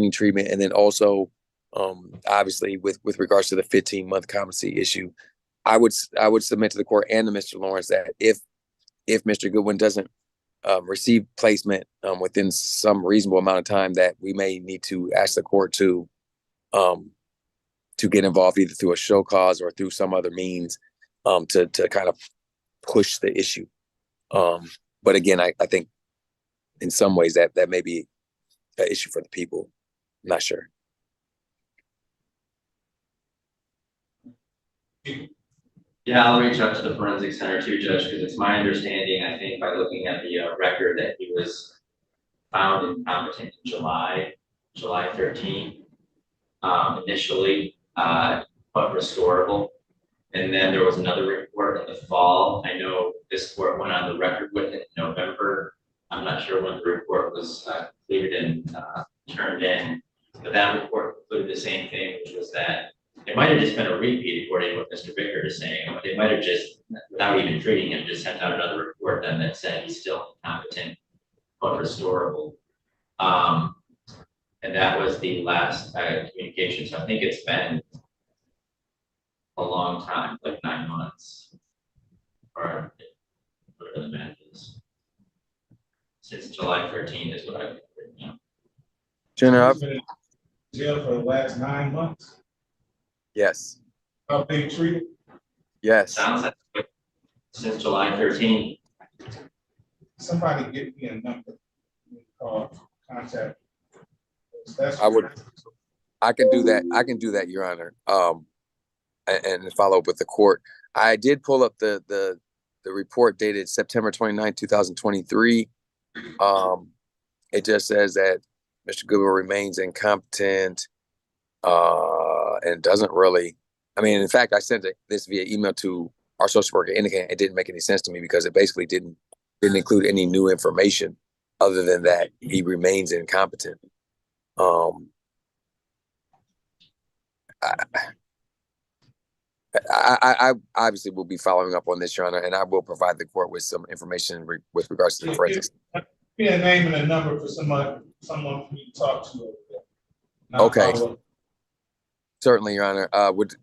treatment, and then also, obviously, with regards to the 15-month competency issue, I would submit to the court and to Mr. Lawrence that if Mr. Goodwin doesn't receive placement within some reasonable amount of time, that we may need to ask the court to get involved either through a show cause or through some other means to kind of push the issue. But again, I think in some ways that may be an issue for the people. I'm not sure. Yeah, I'll reach out to the Forensic Center too, Judge, because it's my understanding, I think, by looking at the record, that he was found incompetent in July 13th, initially, but restorable. And then there was another report in the fall. I know this court went on the record with it in November. I'm not sure when the report was completed and turned in, but that report included the same thing, which was that it might have just been a repeat, according to what Mr. Bickert is saying. They might have just, without even treating him, just sent out another report then that said he's still incompetent but restorable. And that was the last communication. So I think it's been a long time, like 9 months, or whatever the math is. Since July 13th is what I've written down. General, He's been in jail for the last 9 months. yes. How being treated? Yes. Sounds like since July 13th. Somebody give me a number. Call, contact. I can do that. I can do that, Your Honor. And follow up with the court. I did pull up the report dated September 29, 2023. It just says that Mr. Goodwin remains incompetent, and doesn't really, I mean, in fact, I sent this via email to our social worker indicating it didn't make any sense to me because it basically didn't include any new information other than that he remains incompetent. I obviously will be following up on this, Your Honor, and I will provide the court with some information with regards to the forensics. Be a name and a number for someone for me to talk to over there. Okay. Certainly, Your Honor. Would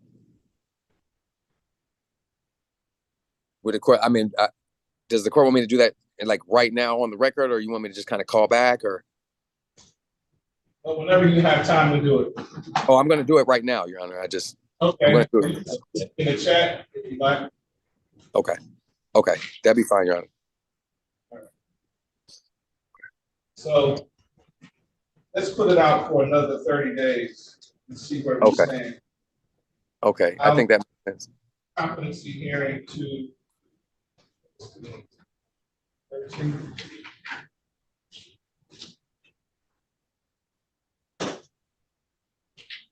the court, I mean, does the court want me to do that like right now on the record, or you want me to just kind of call back, or? Well, whenever you have time to do it. Oh, I'm going to do it right now, Your Honor. Okay. I'm going to do it. In the chat, if you like. Okay. Okay. That'd be fine, Your Honor. All right. So let's put it out for another 30 days and see where we stand. Okay. I think that makes sense. Competency hearing to 13.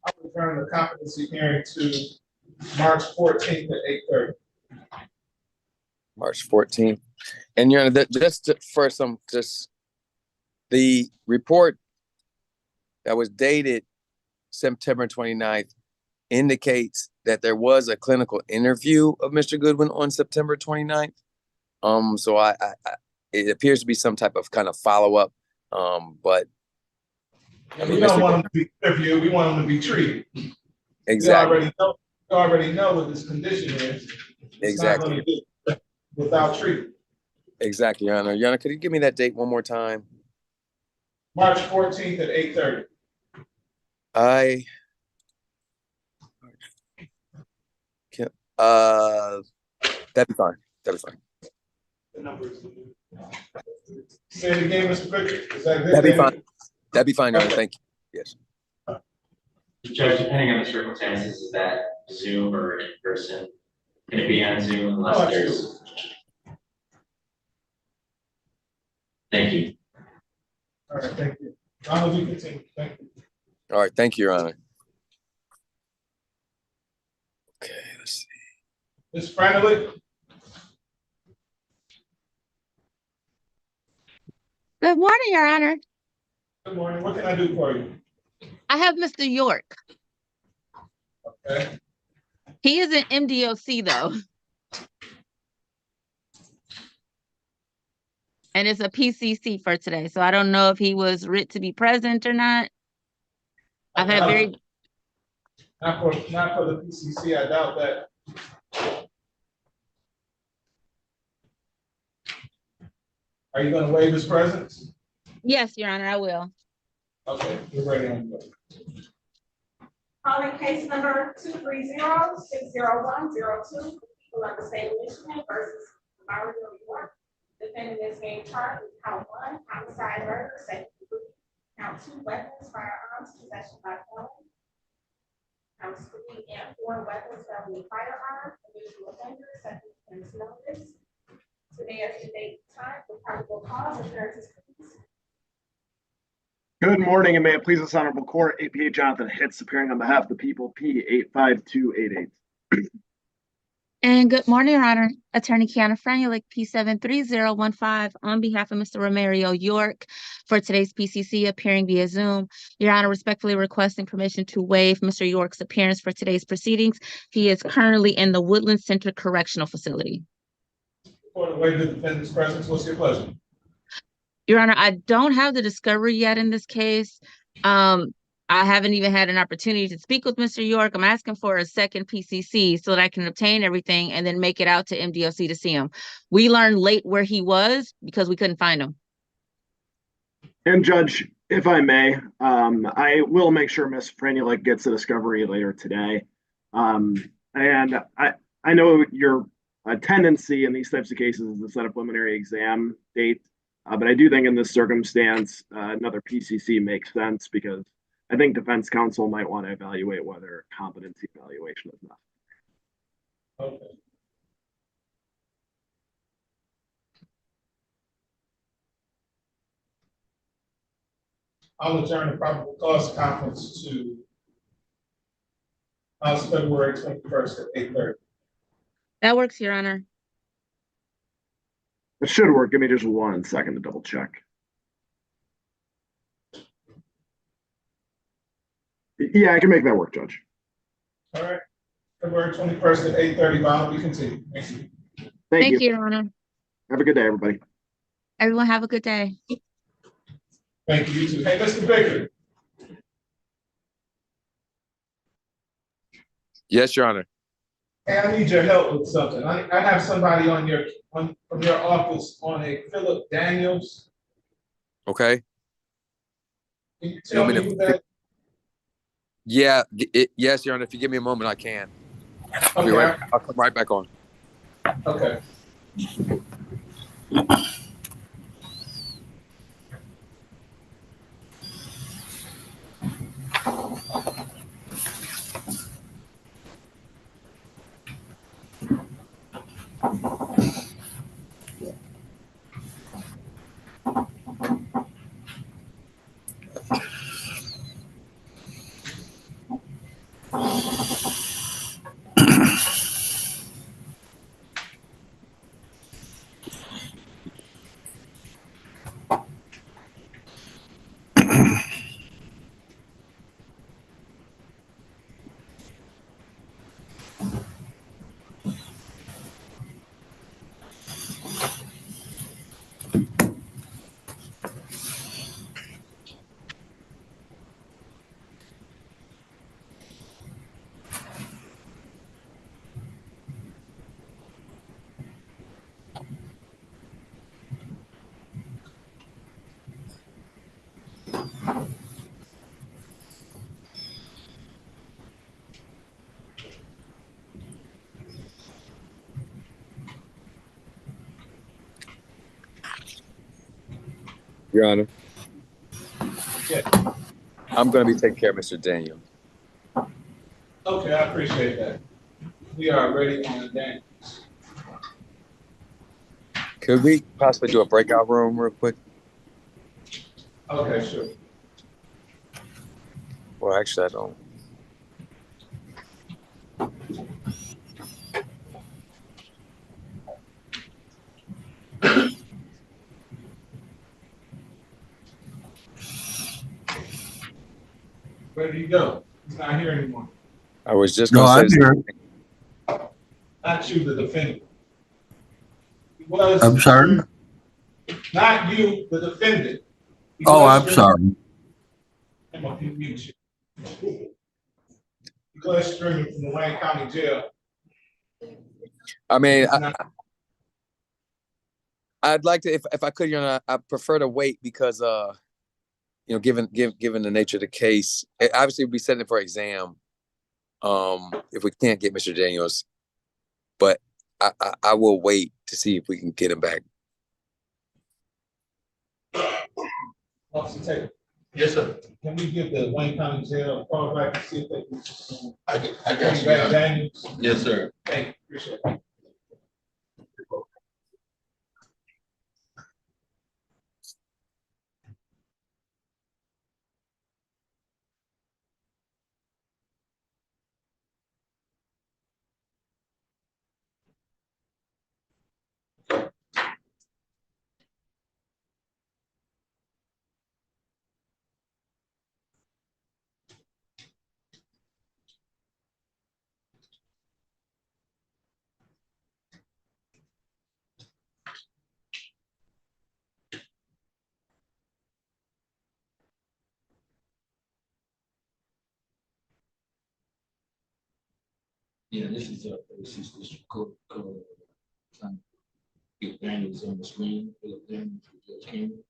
I'll return the competency hearing to March 14th at 8:30. March 14th. And Your Honor, just the report that was dated September 29th indicates that there was a clinical interview of Mr. Goodwin on September 29th. So it appears to be some type of kind of follow-up, but I mean, we don't want him to be interviewed, we want him to be treated. Exactly. We already know what this condition is. It's not going to do it without treatment. Exactly, Your Honor. Your Honor, could you give me that date one more time? March 14th at 8:30. That'd be fine. That'd be fine. The numbers. Say it again, Mr. Bickert. Is that good? That'd be fine. That'd be fine, Your Honor. Thank you. Yes. Judge, depending on the circumstances, is that Zoom or in person? Can it be on Zoom unless there's? Thank you. All right, thank you. I'll let you continue. Thank you. All right, thank you, Your Honor. Okay, let's see. Ms. Franklin. Good morning, Your Honor. Good morning. What can I do for you? I have Mr. York. Okay. He is an MDOC though. And it's a PCC for today. So I don't know if he was writ to be present or not. I've had very, Not for the PCC, I doubt that. Are you gonna waive his presence? yes, Your Honor, I will. Okay, you're ready on the. Calling case number 230-60102, people of the state of Michigan versus Mario New York. Defendant is being charged with count 1, homicide, murder, second degree. Count 2, weapons, firearms, possession by felon. Counts 3 and 4, weapons, felony, firearm, habitual offender, second offense notice. Today is the date and time for probable cause appearances. Good morning, and may it please this honorable court, APA Jonathan Hitz appearing on behalf of the people, P85288. And good morning, Your Honor. Attorney Kiana Franulik, P73015, on behalf of Mr. Romario York for today's PCC appearing via Zoom. Your Honor, respectfully requesting permission to waive Mr. York's appearance for today's proceedings. He is currently in the Woodland Center Correctional Facility. For the waive the defendant's presence, what's your pleasure? Your Honor, I don't have the discovery yet in this case. I haven't even had an opportunity to speak with Mr. York. I'm asking for a second PCC so that I can obtain everything and then make it out to MDOC to see him. We learned late where he was because we couldn't find him. And Judge, if I may, I will make sure Ms. Franulik gets the discovery later today. And I know your tendency in these types of cases is to set a preliminary exam date, but I do think in this circumstance, another PCC makes sense because I think defense counsel might want to evaluate whether competency evaluation is necessary. Okay. I'll adjourn the probable cause conference to February 21st at 8:30. That works, Your Honor. It should work. Give me just 1 second to double check. Yeah, I can make that work, Judge. All right, February 21st at 8:30, Bob, we continue. Thank you. Thank you. Your Honor. Have a good day, everybody. Everyone have a good day. Thank you, you too. Hey, Mr. Baker. Yes, Your Honor. Hey, I need your help with something. I have somebody from your office on a Philip Daniels. Okay. Can you tell me who that? Yeah, yes, Your Honor. If you give me a moment, I can. Okay. I'll come right back on. Okay. Your Honor. Yeah. I'm going to be taking care of Mr. Daniel. Okay, I appreciate that. We are ready on the day. Could we possibly do a breakout room real quick? Okay, sure. Well, actually, I don't. Where did he go? He's not here anymore. I was just No, going I'm to say. here. Not you, the defendant. He was. I'm sorry. Not you, the defendant. He Oh, was I'm your- sorry. I'm gonna mute you. Because streaming from the Wayne County Jail. I mean, It's not- I'd like to, if I could, Your Honor, I prefer to wait because, given the nature of the case, obviously we'll be setting it for exam. If we can't get Mr. Daniels, but I will wait to see if we can get him back. Officer Taylor, Yes, sir. can we give the Wayne County Jail a call back and see if they can? I got Bring you. back Daniels? Yes, sir. Thank you, appreciate it. Yeah, this is district court, trying to get Daniels on the screen, Philip Daniels, Judge King.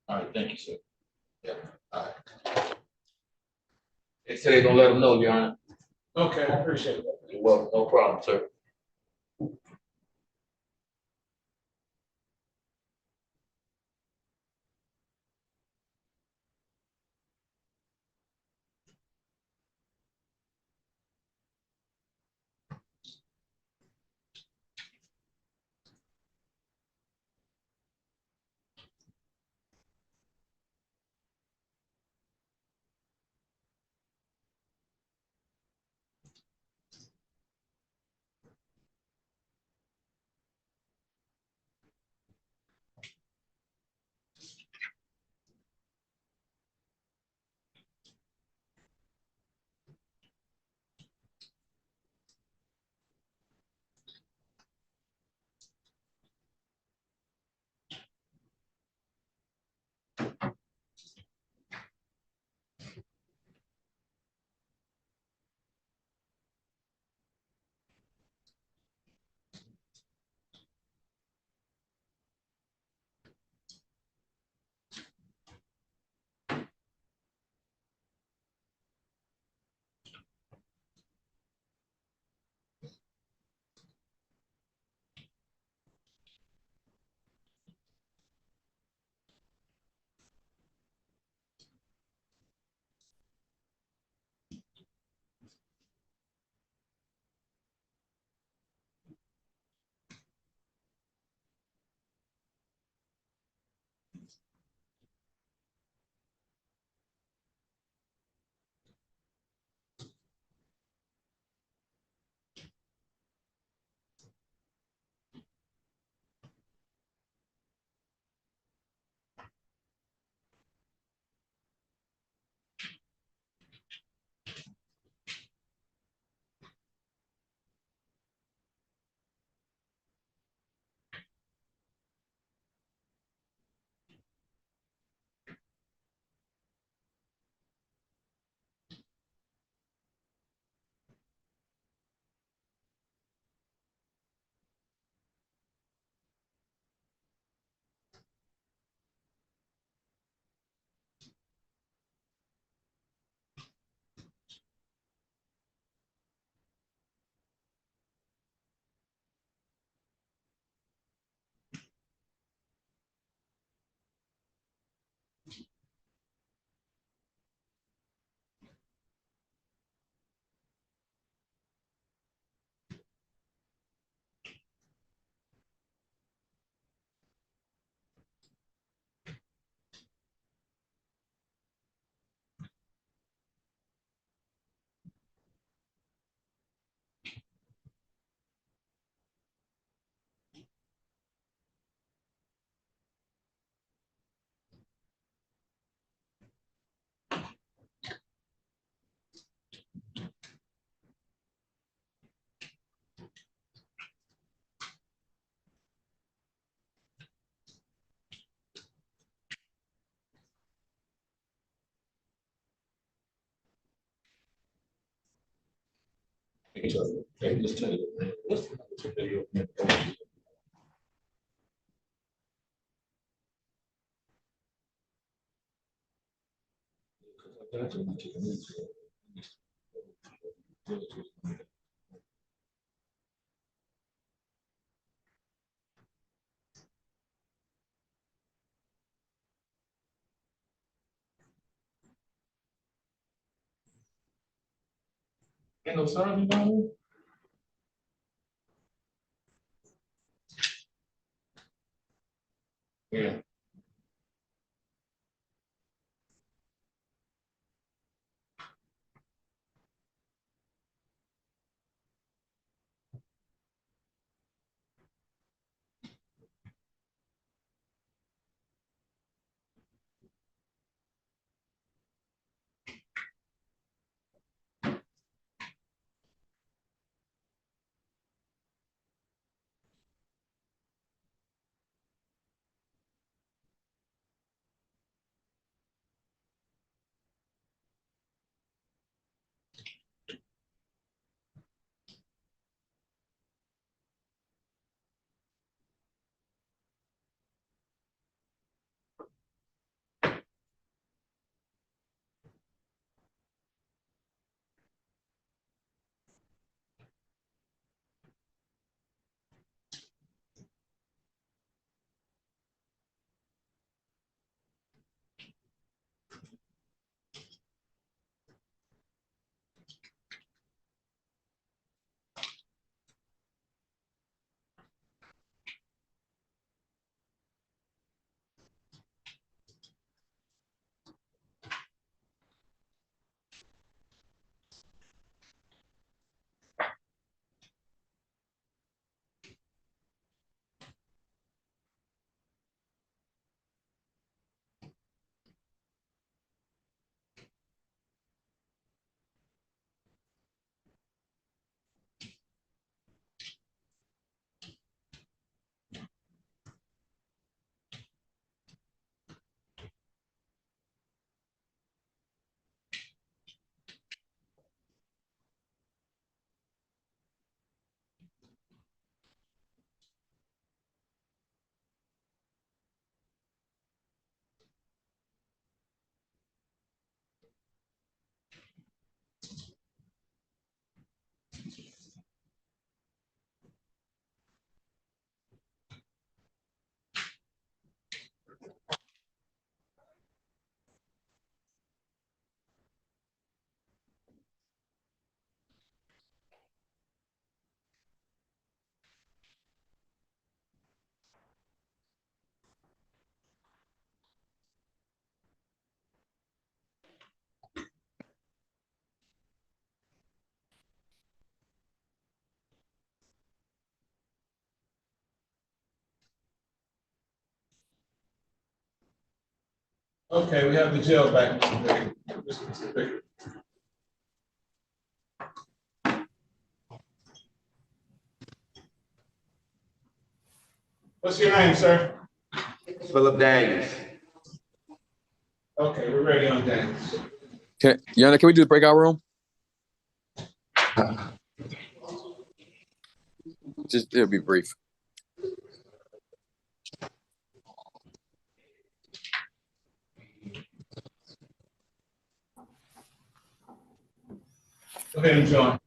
All right, thank you, sir. Yeah, all right. They say they gonna let them know, Your Honor. Okay, I appreciate it. You're welcome, no problem, sir. Hey, just tell you, man, what's the video? Ain't no sign about it? Yeah. Okay, we have the jail back. Mr. Baker. What's your name, sir? Philip Daniels. Okay, we're ready on that. Yana, can we do the breakout room? Just it'll be brief. Go ahead and join.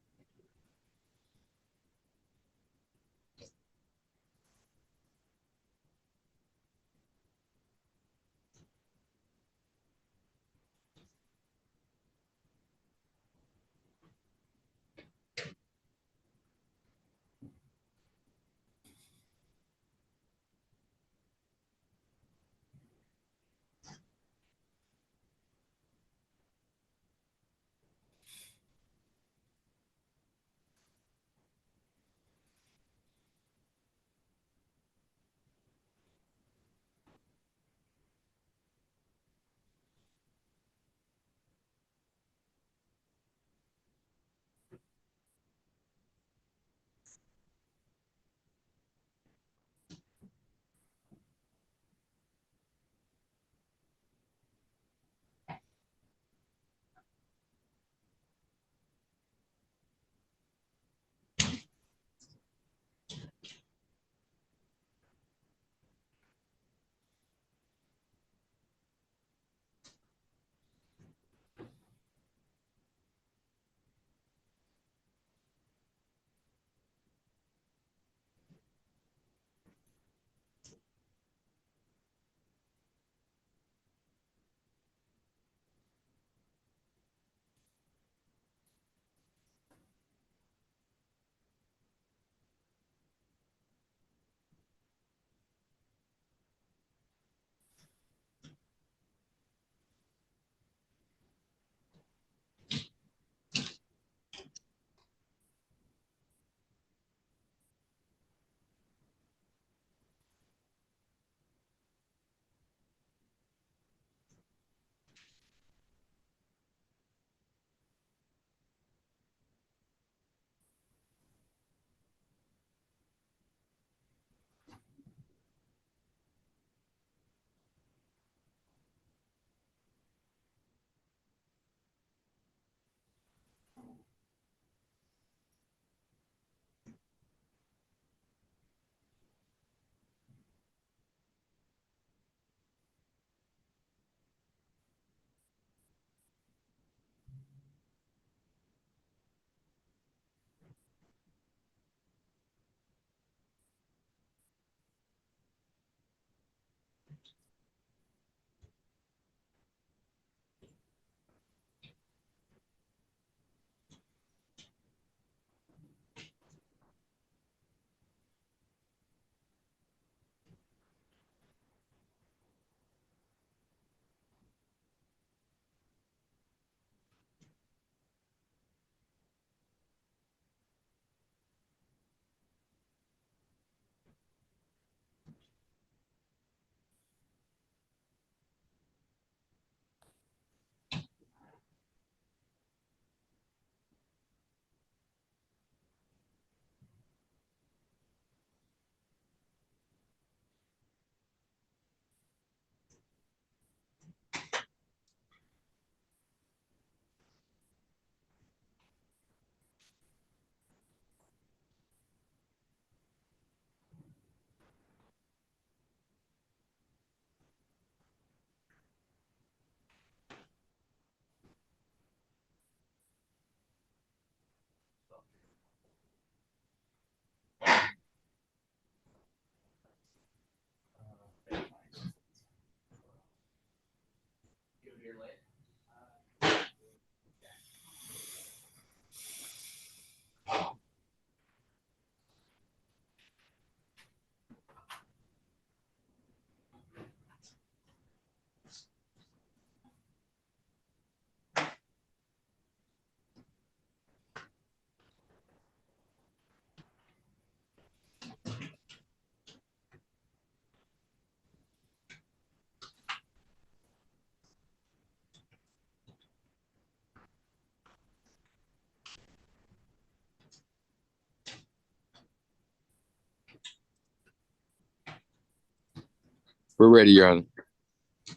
We're ready, Your Honor.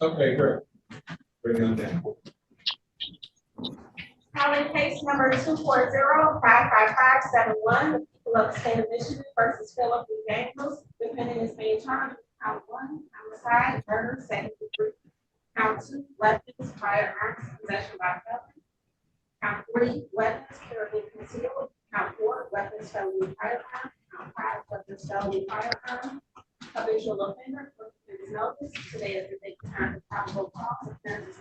Okay, great. Bring it down. Calling case number 240-55571, the people of the state of Michigan versus Philip D. Daniels. Defendant is being charged with count 1, homicide, murder, second degree. Count 2, weapons, firearms, possession by felon. Count 3, weapons carried concealed. Count 4, weapons felony firearm. Count 5, weapons felony firearm. Habitual offender for his notice. Today is the date and time of probable cause. Offense is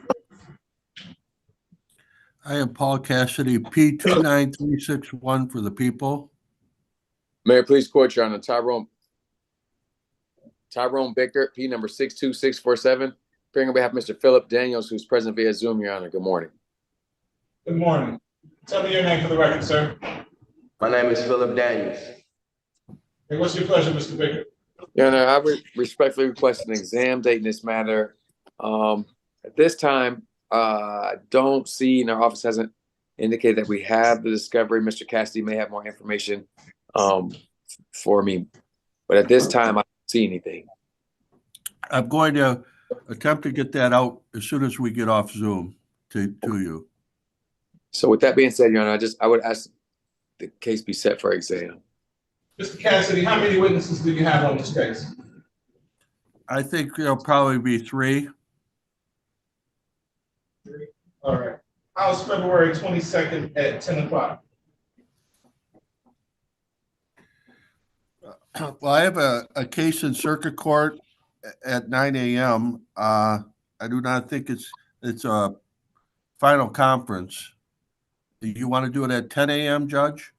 I am Paul Cassidy, P29361 for the people. Mayor, please court, Your Honor. Tyrone Bickert, P number 62647, appearing on behalf of Mr. Philip Daniels, who's present via Zoom, Your Honor. Good morning. Good morning. Tell me your name for the record, sir. My name is Philip Daniels. And what's your pleasure, Mr. Baker? Your Honor, I respectfully request an exam date in this matter. At this time, I don't see, and our office hasn't indicated that we have the discovery. Mr. Cassidy may have more information for me, but at this time, I don't see anything. I'm going to attempt to get that out as soon as we get off Zoom to you. So with that being said, Your Honor, I would ask the case be set for exam. Mr. Cassidy, how many witnesses do you have on this case? I think there'll probably be 3. All right. How's February 22nd at 10 o'clock? Well, I have a case in circuit court at 9 a.m. I do not think it's a final conference. Do you want to do it at 10 a.m., Judge?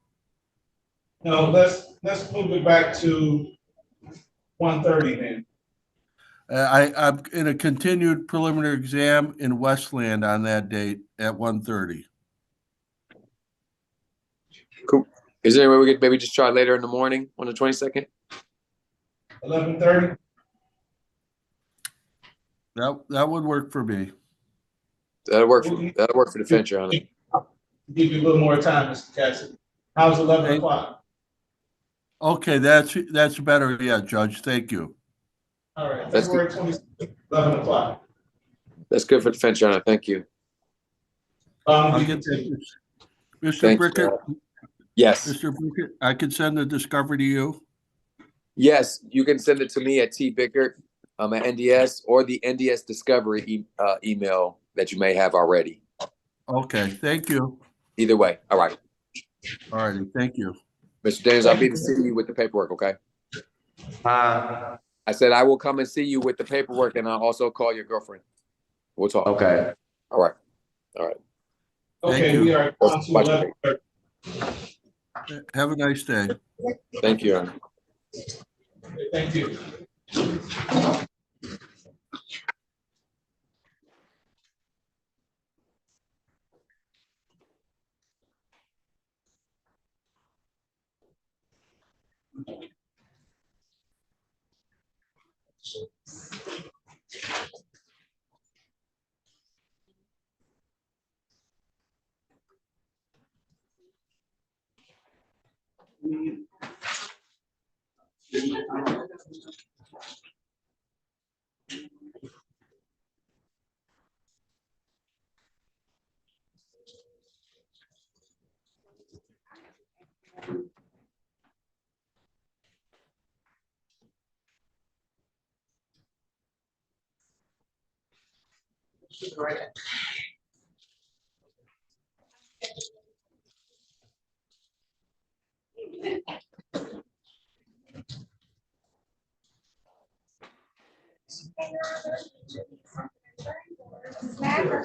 No, let's move it back to 1:30 then. I'm in a continued preliminary exam in Westland on that date at 1:30. Cool. Is there any way we could maybe just try later in the morning on the 22nd? 11:30? That would work for me. That'll work for defense, Your Honor. Give you a little more time, Mr. Cassidy. How's 11 o'clock? Okay, that's better. Yeah, Judge. Thank you. All right, That's February 26th, 11 o'clock. That's good for defense, Your Honor. Thank you. I'll We get continue. that. Mr. Thank you, Brickett, Yes. Mr. Brickett, I can send the discovery to you. Yes, you can send it to me at tbickert at NDS or the NDS Discovery email that you may have already. Okay, thank you. Either way. All right. All righty, thank you. Mr. Daniels, I'll be to see you with the paperwork, okay? I said I will come and see you with the paperwork, and I'll also call your girlfriend. We'll talk. Okay. All right. All right. Thank Okay, you. we are down to Watch 11:30. Have a nice day. Thank you, Your Honor. Thank you.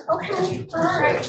Okay, all right.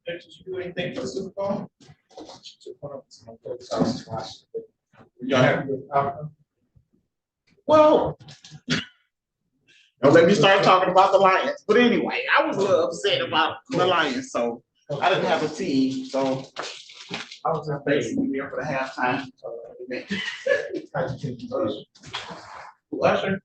Did you do anything for the Super Bowl? Y'all happy with the outcome? Well, don't let me start talking about the Lions. But anyway, I was a little upset about the Lions, so I didn't have a team, so I was just basically there for the halftime. Usher?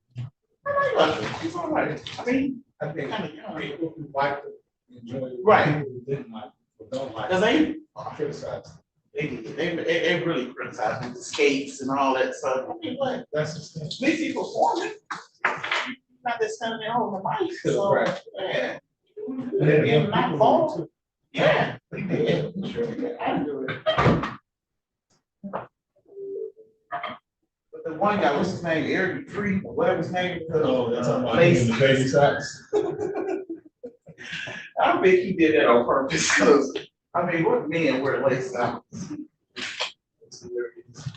I like Usher. He's all right. I mean, I think kind of young. people who like to enjoy it. Right. People who didn't like it, or don't like Cause it, they criticize. they really criticize with the skates and all that stuff. I mean, what? That's just. At least he performing. Not just standing there holding the mic, so, Right. yeah. And And then not people fall. too. Yeah, he did. Sure, I do it. But the one guy, what's his name, Eric Tree, whatever his name. Oh, that's talking about him in the baby socks. I think he did that on purpose, cause, I mean, what men wear lace socks? It's hilarious.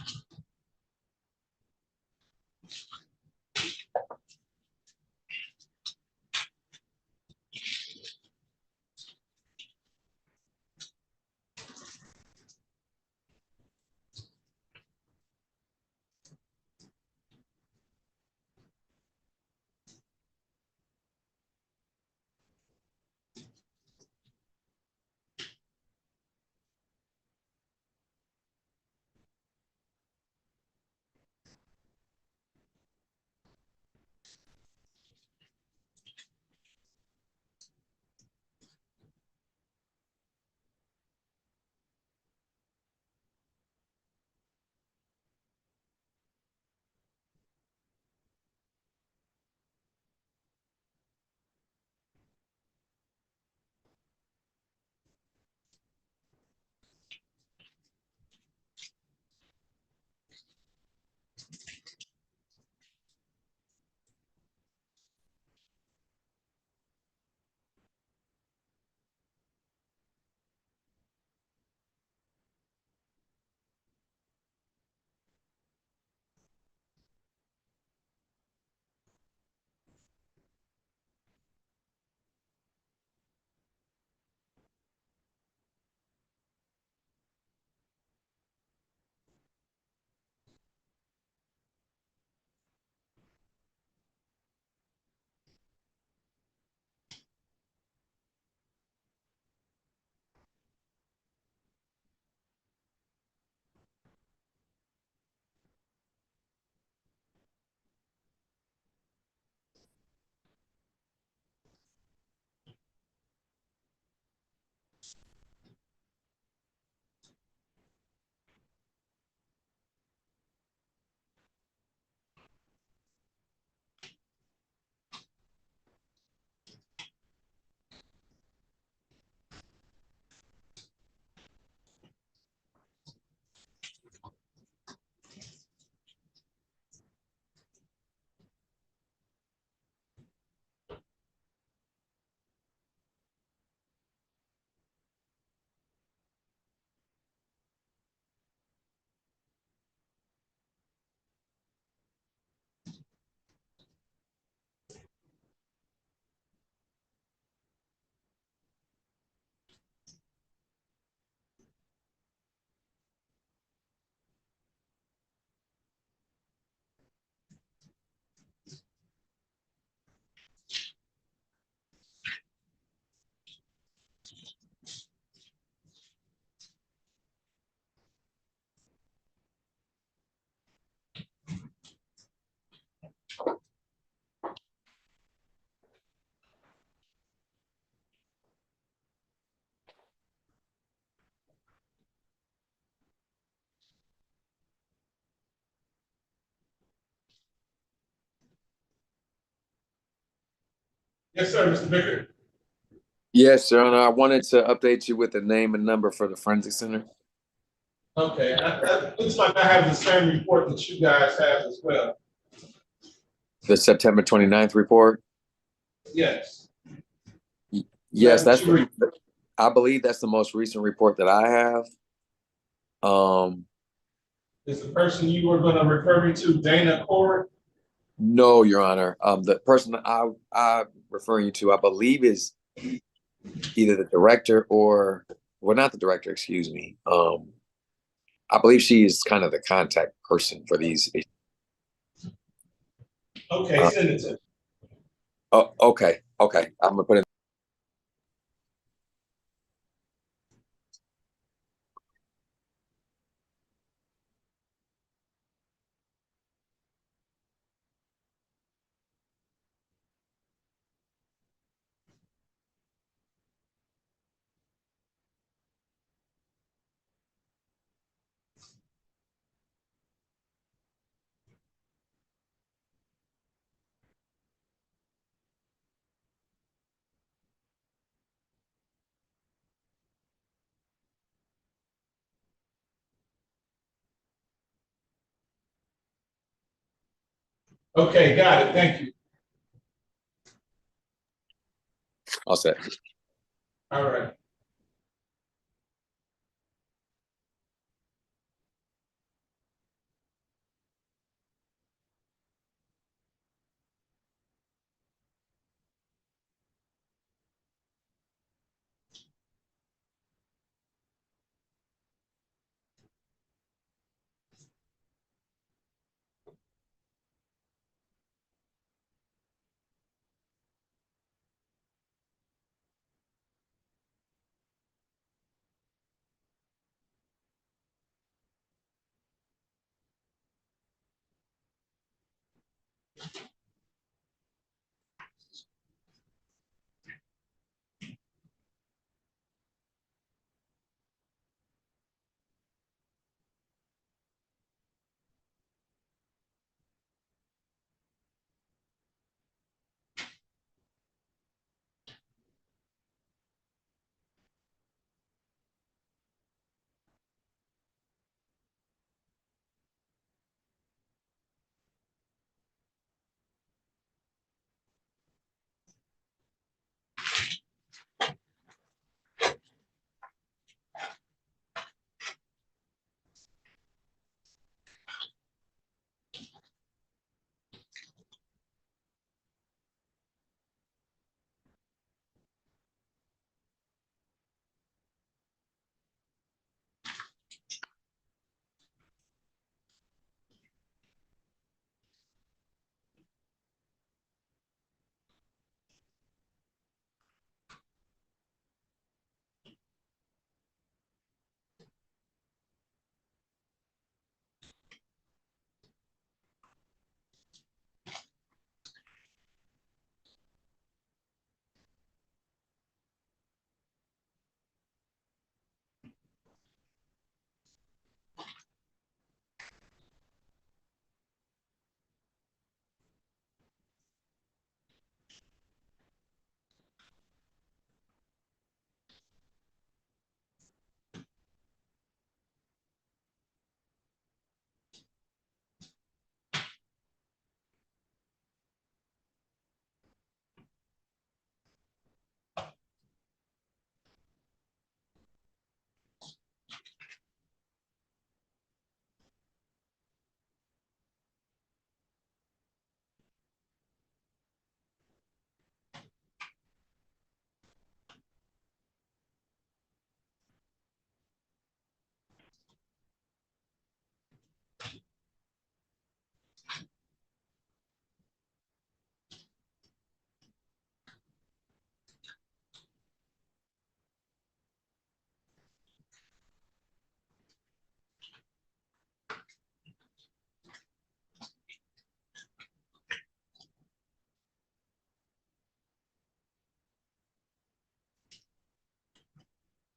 Yes, sir, Mr. Bicker. Yes, Your Honor. I wanted to update you with the name and number for the Forensic Center. Okay, looks like I have the same report that you guys have as well. The September 29th report. Yes. Yes, That's what I believe that's the most recent report that I have. Is the person you were gonna refer me to Dana Cord? No, Your Honor. The person I'm referring you to, I believe, is either the director or, well, not the director, excuse me. I believe she is kind of the contact person for these. Okay, send it to me. Oh, okay, okay. I'm gonna put it. Okay, got it. Thank you. All set. All right.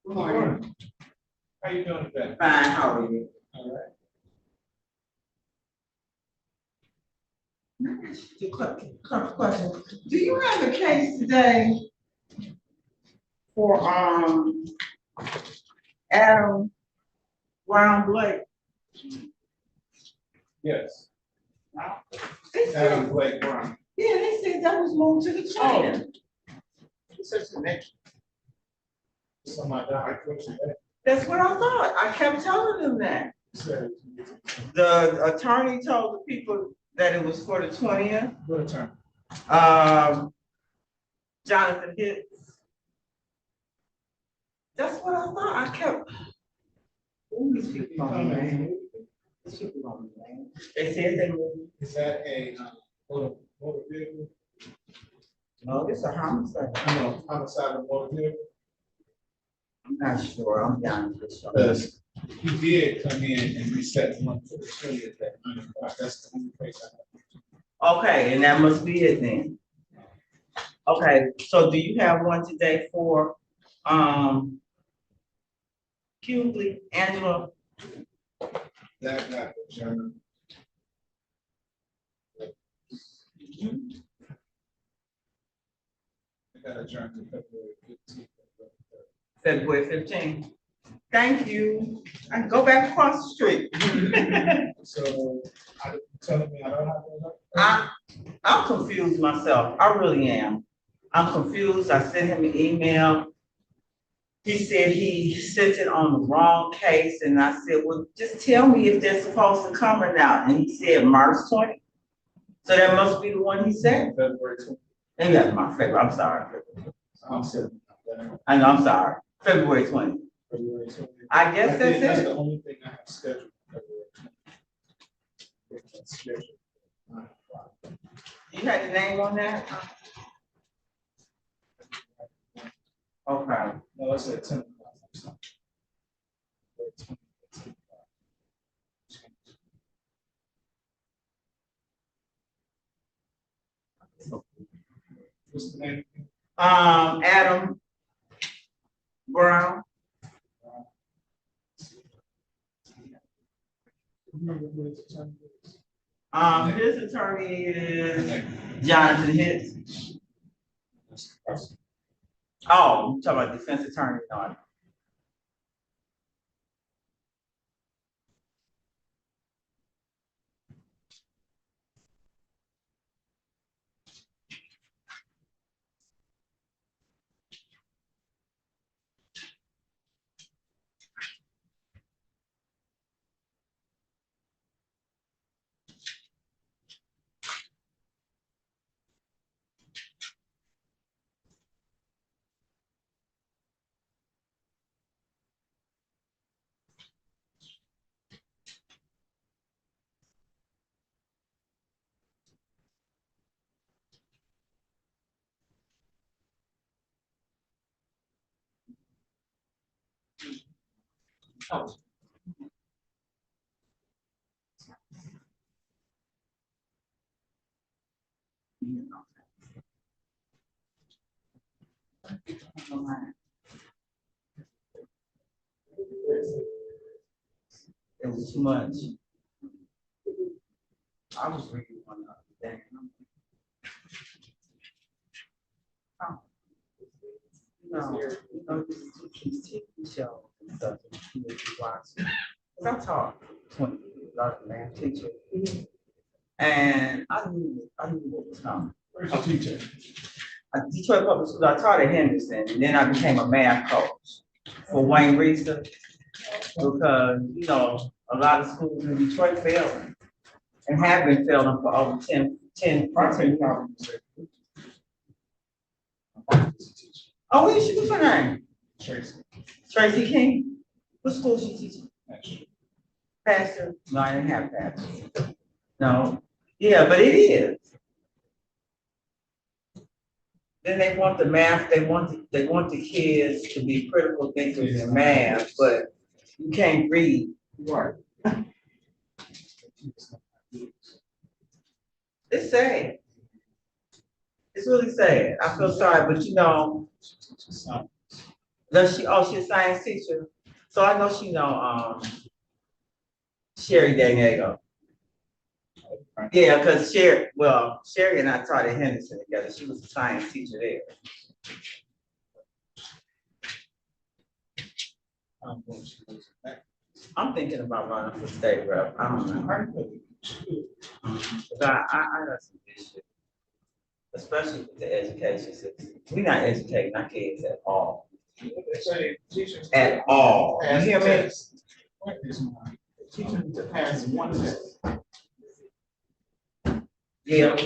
Good morning. How you doing today? Fine, how are you? All right. Couple questions. Do you have a case today for, Adam Brown Blake? Yes, They said, Adam Blake Brown. yeah, they said that was moved to the China. It says the name. Somebody died. That's what I thought. I kept telling them that. The attorney told the people that it was for the 20th. Good turn. Jonathan Hicks That's what I thought. I kept. Ooh, these people on me, man. These people on me, man. They said they were. Is that a, motor vehicle? No, it's a homicide. No, homicide of motor vehicle? I'm not sure. I'm down for sure. Because he did come in and reset one for the 20th at 9 o'clock. That's the only place I have. Okay, and that must be it then. Okay, so do you have one today for, Hughley, Angela? That got adjourned. It got adjourned to February 15th. February 15th. Thank you. I can go back across the street. So, you telling me I don't have to? I'm confused myself. I really am. I'm confused. I sent him an email. He said he sent it on the wrong case, and I said, well, just tell me if they're supposed to come or not. And he said March 20. So that must be the one he said. February 20th. And that's my favorite. I'm sorry. I'm sorry. I know, I'm sorry. February 20. February 20th. I guess That's that's the it. only thing I have scheduled. February 20th. That's scheduled. 9 o'clock. You had the name on that? Okay. No, it's at 10 o'clock. I'm sorry. February 20th at 10 o'clock. What's the name? Adam Brown. Remember who his attorney is? His attorney is Jonathan Hitz. Oh, you talking about defense attorney, no. Oh. It was too much. I was reading one other day. Oh. These TV shows and stuff that you watch. I taught 20 years, I was a math teacher. And I knew what was coming. Where's your teacher? At Detroit Public Schools, I taught at Henderson, and then I became a math coach for Wayne Reeser. Because, you know, a lot of schools in Detroit failing and have been failing for over 10 years. Oh, where's she, what's her name? Tracy. Tracy King. What school she teaching? Pastor? No, I didn't have pastor. No. Yeah, but it is. Then they want the math, they want the kids to be critical thinkers in math, but you can't read. Right. It's sad. It's really sad. I feel sorry, but you know, she's a science teacher. So I know she know Sherry Daniego. Yeah, because Sherry and I taught at Henderson together. She was a science teacher there. I'm thinking about running for state rep. I don't know. I got some issues, especially with the education system. We're not educating our kids at all. At all. You hear me? Teaching to pass one test. Yeah.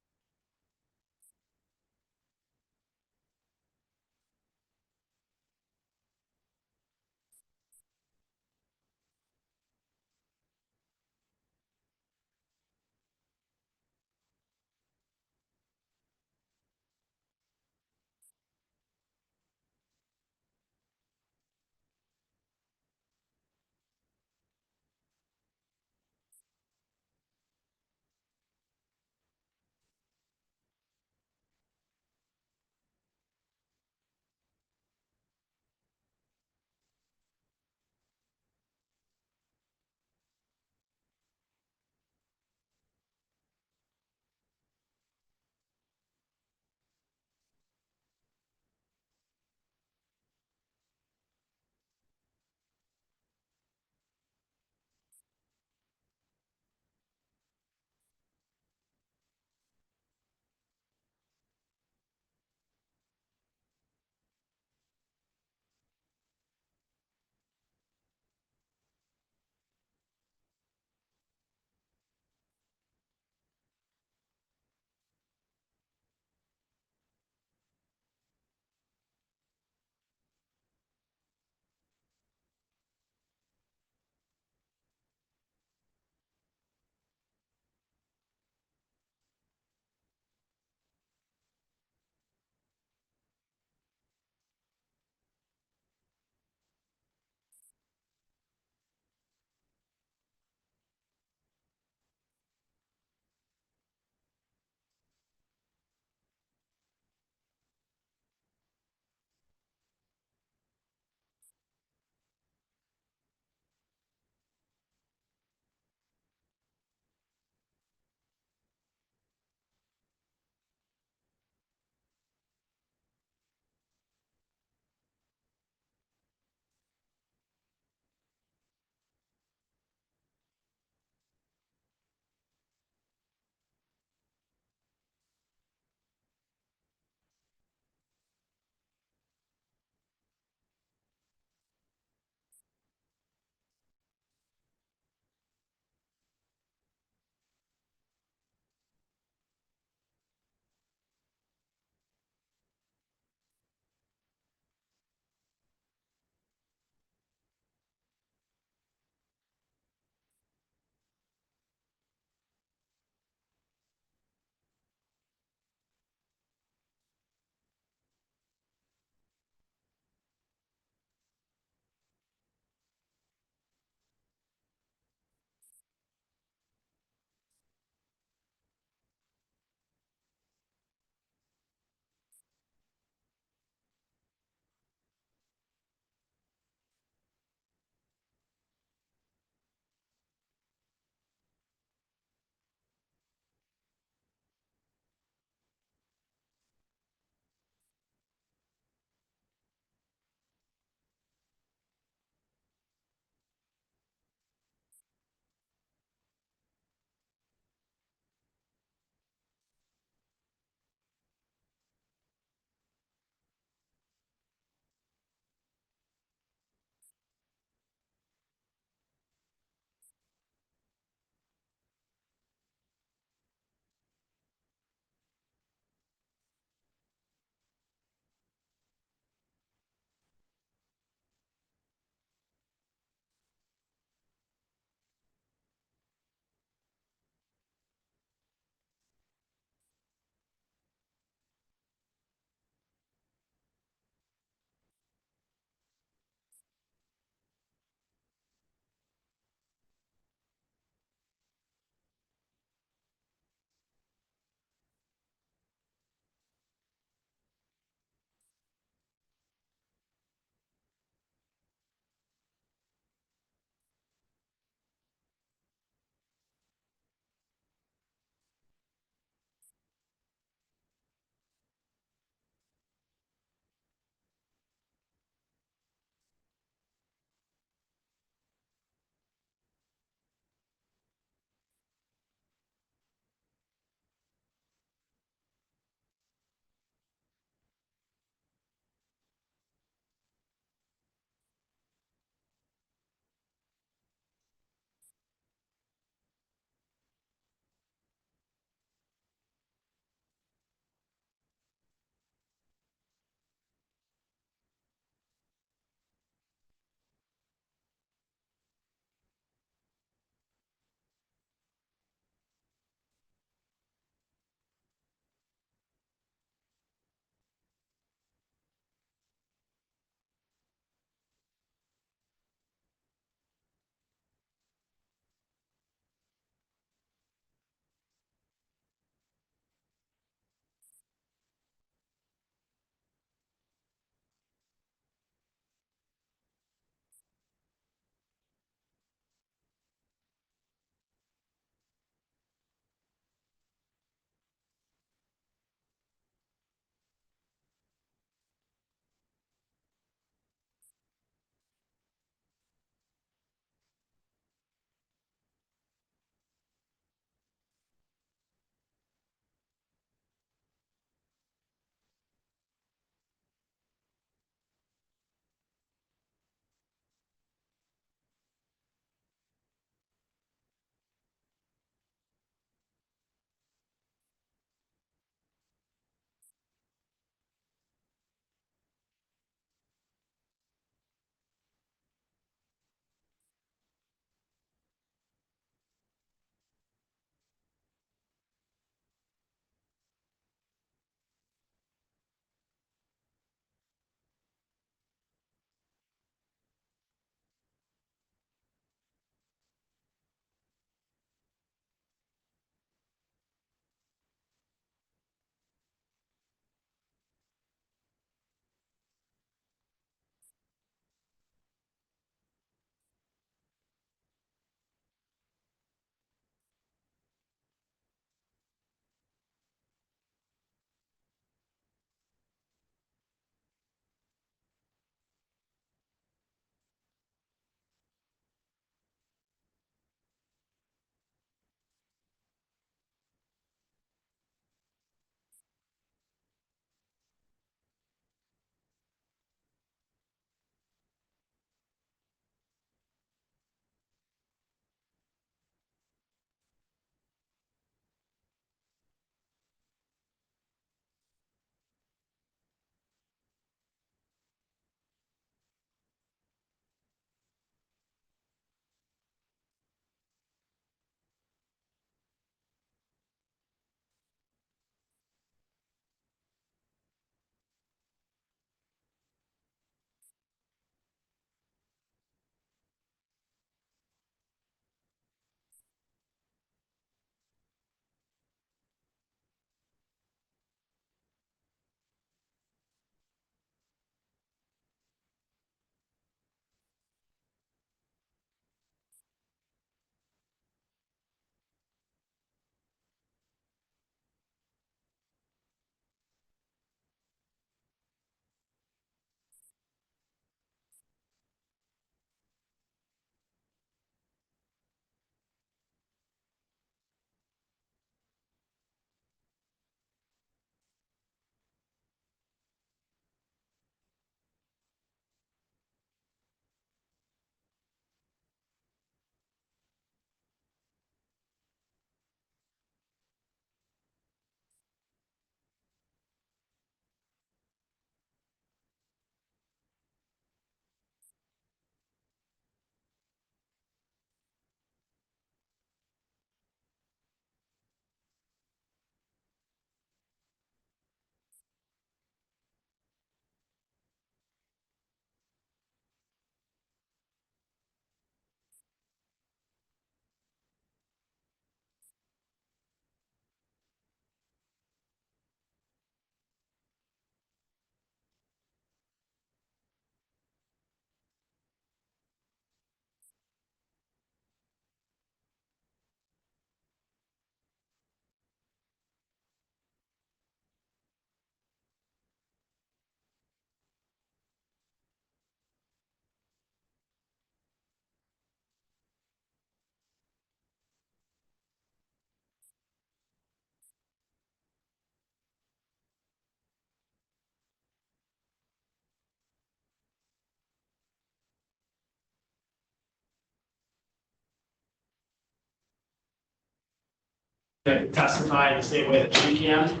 that can testify in the same way that she can.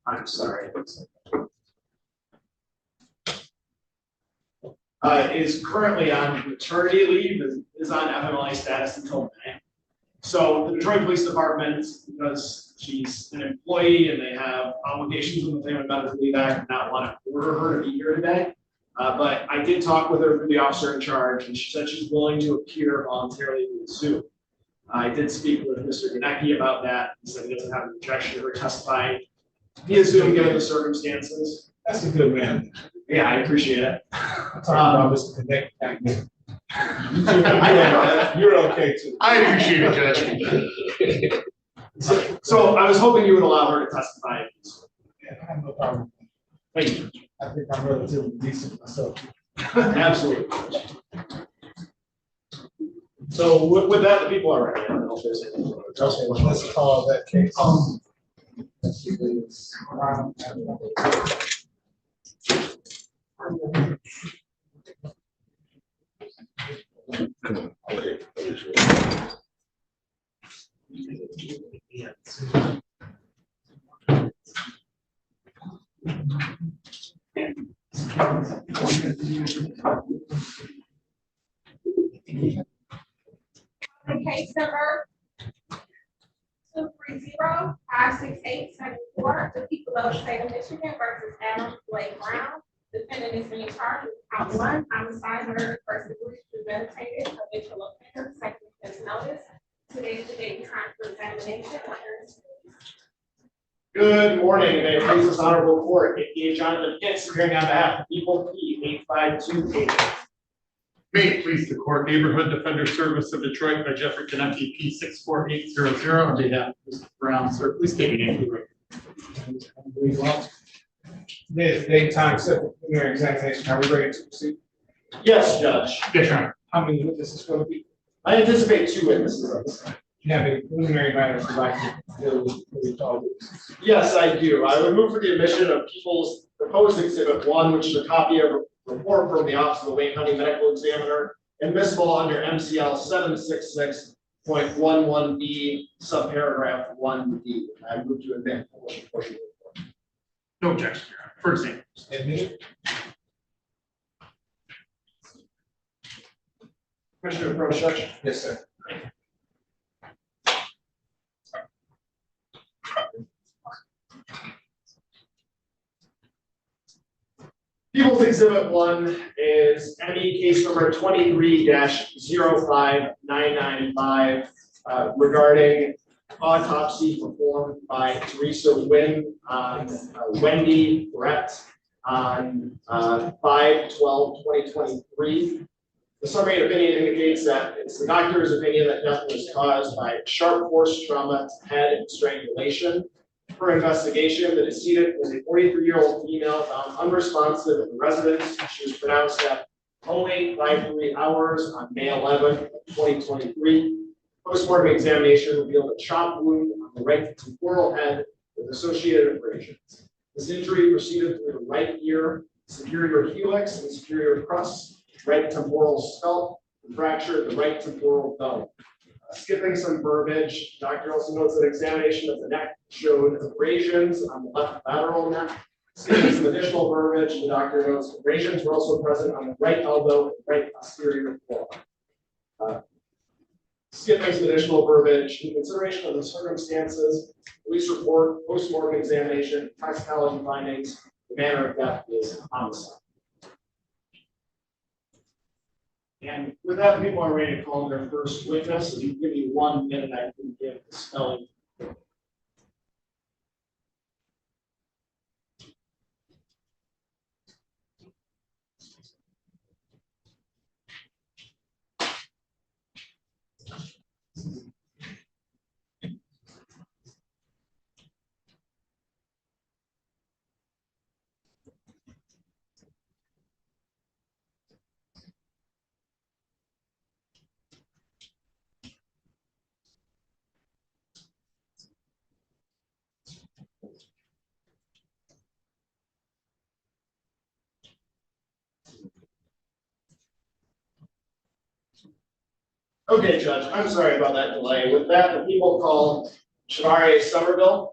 I'm sorry. Is currently on maternity leave, is on FMLA status until May. So the Detroit Police Department, because she's an employee and they have obligations with the Family Medical Leave Act, do not want to order her to be here today. But I did talk with her through the officer in charge, and she said she's willing to appear voluntarily via Zoom. I did speak with Mr. Ganecki about that. He said he doesn't have an objection to her testifying via Zoom given the circumstances. That's a good man. Yeah, I appreciate it. I'm talking about Mr. Connect back there. You're okay too. I appreciate it, Judge. So I was hoping you would allow her to testify. Yeah, I have no problem. Thank you. I think I'm relatively decent myself. Absolutely. So with that, the people are ready. I don't know if there's anything. Okay, well, let's call that case. Case number 230-568-74, the people of the state of Michigan versus Adam Blake Brown. Defendant is being charged with count 1, homicide, murder, first degree, premeditated, habitual offender, second offense notice. Today is the date and time for examination. Good morning, may it please this honorable court. A.K.A. Jonathan Pitts, appearing on behalf of People P 85288. May it please the court, Neighborhood Defender Service of Detroit by Jeffrey Kenneth, P 64800 on behalf of Mr. Brown. Sir, please take your name for the record. Today is date and time set for preliminary examination. Are we ready to proceed? Yes, Judge. Yes, Your Honor. How many witnesses will it be? I anticipate 2 witnesses on this. Do you have any preliminary matters you'd like to deal with before we call witnesses? Yes, I do. I would move for the admission of People's proposed exhibit 1, which is a copy of a report from the Office of the Wayne County Medical Examiner, admissible under MCL 766.11B, subparagraph 1D. I move to admit the portion of the report. No objection, Your Honor. For example. Admitted. Commissioner Prochek. Yes, sir. People's Exhibit 1 is ME case number 23-05995 regarding autopsy performed by Teresa Wynn on Wendy Brett on 5/12/2023. The summary opinion indicates that it's the doctor's opinion that death was caused by sharp force trauma to head and strangulation. Per investigation, the decedent was a 43-year-old female found unresponsive in the residence. She was pronounced at 0853 hours on May 11, 2023. Postmortem examination revealed a chop wound on the right temporal head with associated abrasions. This injury proceeded through the right ear, superior helix, and superior crus, right temporal scalp, and fractured the right temporal bone. Skipping some verbiage, the doctor also notes that examination of the neck showed abrasions on the left lateral neck. Skipping some additional verbiage, the doctor notes abrasions were also present on the right elbow and right posterior forearm. Skipping some additional verbiage, in consideration of the circumstances, police report, post-mortem examination, toxicology findings, the manner of death is homicide. And with that, people are ready to call their first witness. If you give me 1 minute, I can give the spelling. Okay, Judge, I'm sorry about that delay. With that, the people call Shavaria Somerville.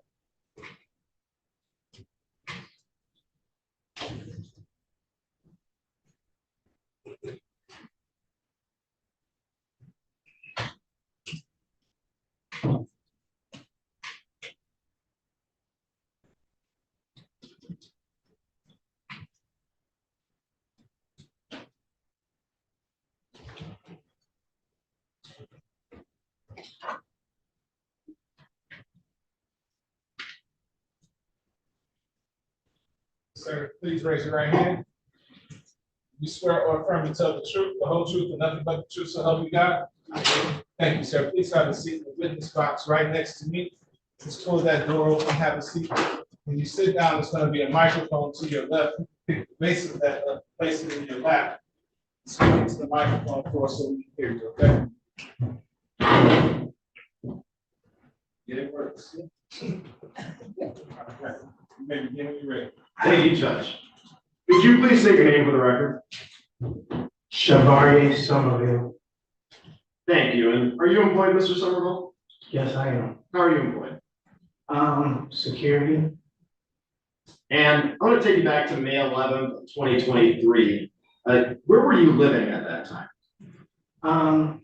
Sir, please raise your right hand. You swear or affirm to tell the truth, the whole truth, and nothing but the truth, so help you God? Thank you, sir. Please have a seat in the witness box right next to me. Just close that door open, have a seat. When you sit down, there's going to be a microphone to your left. Pick the base of that, place it in your lap. Speak into the microphone for us so we can hear you, okay? Yeah, it works. All right. You may begin when you're ready. Thank you, Judge. Would you please state your name for the record? Shavaria Somerville. Thank you. And are you employed, Mr. Somerville? Yes, I am. How are you employed? Security. And I want to take you back to May 11th, 2023. Where were you living at that time?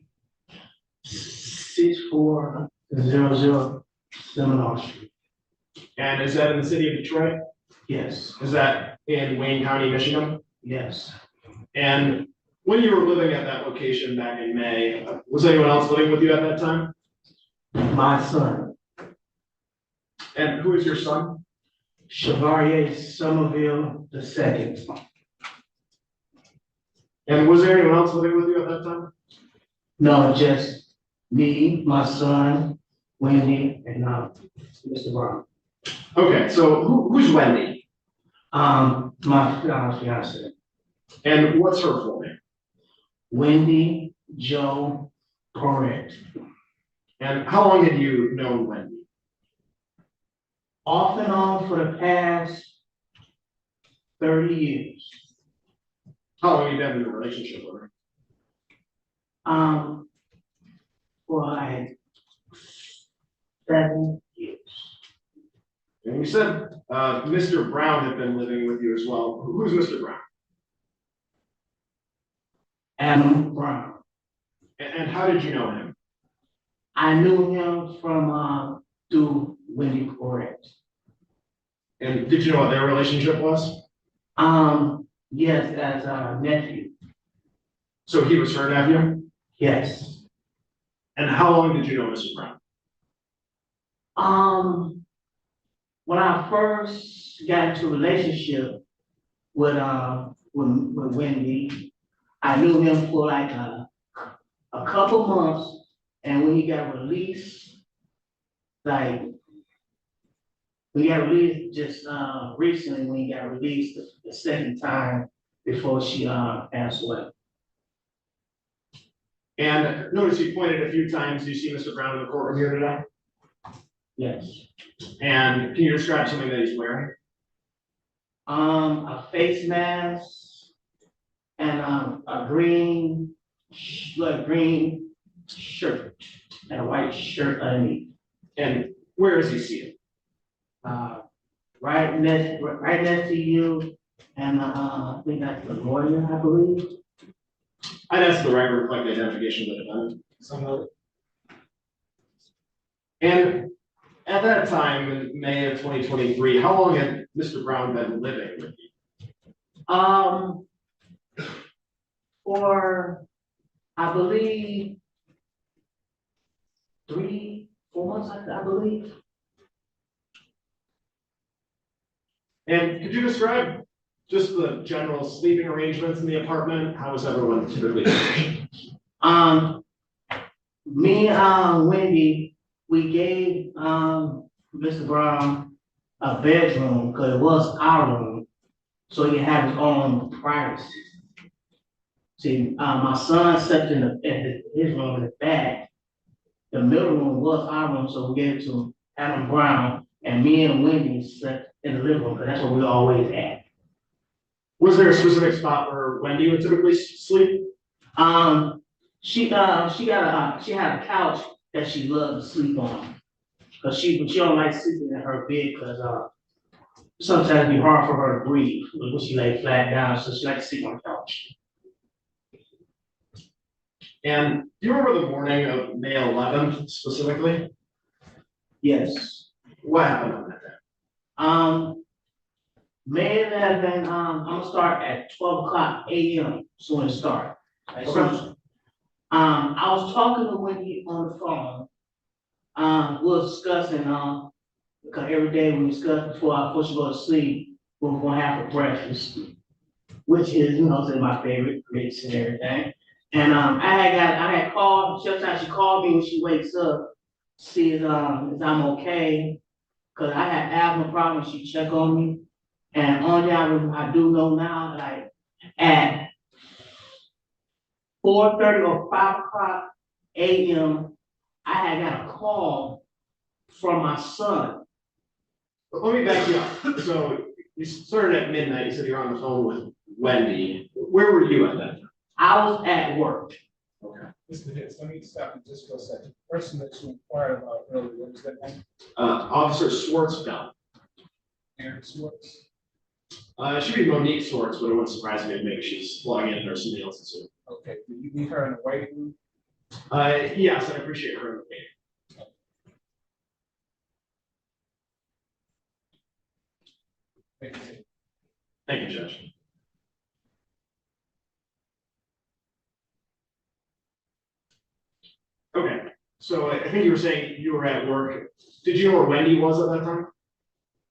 6400 Seminole Street. And is that in the city of Detroit? Yes. Is that in Wayne County, Michigan? Yes. And when you were living at that location back in May, was anyone else living with you at that time? My son. And who is your son? Shavaria Somerville II. And was there anyone else living with you at that time? No, just me, my son, Wendy, and Mr. Brown. Okay, so who's Wendy? My fiance. And what's her full name? Wendy Joe Correct. And how long have you known Wendy? Off and on for the past 30 years. How long have you been in a relationship with her? For like 7 years. And you said Mr. Brown had been living with you as well. Who's Mr. Brown? Adam Brown. And how did you know him? I knew him from through Wendy Correct. And did you know what their relationship was? Yes, as a nephew. So he was her nephew? Yes. And how long did you know Mr. Brown? When I first got into a relationship with Wendy, I knew him for like a couple months, and when he got released, just recently when he got released the second time before she passed away. And notice you pointed a few times, you see Mr. Brown in the courtroom here today? Yes. And can you describe something that he's wearing? A face mask and a green shirt and a white shirt underneath. And where is he seated? Right next to you, and I think that's the lawyer, I believe. I'd ask the record to reflect the identification of the defendant. And at that time, in May of 2023, how long had Mr. Brown been living with you? For, I believe, 3-4 months, I believe. And could you describe just the general sleeping arrangements in the apartment? How was everyone typically? Me and Wendy, we gave Mr. Brown a bedroom because it was our room, so he had his own privacy. See, my son slept in his room in the back. The middle room was our room, so we gave it to Adam Brown, and me and Wendy slept in the living room because that's what we always had. Was there a specific spot where Wendy would typically sleep? She had a couch that she loved to sleep on. Cause she don't like sleeping in her bed, cause, sometimes it be hard for her to breathe when she lay flat down, so she likes to sleep on the couch. And do you remember the morning of May 11th specifically? Yes. What happened on that day? May 11, I'm gonna start at 12 o'clock a.m. So when it start. Right, so, I was talking to Wendy on the phone. We was discussing, because every day we discuss before she go to sleep, we're gonna have for breakfast, which is, my favorite grits and everything. And, I had called, sometimes she called me when she wakes up, see if I'm okay. Cause I had asthma problems, she check on me. And only I do know now, like at 4:30 or 5 o'clock a.m., I had got a call from my son. Let me back you up. So you started at midnight, you said you're on the phone with Wendy. Where were you at that time? I was at work. Okay. Mr. Hicks, let me stop you just for a second. Person that you inquired about earlier, what was that name? Officer Swartzfeld. Aaron Swartz? It should be Monique Swartz, but it wouldn't surprise me if maybe she's logging in or somebody else is soon. Okay, did you meet her in the waiting room? Yes, I appreciate her. Thank you. Thank you, Judge. Okay, so I think you were saying you were at work. Did you know where Wendy was at that time?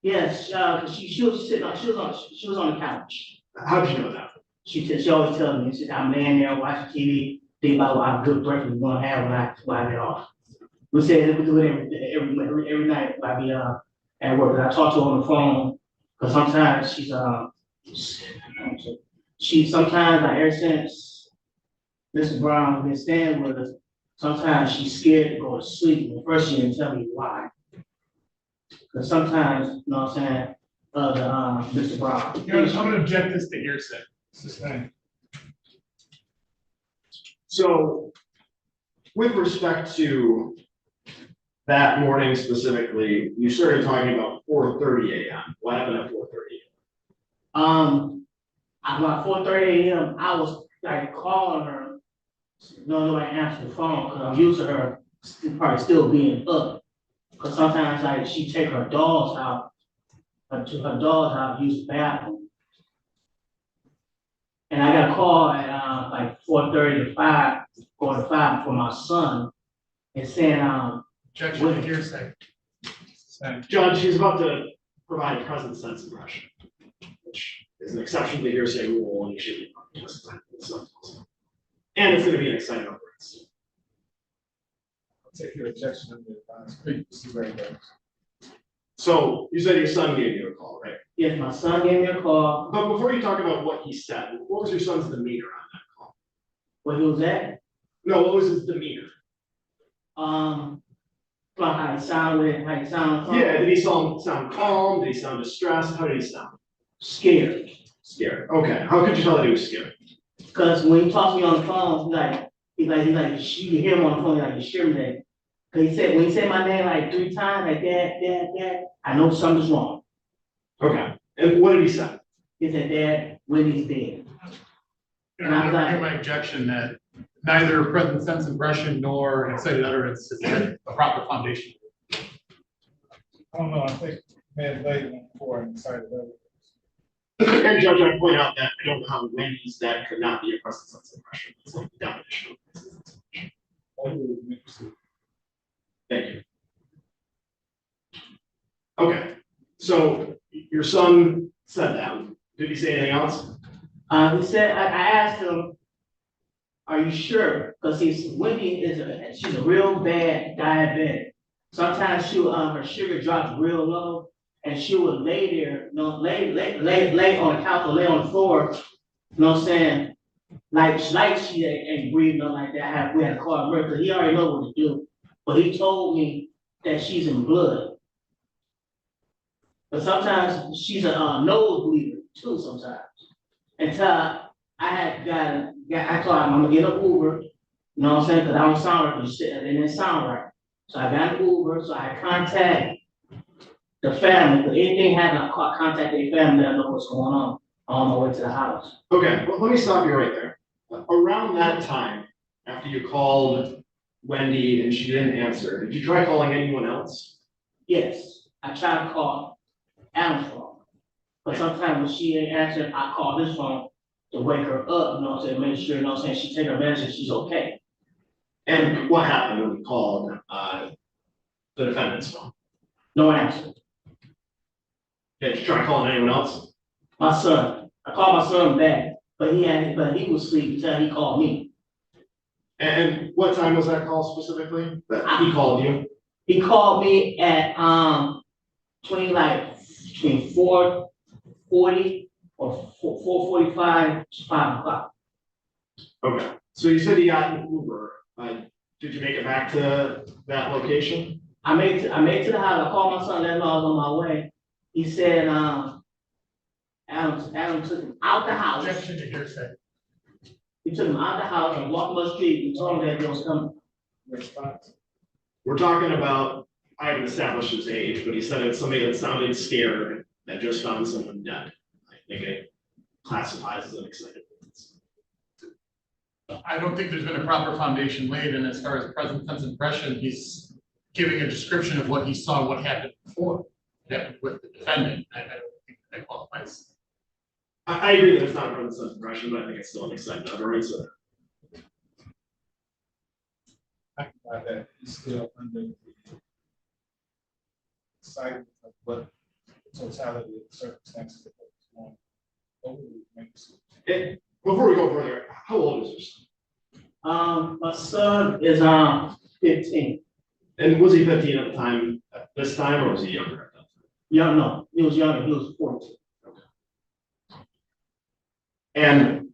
Yes, cause she was sitting on, she was on the couch. How did you know that? She always tells me, she said, I'm laying there watching TV, think about what good breakfast we're gonna have when I get off. We said we do it every night when I be at work. And I talk to her on the phone, cause sometimes sometimes like ever since Mr. Brown been staying with us, sometimes she's scared to go to sleep. And first she didn't tell me why. Cause sometimes, you know what I'm saying, Mr. Brown. I'm gonna object this to hearsay. Sustained. So, with respect to that morning specifically, you started talking about 4:30 a.m. What happened at 4:30? About 4:30 a.m., I was like calling her. Nobody answered the phone because I'm used to her probably still being up. Because sometimes like she take her dogs out, to her dogs out, use the bathroom. And I got a call at like 4:30 to 5, or to 5 for my son, and saying Objection to hearsay. Judge, he's about to provide a present sense impression, which is an exception to the hearsay rule, and you should be. And it's going to be an exciting occurrence. I'll take your objection under advisement. Please, Mr. Ray Rose. So you said your son gave you a call, right? Yes, my son gave me a call. But before you talk about what he said, what was your son's demeanor on that call? Where he was at? No, what was his demeanor? Like how he sounded, how he sounded. Yeah, did he sound calm? Did he sound distressed? How did he sound? Scared. Scared. Okay. How could you tell that he was scared? Because when he talks to me on the phone, he like, you can hear him on the phone, like, you sure me that. Because when he said my name like 3 times, like, Dad, I know something's wrong. Okay. And what did he say? He said, Dad, Wendy's dead. And I'm gonna my objection that neither present sense impression nor an excited utterance is a proper foundation. I don't know, I think man laid one for and decided that. And Judge, I point out that I don't know how Wendy's dead could not be a present sense impression. It's like the definition of present sense impression. Thank you. Okay, so your son said that. Did he say anything else? He said, I asked him, are you sure? Because Wendy she's a real bad diabetic. Sometimes her sugar drops real low, and she would lay there, lay on the couch or lay on the floor, you know what I'm saying? Like she ain't breathing, nothing like that. We had to call her because he already know what to do. But he told me that she's in blood. But sometimes she's a nosebleeder too sometimes. Until I told him I'm gonna get an Uber, you know what I'm saying? Because I don't sound right, it didn't sound right. So I got an Uber, so I contact the family, if anything happen, I contact their family, I know what's going on my way to the house. Okay, well, let me stop you right there. Around that time, after you called Wendy and she didn't answer, did you try calling anyone else? Yes, I tried to call Alan's phone, but sometimes when she ain't answering, I call this phone to wake her up, you know what I'm saying, make sure, you know what I'm saying, she take her medicine, she's okay. And what happened when you called, the defendant's phone? No answer. Did you try calling anyone else? My son, I called my son back, but he was asleep until he called me. And what time was that call specifically, that he called you? He called me at, between 4:40 or 4:45 to 5 o'clock. Okay, so you said you got an Uber, did you make it back to that location? I made it to the house, I called my son, let him know I was on my way. He said, Adam took him out the house. Objection to hearsay. He took him out the house and walked up the street and told him that he was coming. Response. We're talking about, I haven't established his age, but he said it's somebody that sounded scared that just found someone dead. I think it classifies as an excited. I don't think there's been a proper foundation laid, and as far as present tense impression, he's giving a description of what he saw, what happened before, that with the defendant. I don't think that qualifies. I agree that it's not a present sense impression, but I think it's still an excited utterance. I can buy that, he's still under the sight of what the totality of the circumstances of what's going on. Before we go further, how old is your son? My son is 15. And was he 15 at the time, at this time, or was he younger at that time? Young, no, he was younger, he was 14. And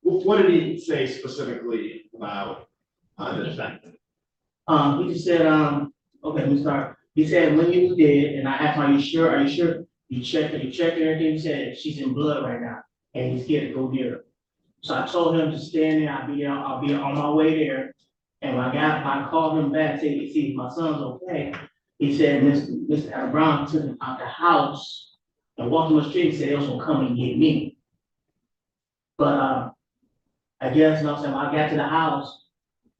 what did he say specifically about the defendant? He just said, okay, let me start. He said, when you was dead, and I asked him, are you sure? Are you sure? You checked everything. He said, she's in blood right now, and he's scared to go near her. So I told him to stand there, I'll be on my way there. And when I called him back, said, see, my son's okay. He said, Mr. Brown took him out the house and walked on the street and said, they was gonna come and get me. But, I guess, you know what I'm saying, when I got to the house,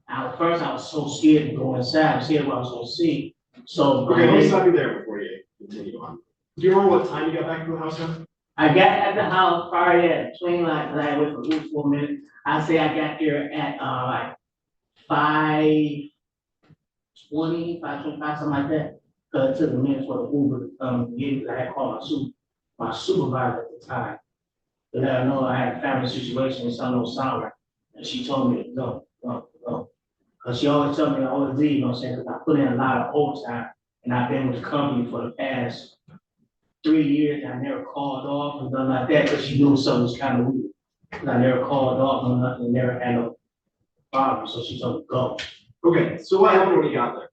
I was so scared to go inside, I was scared what I was gonna see. So. Okay, let me stop you there before you continue on. Do you remember what time you got back to the house then? I got at the house probably at between I wait for Uber for a minute. I say I got there at like 5:20, 5:25, something like that. Cause it took a minute for the Uber to get me. I had called my supervisor at the time. To let her know I had a family situation and something was sound right. And she told me to go. Cause she always tell me I always leave, you know what I'm saying? Cause I put in a lot of overtime and I've been with the company for the past 3 years. I never called off and nothing like that, because she knew something was kind of weird. And I never called off or nothing, never had no problem, so she told me go. Okay, so what happened when you got there?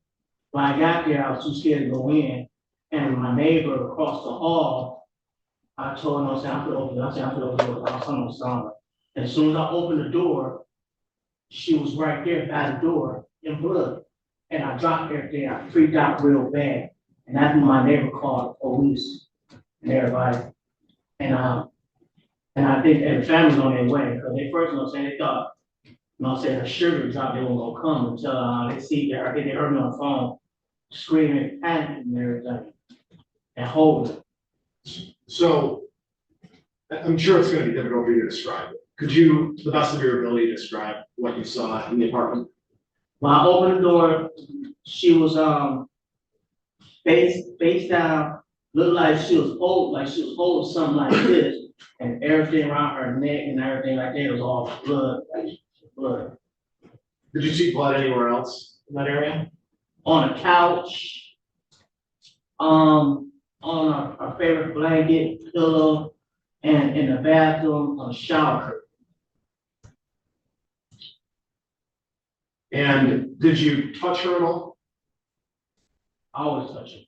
When I got there, I was too scared to go in, and my neighbor across the hall, I told him, I'm gonna open the door, I was on summer. As soon as I opened the door, she was right there by the door in blood. And I dropped everything, I freaked out real bad. And that's when my neighbor called the police and everybody. And I think the family's on their way, because they first, you know what I'm saying, they thought, you know what I'm saying, her sugar dropped, they weren't gonna come until they see that, I think they heard me on the phone screaming, panicking and everything, and holding. So, I'm sure it's gonna be difficult for you to describe it. Could you, to the best of your ability, describe what you saw in the apartment? When I opened the door, she was face down, looked like she was holding something like this, and everything around her neck and everything like that was all blood, like blood. Did you see blood anywhere else in that area? On a couch, on our favorite blanket, pillow, and in the bathroom, on a shower. And did you touch her at all? I always touch her.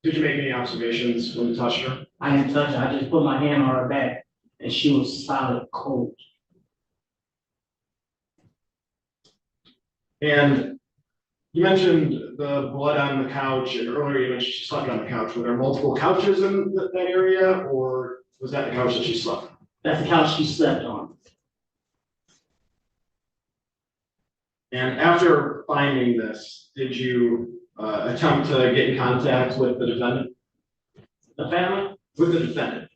Did you make any observations when you touched her? I didn't touch her, I just put my hand on her back, and she was solid cold. And You mentioned the blood on the couch, and earlier you mentioned she slept on the couch. Were there multiple couches in that area, or was that the couch that she slept on? That's the couch she slept on. And after finding this, did you attempt to get in contact with the defendant? The family? With the defendant?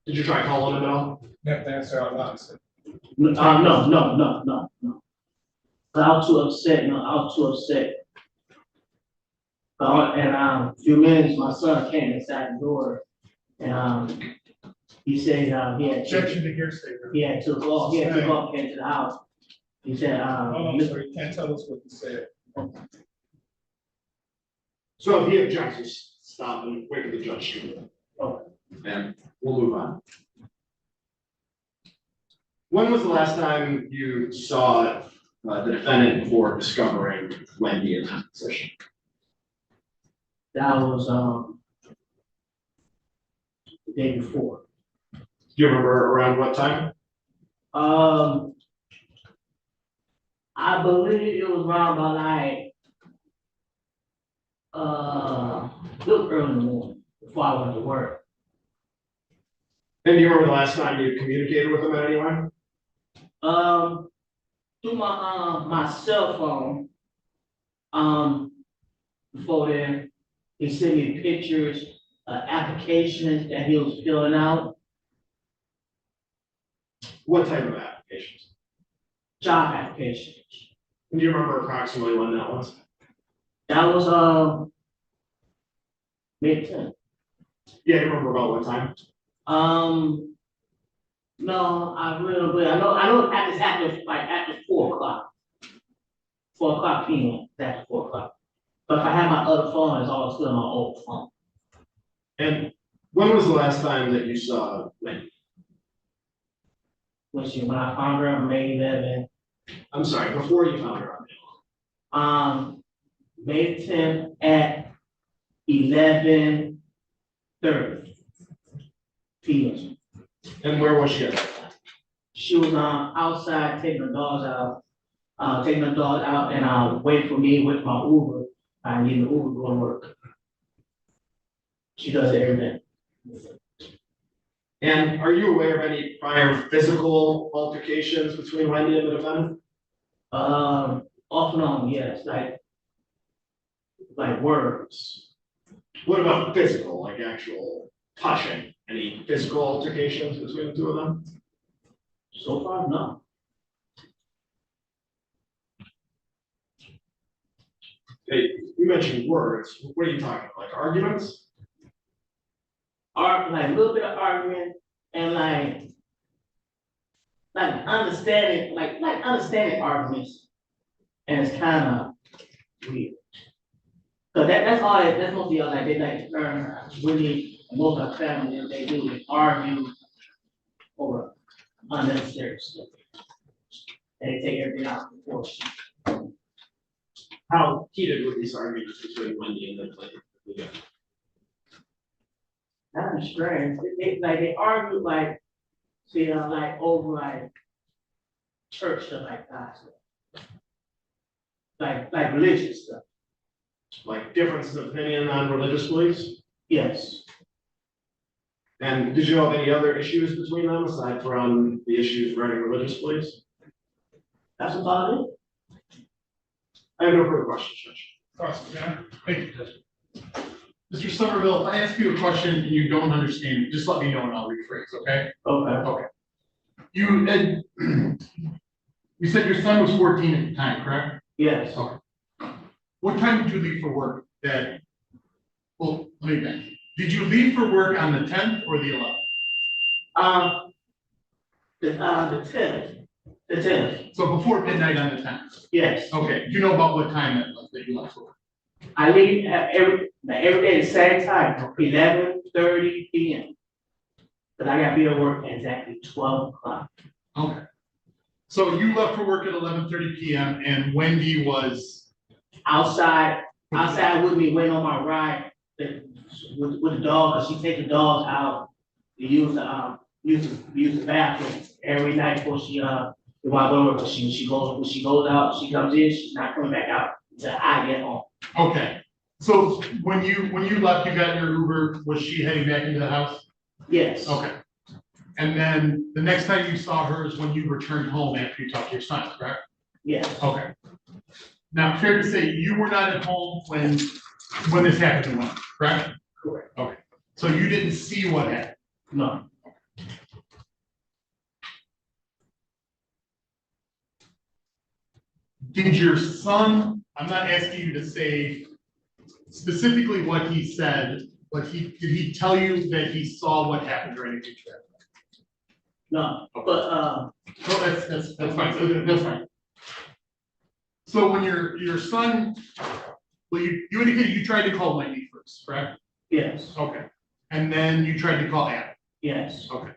Did you try calling him at all? You have to answer out loud. sir. No. I was too upset, I was too upset. And a few minutes, my son came inside the door, and he said he had. Objection to hearsay. He had took off, came to the house. He said, Hold on, sir, you can't tell us what you said. So if he objects, just stop and wait for the judge to. Okay. And we'll move on. When was the last time you saw the defendant before discovering Wendy in that position? That was the day before. Do you remember around what time? I believe it was around about like it was early in the morning before I went to work. And do you remember the last time you communicated with him at any point? Through my cell phone. Before then, he sent me pictures, applications that he was filling out. What type of applications? Job applications. And do you remember approximately when that was? That was mid-10. Yeah, you remember about what time? No, I really, but I know it's after 4 o'clock. 4 o'clock p.m. That's 4 o'clock. But if I have my other phone, it's all still my old phone. And when was the last time that you saw Wendy? When I found her on May 11. I'm sorry, before you found her on May 11. May 10th at 11:30 p.m. And where was she at that time? She was outside taking the dogs out, and waiting for me with my Uber. I need the Uber to go to work. She does it every day. And are you aware of any prior physical altercations between Wendy and the defendant? Off and on, yes, like words. What about physical, like actual touching? Any physical altercations between the two of them? So far, no. Hey, you mentioned words. What are you talking about? Like arguments? Like a little bit of argument and like understanding, like understanding arguments, and it's kind of weird. So that's mostly all like they like to learn. Really, most of our family they do is argue over unnecessary stuff. They take everything out of proportion. How heated were these arguments between Wendy and the defendant? Kind of strange. They argue like, like over like church stuff like that. Like religious stuff. Like differences of opinion on religious beliefs? Yes. And did you have any other issues between them aside from the issues regarding religious beliefs? That's about it. I have no further questions, Judge. Thank you, Judge. Mr. Somerville, if I ask you a question and you don't understand it, just let me know and I'll rephrase, okay? Okay. Okay. You said your son was 14 at the time, correct? Yes. Okay. What time did you leave for work that, well, let me back. Did you leave for work on the 10th or the 11th? The 10th. The 10th. So before midnight on the 10th? Yes. Okay, do you know about what time that was that you left for work? I leave every day at the same time, 11:30 p.m. But I gotta be at work at exactly 12 o'clock. Okay. So you left for work at 11:30 p.m. and Wendy was outside with me, waiting on my ride with the dog, because she take the dogs out to use the bathroom every night before she While I go to work, when she goes out, she comes in, she's not coming back out until I get home. Okay, so when you left, you got in your Uber, was she heading back into the house? Yes. Okay. And then the next time you saw her is when you returned home after you talked to your son, correct? Yes. Okay. Now, fair to say, you were not at home when this happened, correct? Correct. Okay, so you didn't see what happened? No. Did your son, I'm not asking you to say specifically what he said, but did he tell you that he saw what happened or anything to that? No, but, No, that's fine, that's fine. So when your son, well, you indicated you tried to call Wendy first, correct? yes, Okay, and then you tried to call Adam, yes, okay.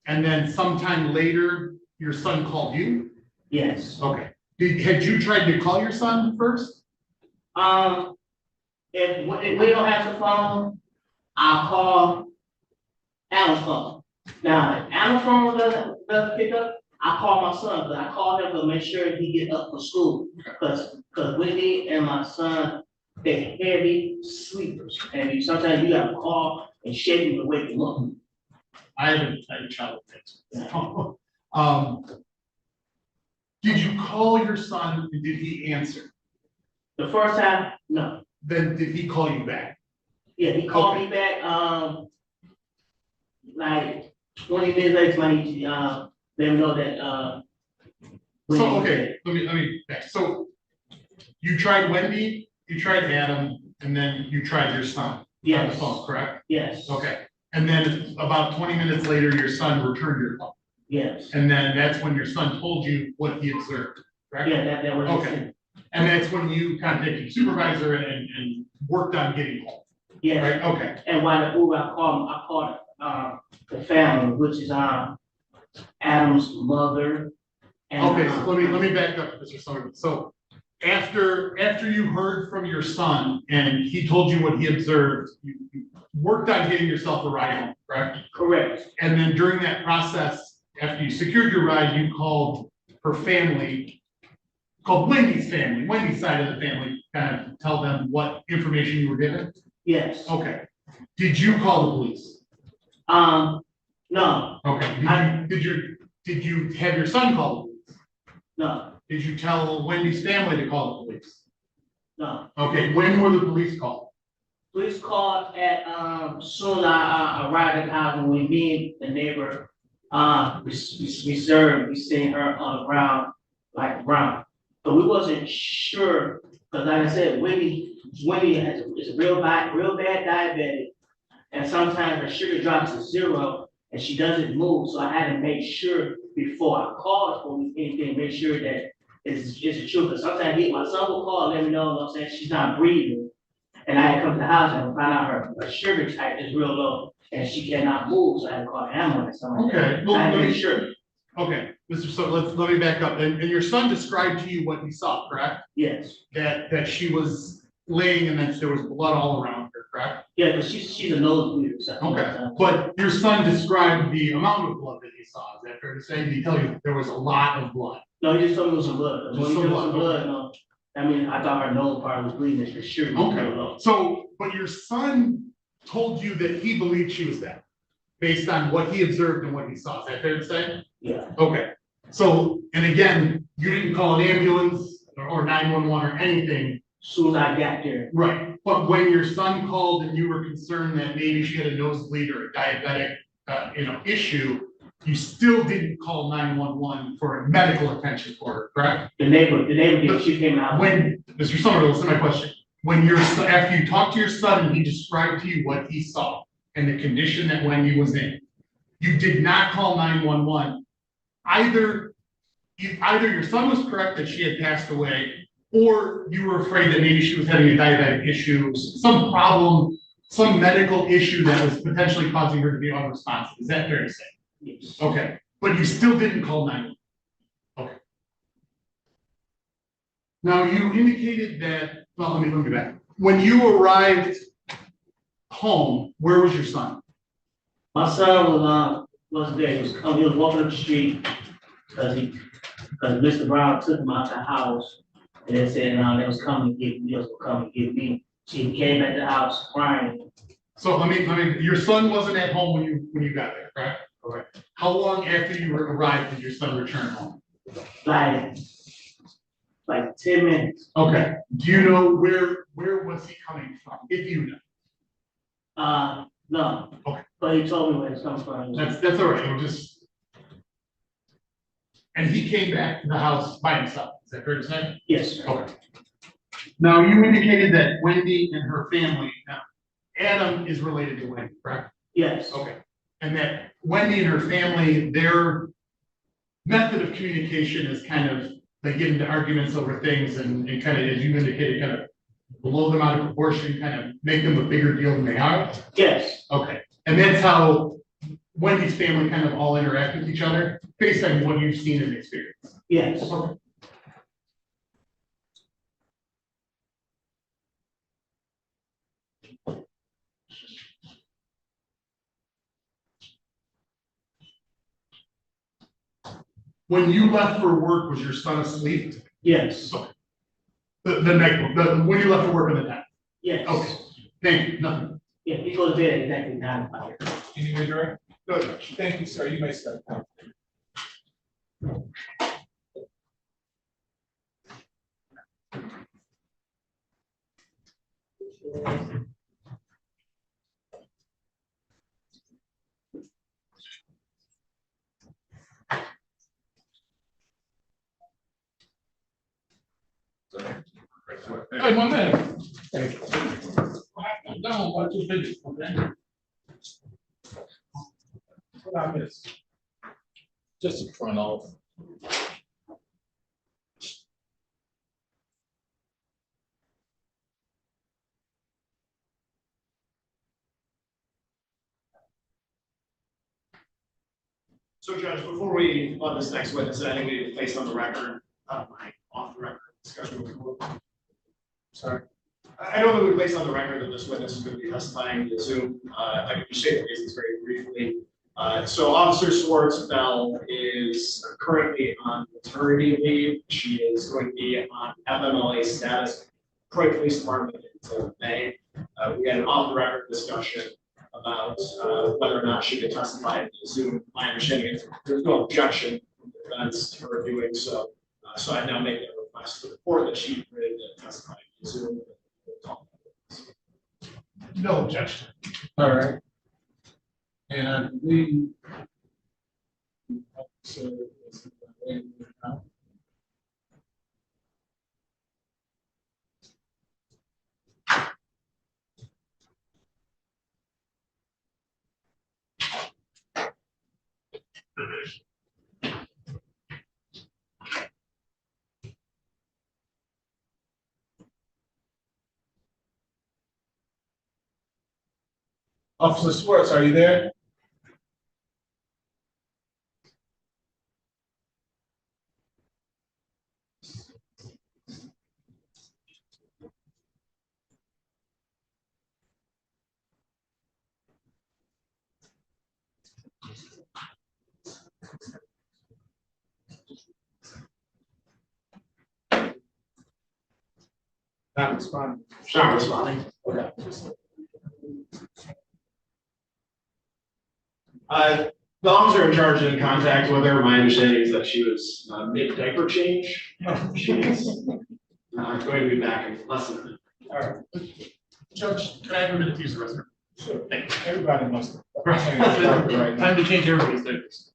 And then sometime later, your son called you? yes. Okay, had you tried to call your son first? If we don't have the phone, I'll call Alan's phone. Now, if Alan's phone doesn't pick up, I call my son, but I call him to make sure he get up for school. Cause Wendy and my son, they're heavy sleepers, and sometimes you gotta call and shake him to wake him up. I have a child with kids. Did you call your son and did he answer? The first time, no. Then did he call you back? Yeah, he called me back, like 20 minutes later, I need to, let him know that, So, okay, let me back. So you tried Wendy, you tried Adam, and then you tried your son on the yes, phone, correct? yes, Okay, and then about 20 minutes later, your son returned your call. yes. And then that's when your son told you what he observed, correct? Yeah, that was. Okay. And that's when you contacted your supervisor and worked on getting home, Yeah, right? Okay, and while the Uber, I called, the family, which is, Adam's mother. And, okay, so let me back up, Mr. Sullivan. So after you heard from your son and he told you what he observed, you worked on getting yourself a ride home, correct? correct, And then during that process, after you secured your ride, you called her family, called Wendy's family, Wendy's side of the family, kind of tell them what information you were given? yes. Okay. Did you call the police? No, Okay. Did you have your son call the police? no, Did you tell Wendy's family to call the police? no. Okay, when were the police called? Police called at, soon as I arrived at the house, and when me and the neighbor, we seen her on the ground, like brown. But we wasn't sure, because like I said, Wendy is a real bad diabetic. And sometimes her sugar drops to 0 and she doesn't move, so I had to make sure before I called for anything, make sure that it's the truth. Because sometimes my son will call, let me know, what I'm saying, she's not breathing. And I had come to the house and find out her sugar type is real low and she cannot move, so I had to call an ambulance. Okay, So I had to let make me, sure, okay, so let me back up. And your son described to you what he saw, correct? yes. That she was laying and that there was blood all around her, correct? Yeah, because she's a nosebleeder. So Okay, but your son described the amount of blood that he saw. Is that fair to say? Did he tell you there was a lot of blood? No, he just told me it was some blood. Just When he some said it was blood, some blood, okay. no. I mean, I thought her nose part was bleeding for sure. Okay, so, but your son told you that he believed she was dead, based on what he observed and what he saw. Is that fair to say? Yeah. Okay, so, and again, you didn't call an ambulance or 911 or anything. Soon as I got there. Right, but when your son called and you were concerned that maybe she had a nosebleed or a diabetic, issue, you still didn't call 911 for medical attention for her, correct? The neighbor, she came out. When, Mr. Somerville, listen to my question. When after you talked to your son and he described to you what he saw and the condition that Wendy was in, you did not call 911. Either your son was correct that she had passed away, or you were afraid that maybe she was having a diabetic issue, some problem, some medical issue that was potentially causing her to be unresponsive. Is that fair to say? Yes. Okay, but you still didn't call 911. Okay. Now you indicated that, well, let me back. When you arrived home, where was your son? My son was there. He was walking up the street because Because Mr. Brown took him out the house and they said, they was coming to get me, they was coming to get me. She came at the house crying. So let me, your son wasn't at home when you got there, correct? Okay. How long after you arrived did your son return home? Like 10 minutes. Okay. Do you know where was he coming from? If you know. No. Okay. But he told me where it's coming from. That's all right. We'll just. And he came back to the house by himself. Is that fair to say? Yes, sir. Okay. Now you indicated that Wendy and her family. Now, Adam is related to Wendy, correct? Yes. Okay. And that Wendy and her family, their method of communication is kind of, they get into arguments over things and kind of, as you indicated, kind of blow them out of proportion, kind of make them a bigger deal than they are? Yes. Okay. And that's how Wendy's family kind of all interact with each other, based on what you've seen and experienced? Yes. Okay. When you left for work, was your son asleep? Yes. Okay. When you left for work on the night? Yes. Okay. Thank you. Nothing. Yeah, he goes to bed at exactly 9 o'clock. Any major? Good. Thank you, sir. You may step down. Hey, 1 minute. Thank you. No, I'm too busy, okay? What I missed? Just to front off. So Judge, before we let this next witness, I think we need to place on the record, my off the record discussion with the court. Sorry. I know that we placed on the record that this witness is going to be testifying via Zoom. I can just state the reasons very briefly. So Officer Swartzfeld is currently on maternity leave. She is going to be on FMLA status, Detroit Police Department until May. We had an off the record discussion about whether or not she could testify via Zoom. My understanding is there's no objection from the defense to her doing so. So I now make a request to the court that she be ready to testify via Zoom. No objection. All right. And I believe. So. Officer Swartz, are you there? Not responding. Not responding. Okay. The officer in charge is in contact with her. My understanding is that she was mid diaper change. She's going to be back in less than a minute. All right. Judge, can I have a minute to use the restroom? Sure. Thank you. Everybody must. Time to change everybody's diapers.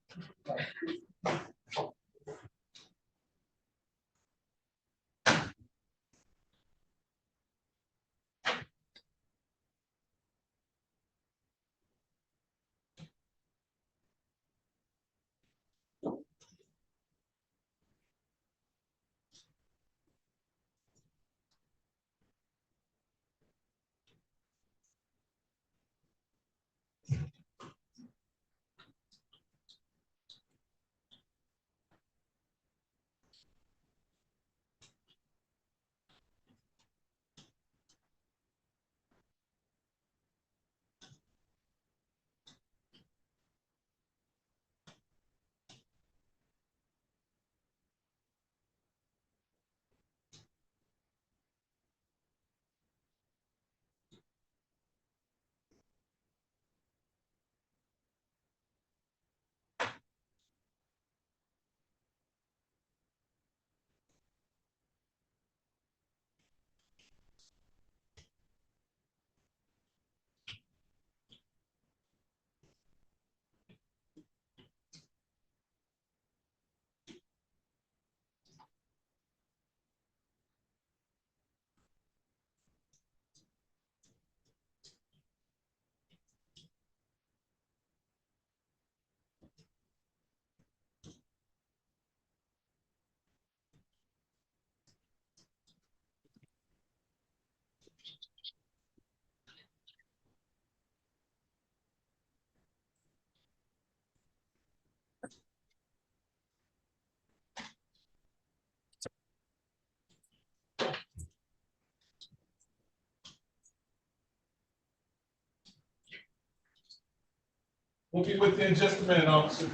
We'll be with you in just a minute, officer.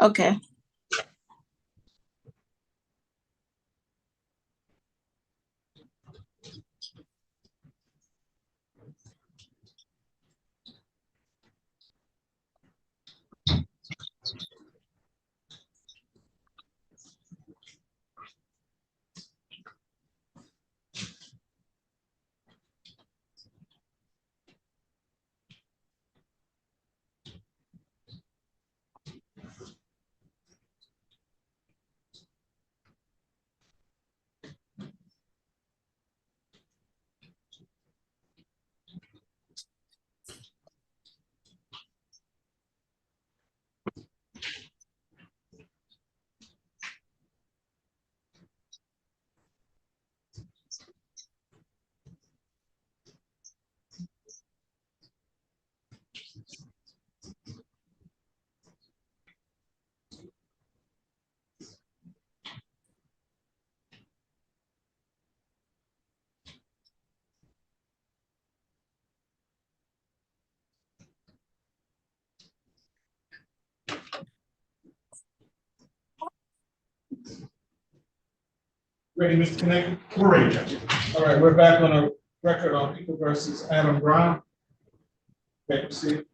Okay. Ready, Mr. Kenneth? We're ready, Judge. All right, we're back on a record on People versus Adam Brown. Okay, proceed.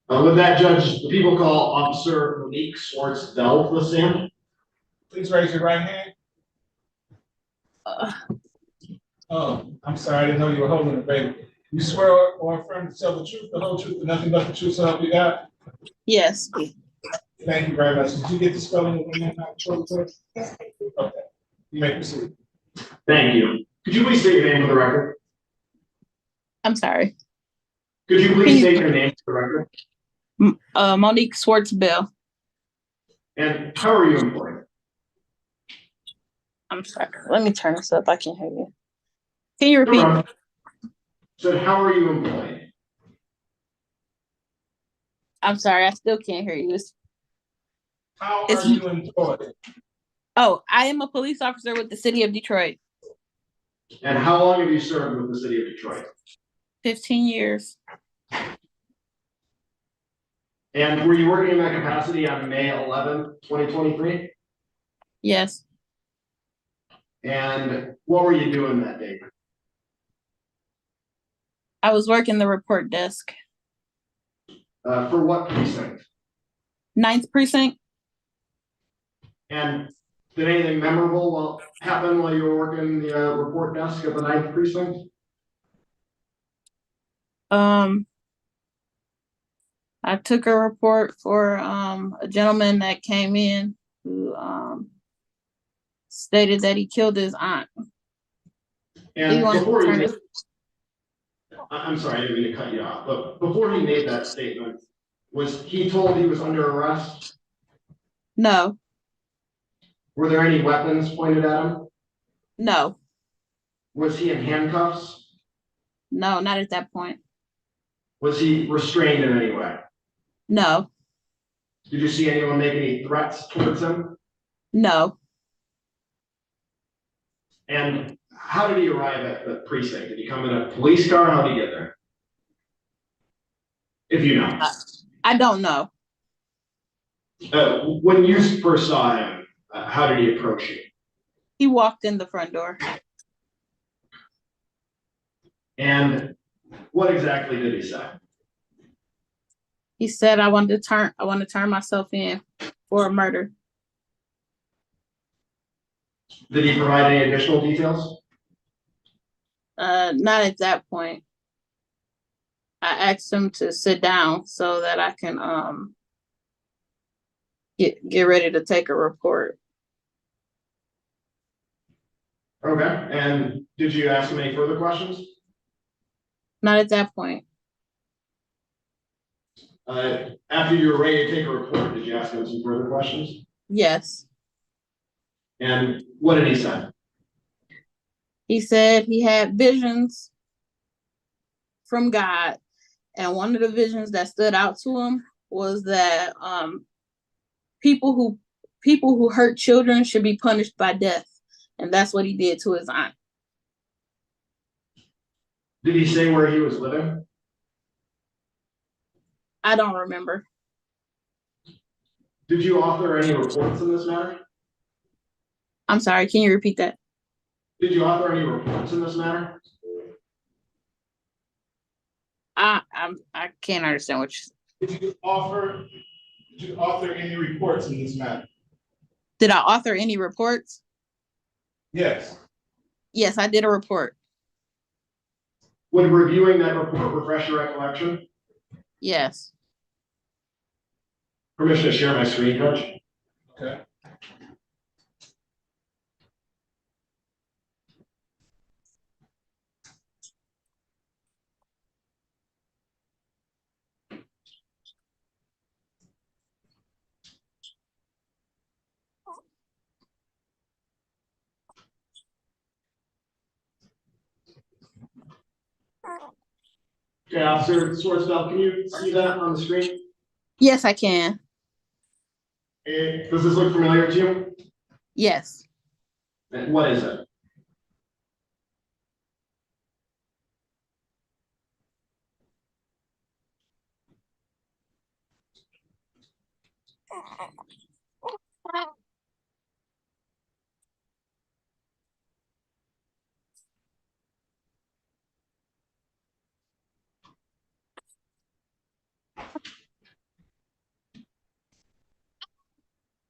With that, Judge, the people call Officer Monique Swartz Bell to the stand. Please raise your right hand. Oh, I'm sorry, I didn't know you were holding it, baby. You swear or affirm to tell the truth, the whole truth, and nothing but the truth, so help you God? Yes. Thank you very much. Did you get the spelling of the name? Okay, you may proceed. Thank you. Could you please state your name for the record? I'm sorry. Could you please state your name for the record? Monique Swartz Bell. And how are you employed? I'm sorry. Let me turn this up. I can't hear you. Can you repeat? So how are you employed? I'm sorry. I still can't hear you. How are you employed? Oh, I am a police officer with the city of Detroit. And how long have you served with the city of Detroit? 15 years. And were you working in that capacity on May 11th, 2023? Yes. And what were you doing that day? I was working the report desk. For what precinct? 9th precinct. And did anything memorable happen while you were working the report desk at the 9th precinct? I took a report for a gentleman that came in who stated that he killed his aunt. And before he, I'm sorry, I didn't mean to cut you off, but before he made that statement, was he told he was under arrest? No. Were there any weapons pointed at him? No. Was he in handcuffs? No, not at that point. Was he restrained in any way? No. Did you see anyone make any threats towards him? No. And how did he arrive at the precinct? Did he come in a police car? How did he get there? If you know. I don't know. When you first saw him, how did he approach you? He walked in the front door. And what exactly did he say? He said, I want to turn myself in for a murder. Did he provide any additional details? Not at that point. I asked him to sit down so that I can get ready to take a report. Okay. And did you ask him any further questions? Not at that point. After you were ready to take a report, did you ask him some further questions? Yes. And what did he say? He said he had visions from God. And one of the visions that stood out to him was that people who hurt children should be punished by death. And that's what he did to his aunt. Did he say where he was living? I don't remember. Did you author any reports in this matter? I'm sorry, can you repeat that? Did you author any reports in this matter? I can't understand what you. Did you author any reports in this matter? Did I author any reports? Yes. Yes, I did a report. Would reviewing that report refresh your recollection? Yes. Permission to share my screen, Judge? Okay. Okay, Officer Swartzfeld, can you see that on the screen? Yes, I can. Does this look familiar to you? Yes. And what is it?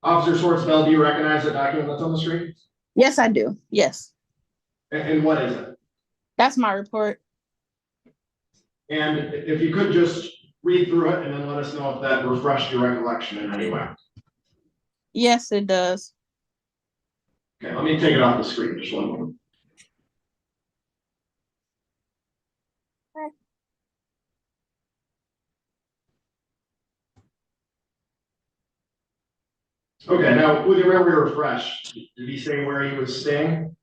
Officer Swartzfeld, do you recognize the document that's on the screen? Yes, I do. Yes. And what is it? That's my report. And if you could just read through it and then let us know if that refreshed your recollection in any way. Yes, it does. Okay, let me take it off the screen, just one moment. Okay, now with your memory refreshed, did he say where he was staying?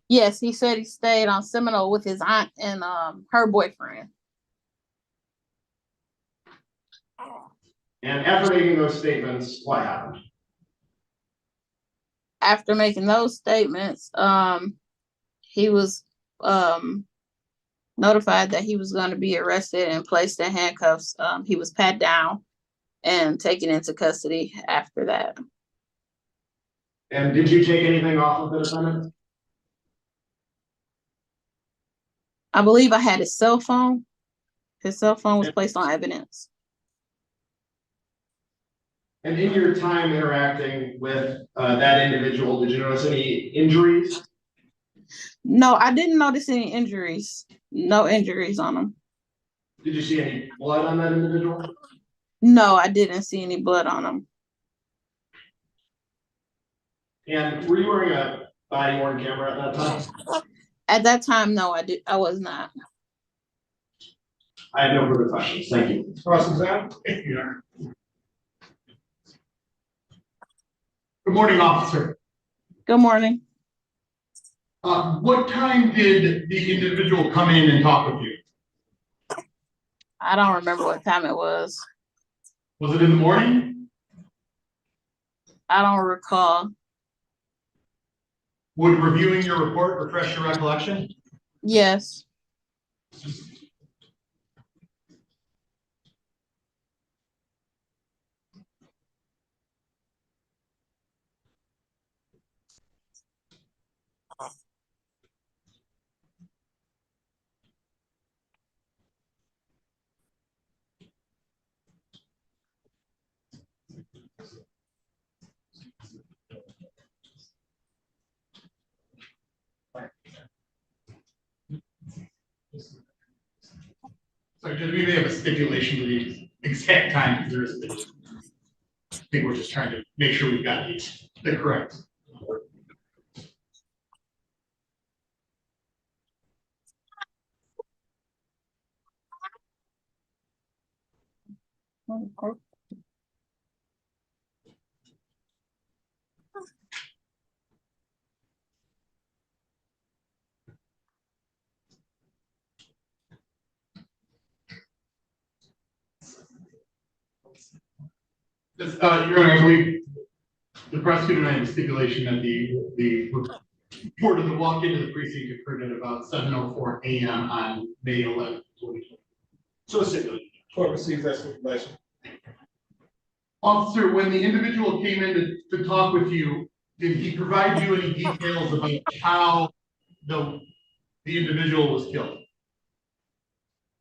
Yes, he said he stayed on Seminole with his aunt and her boyfriend. And after making those statements, what happened? After making those statements, he was notified that he was going to be arrested and placed in handcuffs. He was pat down and taken into custody after that. And did you take anything off of the defendant? I believe I had his cell phone. His cell phone was placed on evidence. And in your time interacting with that individual, did you notice any injuries? No, I didn't notice any injuries. No injuries on him. Did you see any blood on that individual? No, I didn't see any blood on him. And were you wearing a body worn camera at that time? At that time, no, I was not. I have no further questions. Thank you. Cross-examine? Thank you, Your Honor. Good morning, officer. Good morning. What time did the individual come in and talk with you? I don't remember what time it was. Was it in the morning? I don't recall. Would reviewing your report refresh your recollection? Yes. So Judge, we may have a stipulation to the exact time because there is a bit. I think we're just trying to make sure we've got the correct. Your Honor, I believe the prosecutor and I have a stipulation that the report of the walk into the precinct occurred at about 7:04 a.m. on May 11th, 2020. So stipulated. Court receives that stipulation. Officer, when the individual came in to talk with you, did he provide you any details about how the individual was killed?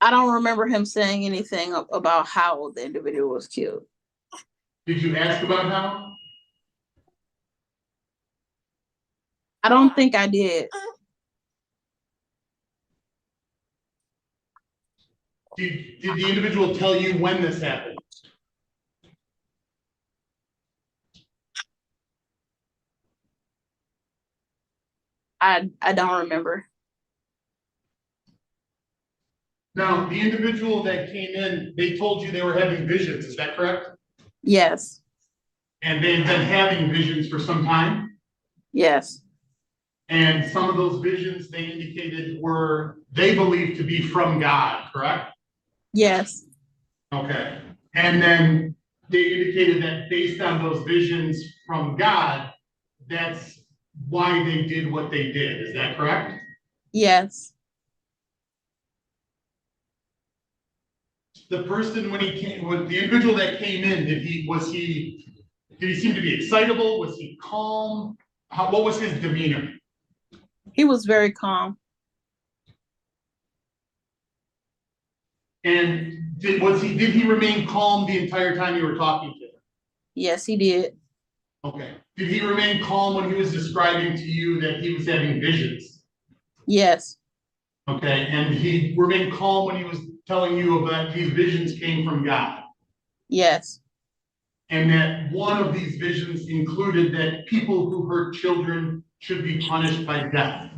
I don't remember him saying anything about how the individual was killed. Did you ask about how? I don't think I did. Did the individual tell you when this happened? I don't remember. Now, the individual that came in, they told you they were having visions, is that correct? Yes. And they've been having visions for some time? Yes. And some of those visions they indicated were, they believed to be from God, correct? Yes. Okay. And then they indicated that based on those visions from God, that's why they did what they did. Is that correct? Yes. The person when he came, when the individual that came in, did he seem to be excitable? Was he calm? What was his demeanor? He was very calm. And did he remain calm the entire time you were talking to him? Yes, he did. Okay. Did he remain calm when he was describing to you that he was having visions? Yes. Okay. And he remained calm when he was telling you about these visions came from God? Yes. And that one of these visions included that people who hurt children should be punished by death?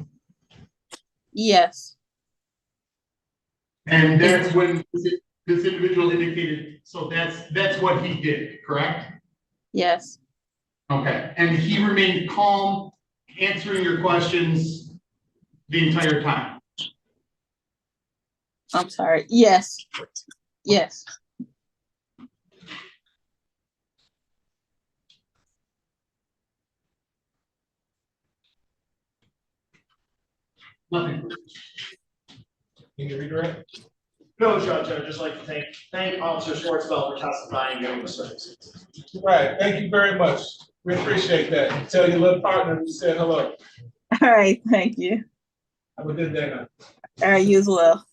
Yes. And that's when this individual indicated, so that's what he did, correct? Yes. Okay, and he remained calm, answering your questions the entire time? I'm sorry. Yes. Yes. Nothing. Can you redirect? No, Judge, I'd just like to thank Officer Schwartzfeld for testifying and giving the services. Right, thank you very much. We appreciate that. Tell your little partner we said hello. All right. Thank you. Have a good day now. All right. You as well.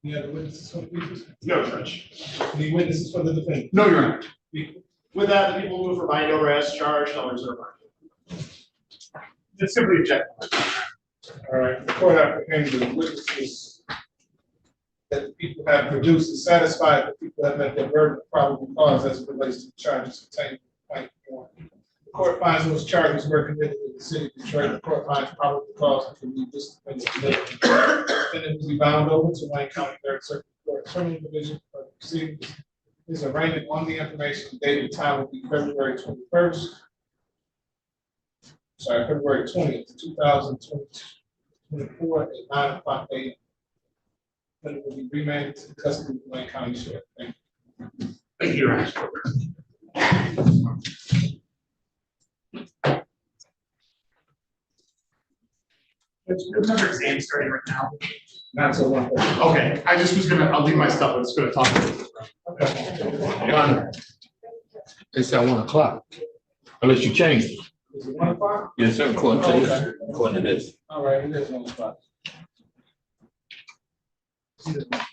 Any other witnesses for the people? No, Judge. Any witnesses for the defendant? No, Your Honor. With that, the people move for bind over as charged, no reserve. It's simply object. All right, the court apprehended the witnesses that the people have produced is satisfied that people have met their burden of probable cause as it relates to the charges contained in complaint one. The court finds those charges were committed in the city of Detroit. The court finds probable cause to believe this defendant committed. The defendant will be bound over to Wayne County Third Circuit Court Criminal Division for the proceedings. His arraignment on the information dated time will be February 21st. Sorry, February 20th, 2024 at 9:00 a.m. Then it will be remanded to the custody of the Wayne County Sheriff. Thank you. Thank you, Your Honor. Remember exam starting right now? Not so long. Okay, I'll leave my stuff, I'm just gonna talk to you. Your Honor, it's at 1 o'clock, unless you change it. Is it 1 o'clock? Yes, sir, according to this, Okay. according to this. All right, it is 1 o'clock.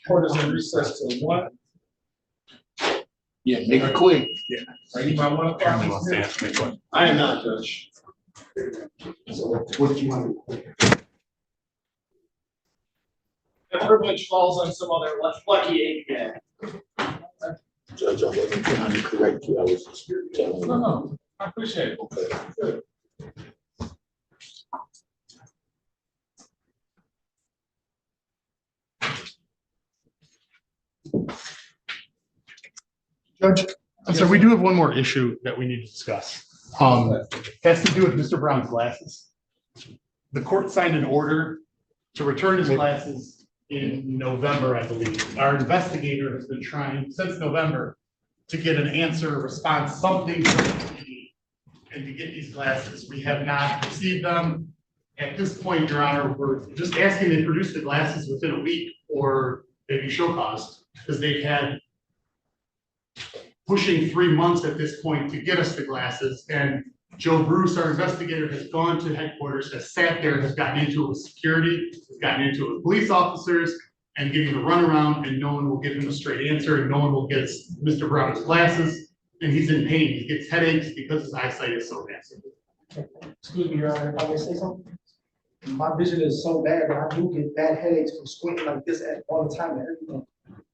Court is in recess till 1. Yeah, make it quick. Are you by 1 o'clock? I am not, Judge. What do you want to do? The privilege falls on some other lucky eight man. Judge, I wasn't trying to correct you, I was just telling you. No, I appreciate it. Good. Judge, I'm sorry, we do have one more issue that we need to discuss. Has to do with Mr. Brown's glasses. The court signed an order to return his glasses in November, I believe. Our investigator has been trying since November to get an answer, response, something from the community, and to get these glasses. We have not received them. At this point, Your Honor, we're just asking they produce the glasses within a week or maybe show cause, because they've had pushing 3 months at this point to get us the glasses. And Joe Bruce, our investigator, has gone to headquarters, has sat there, has gotten into it with security, has gotten into it with police officers, and getting the runaround, and no one will give him a straight answer, and no one will get Mr. Brown his glasses, and he's in pain. He gets headaches because his eyesight is so bad. Excuse me, Your Honor, if I may say something? My vision is so bad that I do get bad headaches from squinting like this all the time and everything.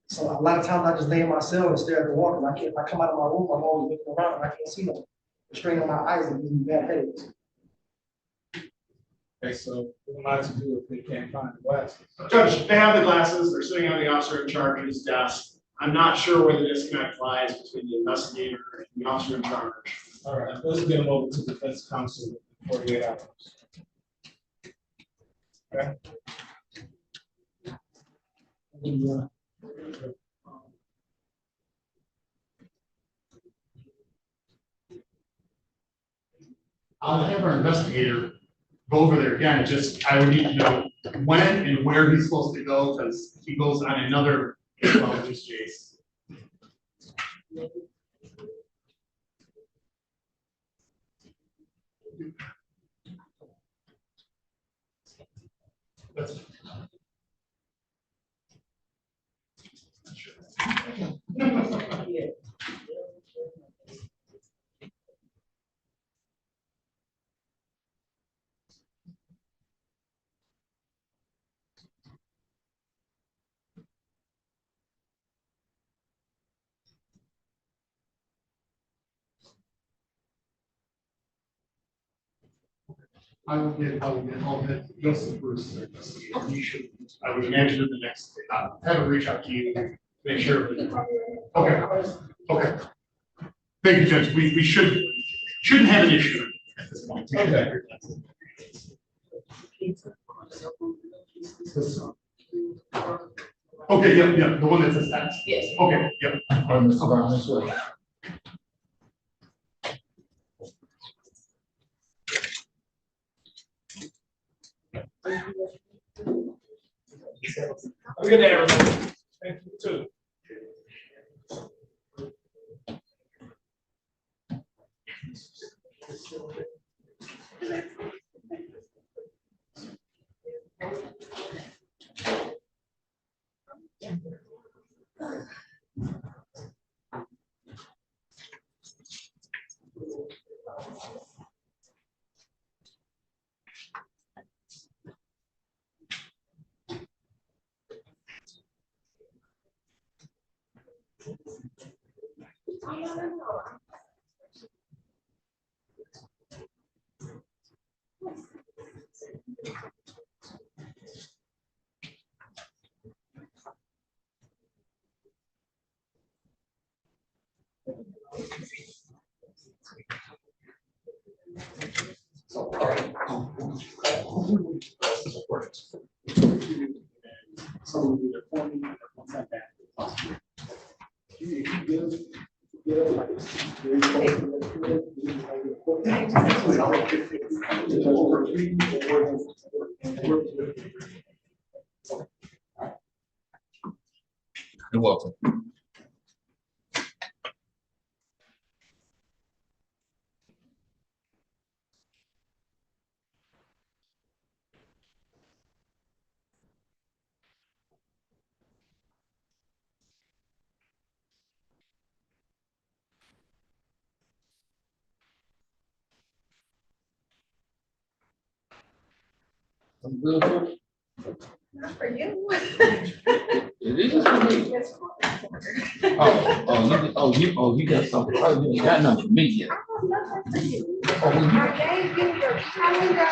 So a lot of times I just lay in my cell and stare at the wall, and I can't, if I come out of my room, I'm always looking around and I can't see them. The strain on my eyes and giving me bad headaches. Okay, so what am I to do if they can't find the glasses? Judge, they have the glasses, they're sitting on the officer in charge of his desk. I'm not sure where the disconnect lies between the investigator and the officer in charge. All right, let's get them over to the defense counsel in 48 hours. Okay? I'll have our investigator go over there again, just, I would need to know when and where he's supposed to go, because he goes on another use case. That's I'll get Justin Bruce. You should, I would imagine in the next, have him reach out to you, make sure. Okay, okay. Thank you, Judge. We shouldn't have an issue at this point. Okay. Okay, yeah, the one that says that. Yes. Okay, yep. Mr. Brown, this way. Have a good day, everybody. Thank you too. You're welcome. I'm good. Not for you. It is for me. You got something. Oh, you ain't got nothing for me yet. I have nothing for you. Oh, I gave you your calendar.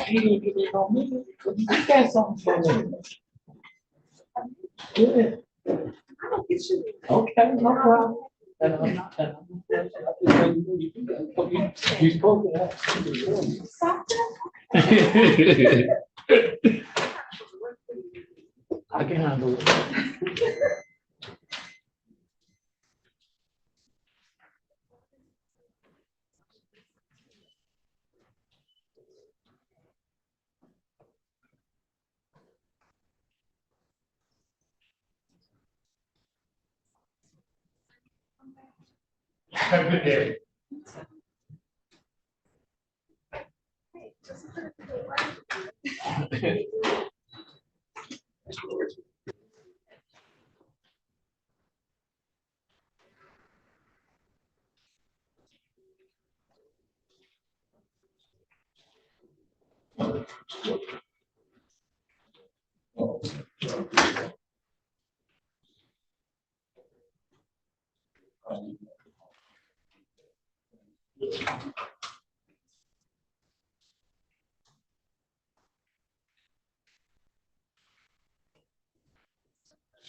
you didn't get it on me. You got something for me. Yeah. I don't get you. Okay, no problem. And I'm not. You spoke to that. Stop that. I can handle it. Have a good day.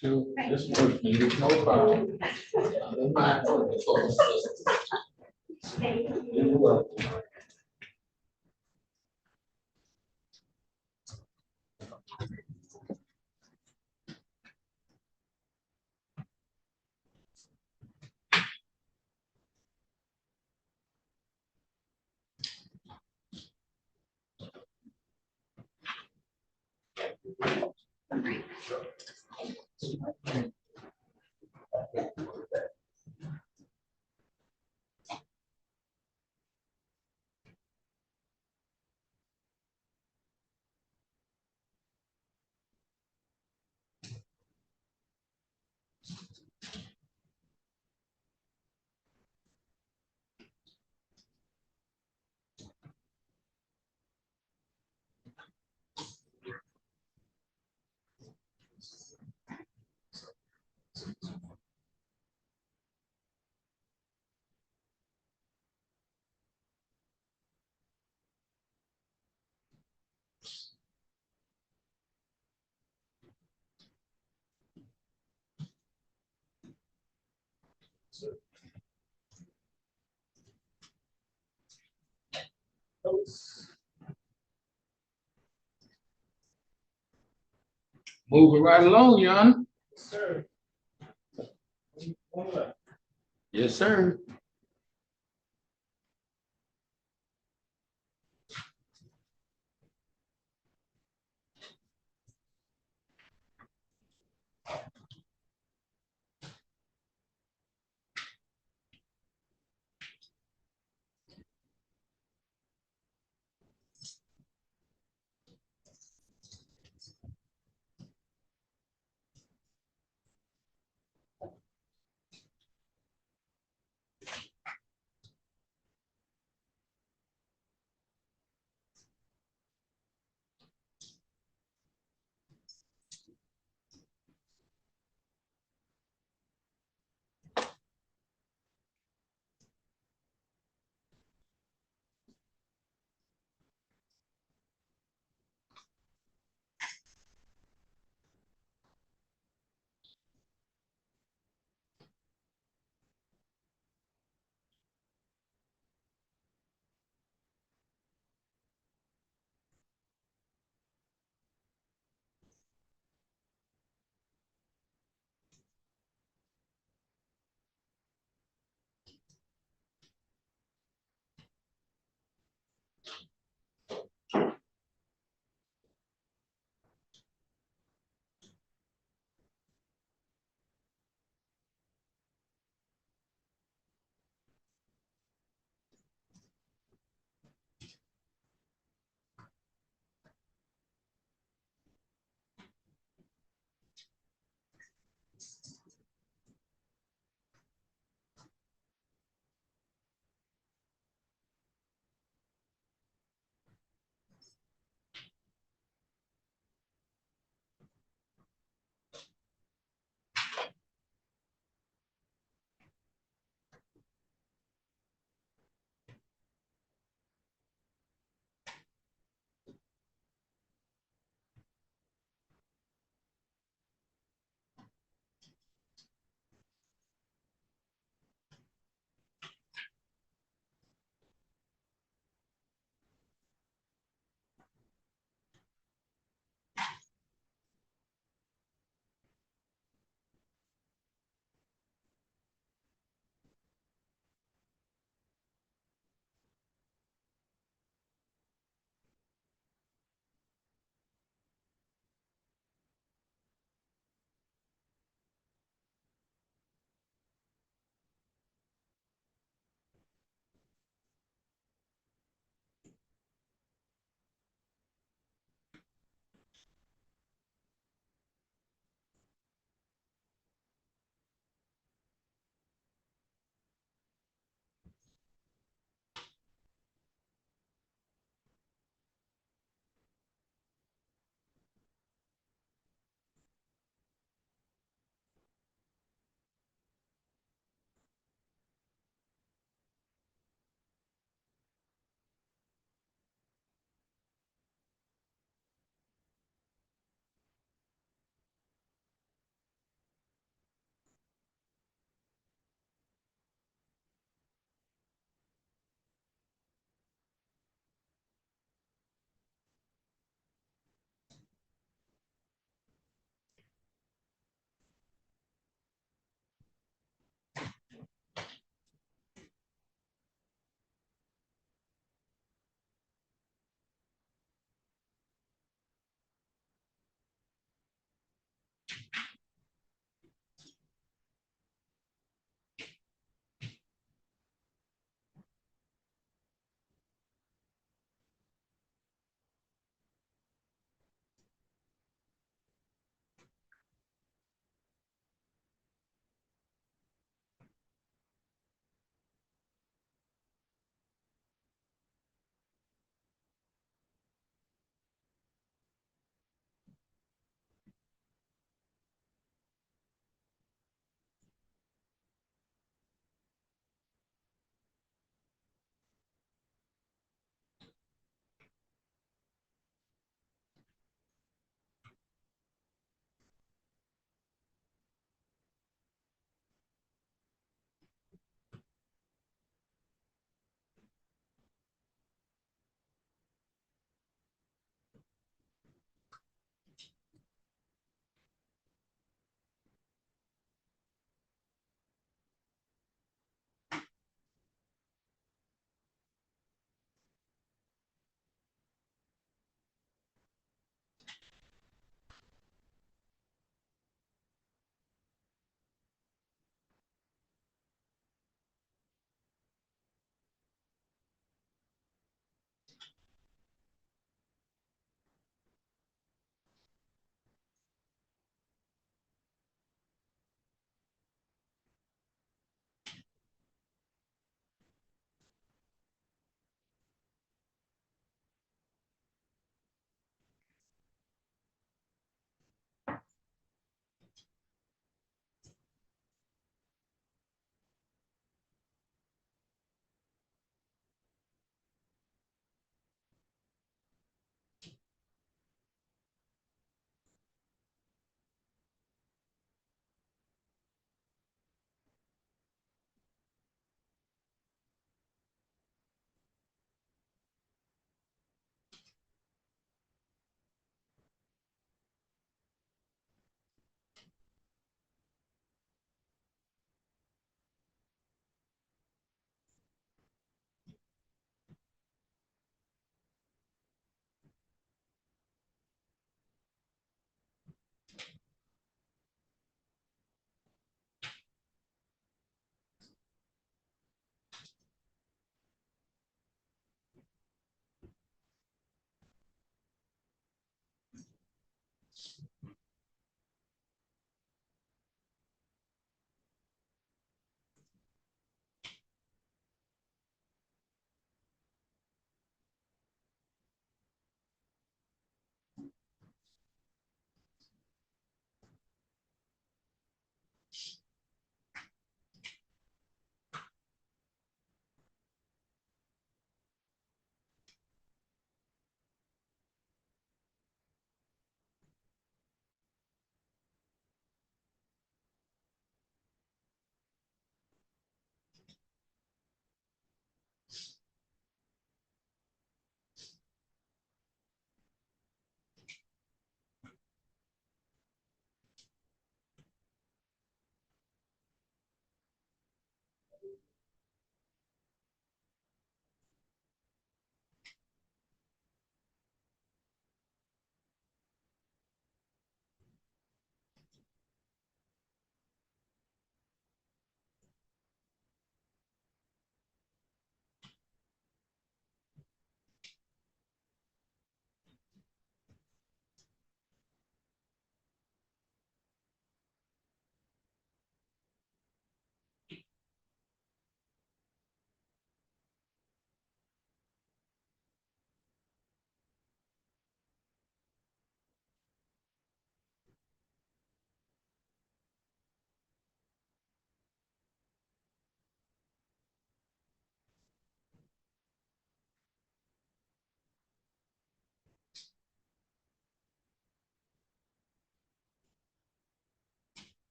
Sure, this works, there's no problem. Don't mind. You're welcome. Moving right along, Your Honor. Sir. One left. Yes, sir.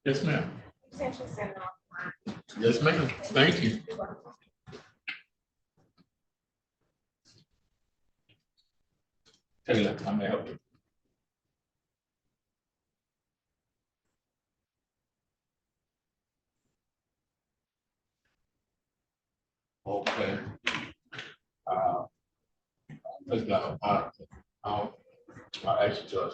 Yes, ma'am. Essentially send it off. Yes, ma'am. Thank you. Taylor, I may help you. Okay. Let's go. I'll ask you to.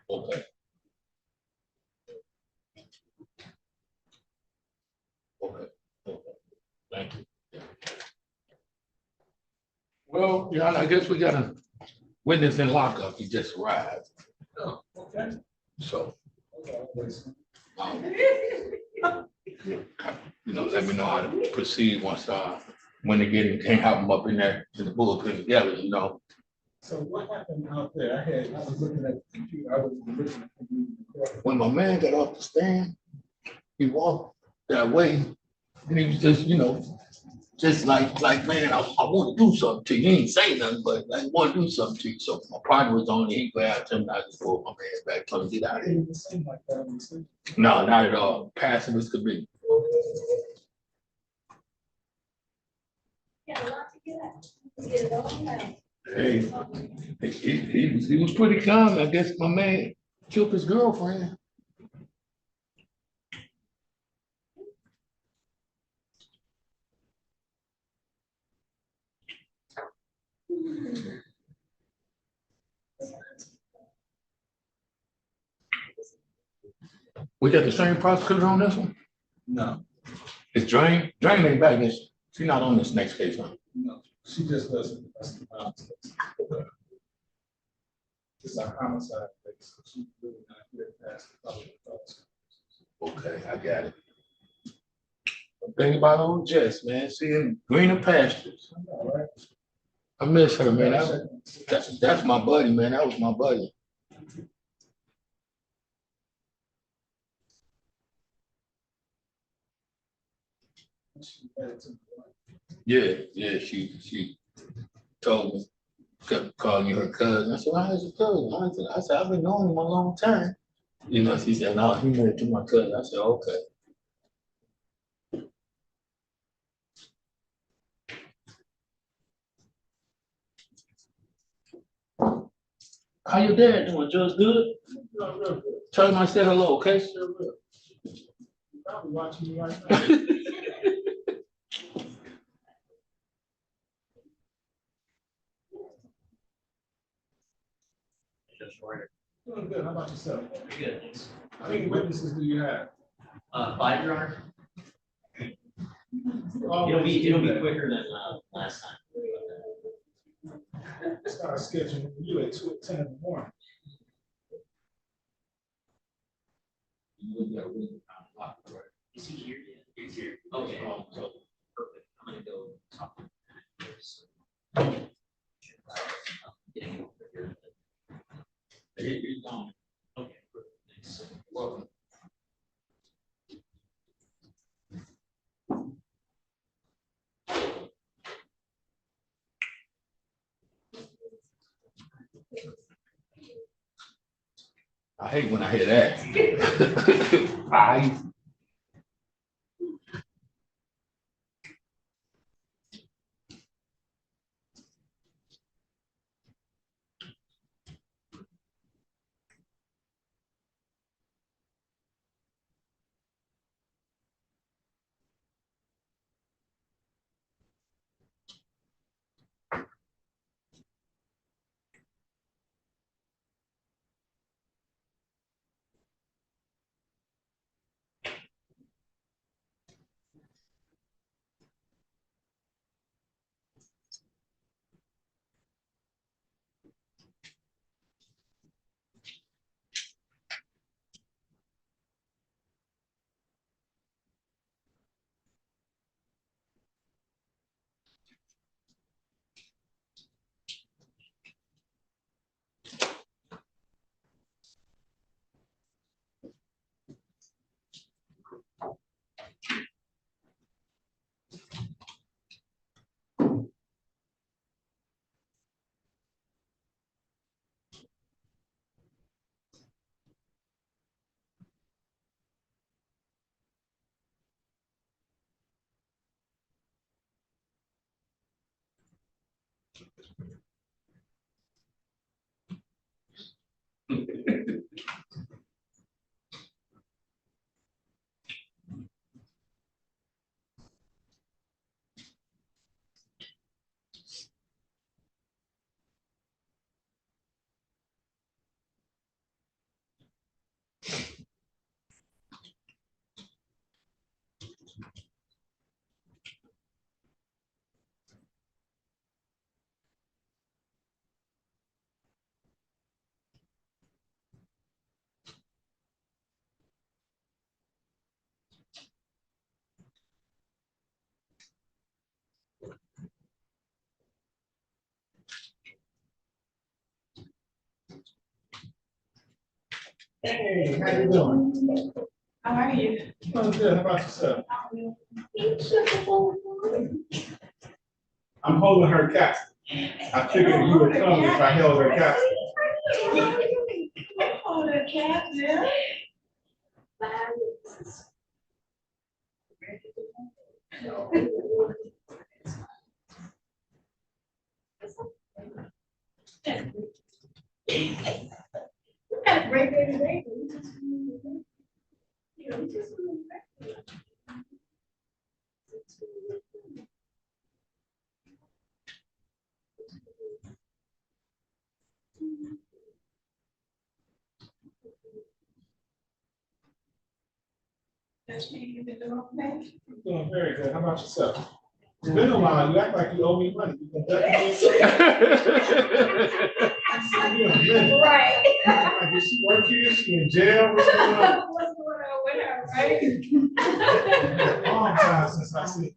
Okay. Okay. Okay. Thank you. Well, yeah, I guess we got a witness in lockup. He just arrived. Oh, okay. So, Okay. let me know how to proceed once, when they get him, can't have him up in there in the bullpen together, So what happened out there? I was looking at the computer, I was looking at the computer. When my man got off the stand, he walked that way, and he was just, just like, man, I want to do something to you. He ain't say nothing, but I want to do something to you. So my partner was on, he grabbed him, I just pulled my man back, told him, get out of here. It didn't seem like that on the scene. No, not at all, passive as could be. Yeah, a lot to get out. Get it all out. Hey, he was pretty calm. I guess my man killed his girlfriend. We got the same prosecutor on this one? No, It's Drain? Drain ain't back this. She's not on this next case, huh? no, she just doesn't. It's a homicide case, so she's really not here past the public thoughts. Okay, I got it. Think about old Jess, man. Seeing greener pastures. All right. I miss her, man. That's my buddy, man. That was my buddy. Yeah, she told me, kept calling you her cousin. I said, why is your cousin? I said, I've been knowing him a long time. She said, no, he married to my cousin. I said, okay. How your dad doing, Just good? Tell him I said hello, okay? Probably watching you right now. Doing good. How about yourself? Good. How many witnesses do you have? 5, Your Honor. Always It'll do be that. quicker than last time. Start scheduling you at 2 at 10 in the morning. Is he here yet? He's here. Okay, so, perfect. I'm gonna go talk. Getting over here. You're gone. Okay, perfect. Thanks. Welcome. I hate when I hear that. I. Hey, how you doing? How are you? I'm good. How about yourself? I'm holding her casket. I figured you would come if I held her casket. Hold a cat, yeah. That's great, baby, baby. You know, just That's me, you been doing okay? I'm doing very good. How about yourself? It's been a while. You act like you owe me money. You can definitely. Right. Like, did she work here? Is she in jail? What's going on? What's going on with her, right? Long time since I see.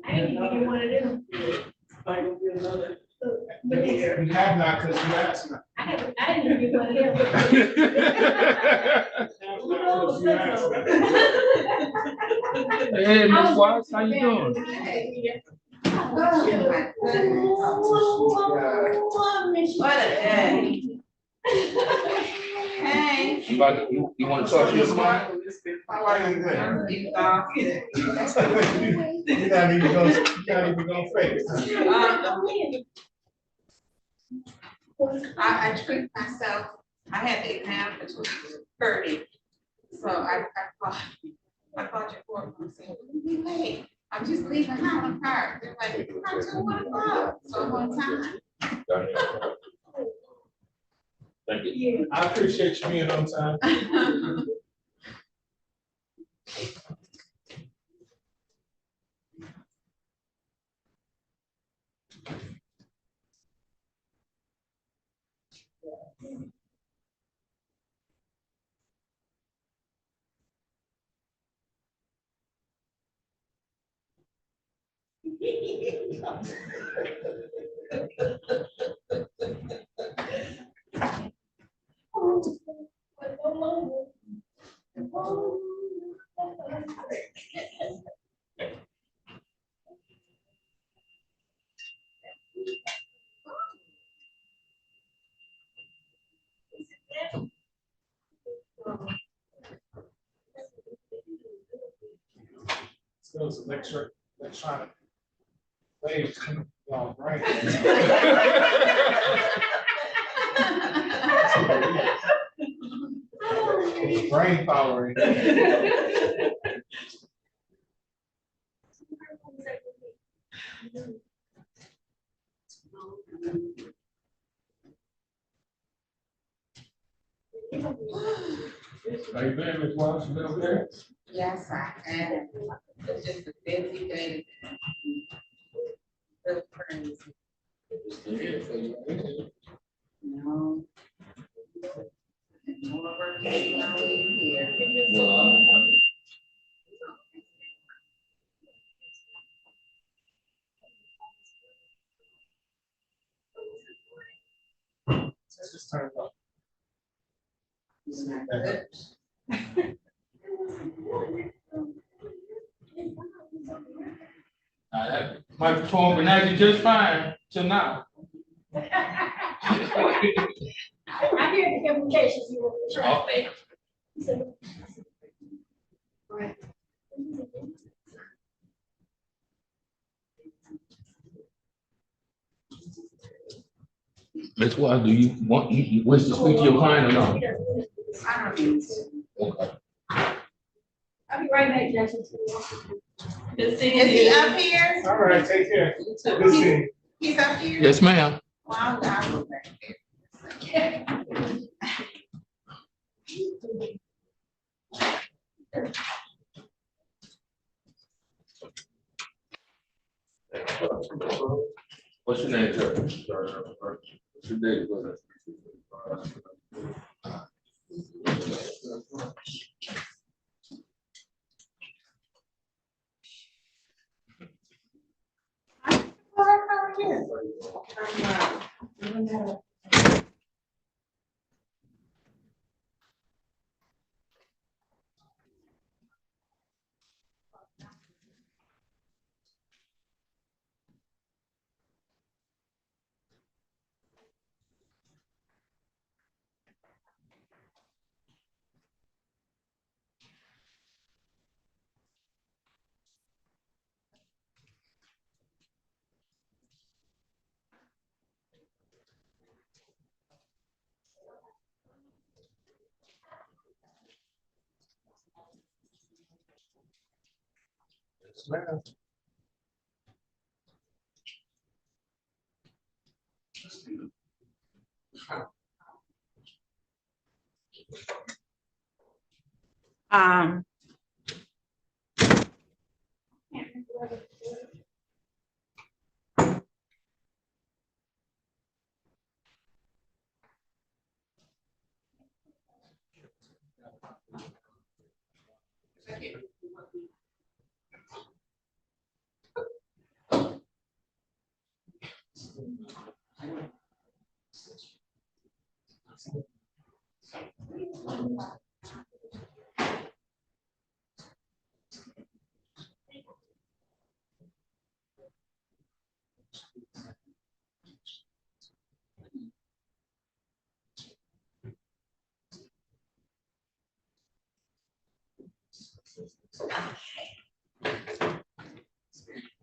I didn't even get one of them. But here, We have not because you asked not. I didn't even get one of them. Hey, Miss Watts, how you doing? What a day. Hey. You want to talk to your mom? How are you there? You thought it. You're not even gonna fake it. I treat myself, I had the exam for 30, so I called you for it, I said, we late, I'm just leaving Highland Park, they're like, it's not till 1 o'clock, so I'm on time. Thank you. I appreciate you being on time. Those electronic waves coming along, right? Brain power. Are you there, Ms. Watson, over there? Yes, I am. It's just a busy day. Real crazy. No. More work than I leave here. Let's just turn it up. Microphone been acting just fine till now. I hear the implications you were trying to say. Right. Ms. Wise, do you want, you wish to speak to your client or no? I don't need to. Okay. I'll be right back, Judge. Is he up here? All right, take care. Good seeing you. He's up here? Yes, ma'am. Well, I'll go back there. What's your name, sir? What's your date? Yes, ma'am. Um.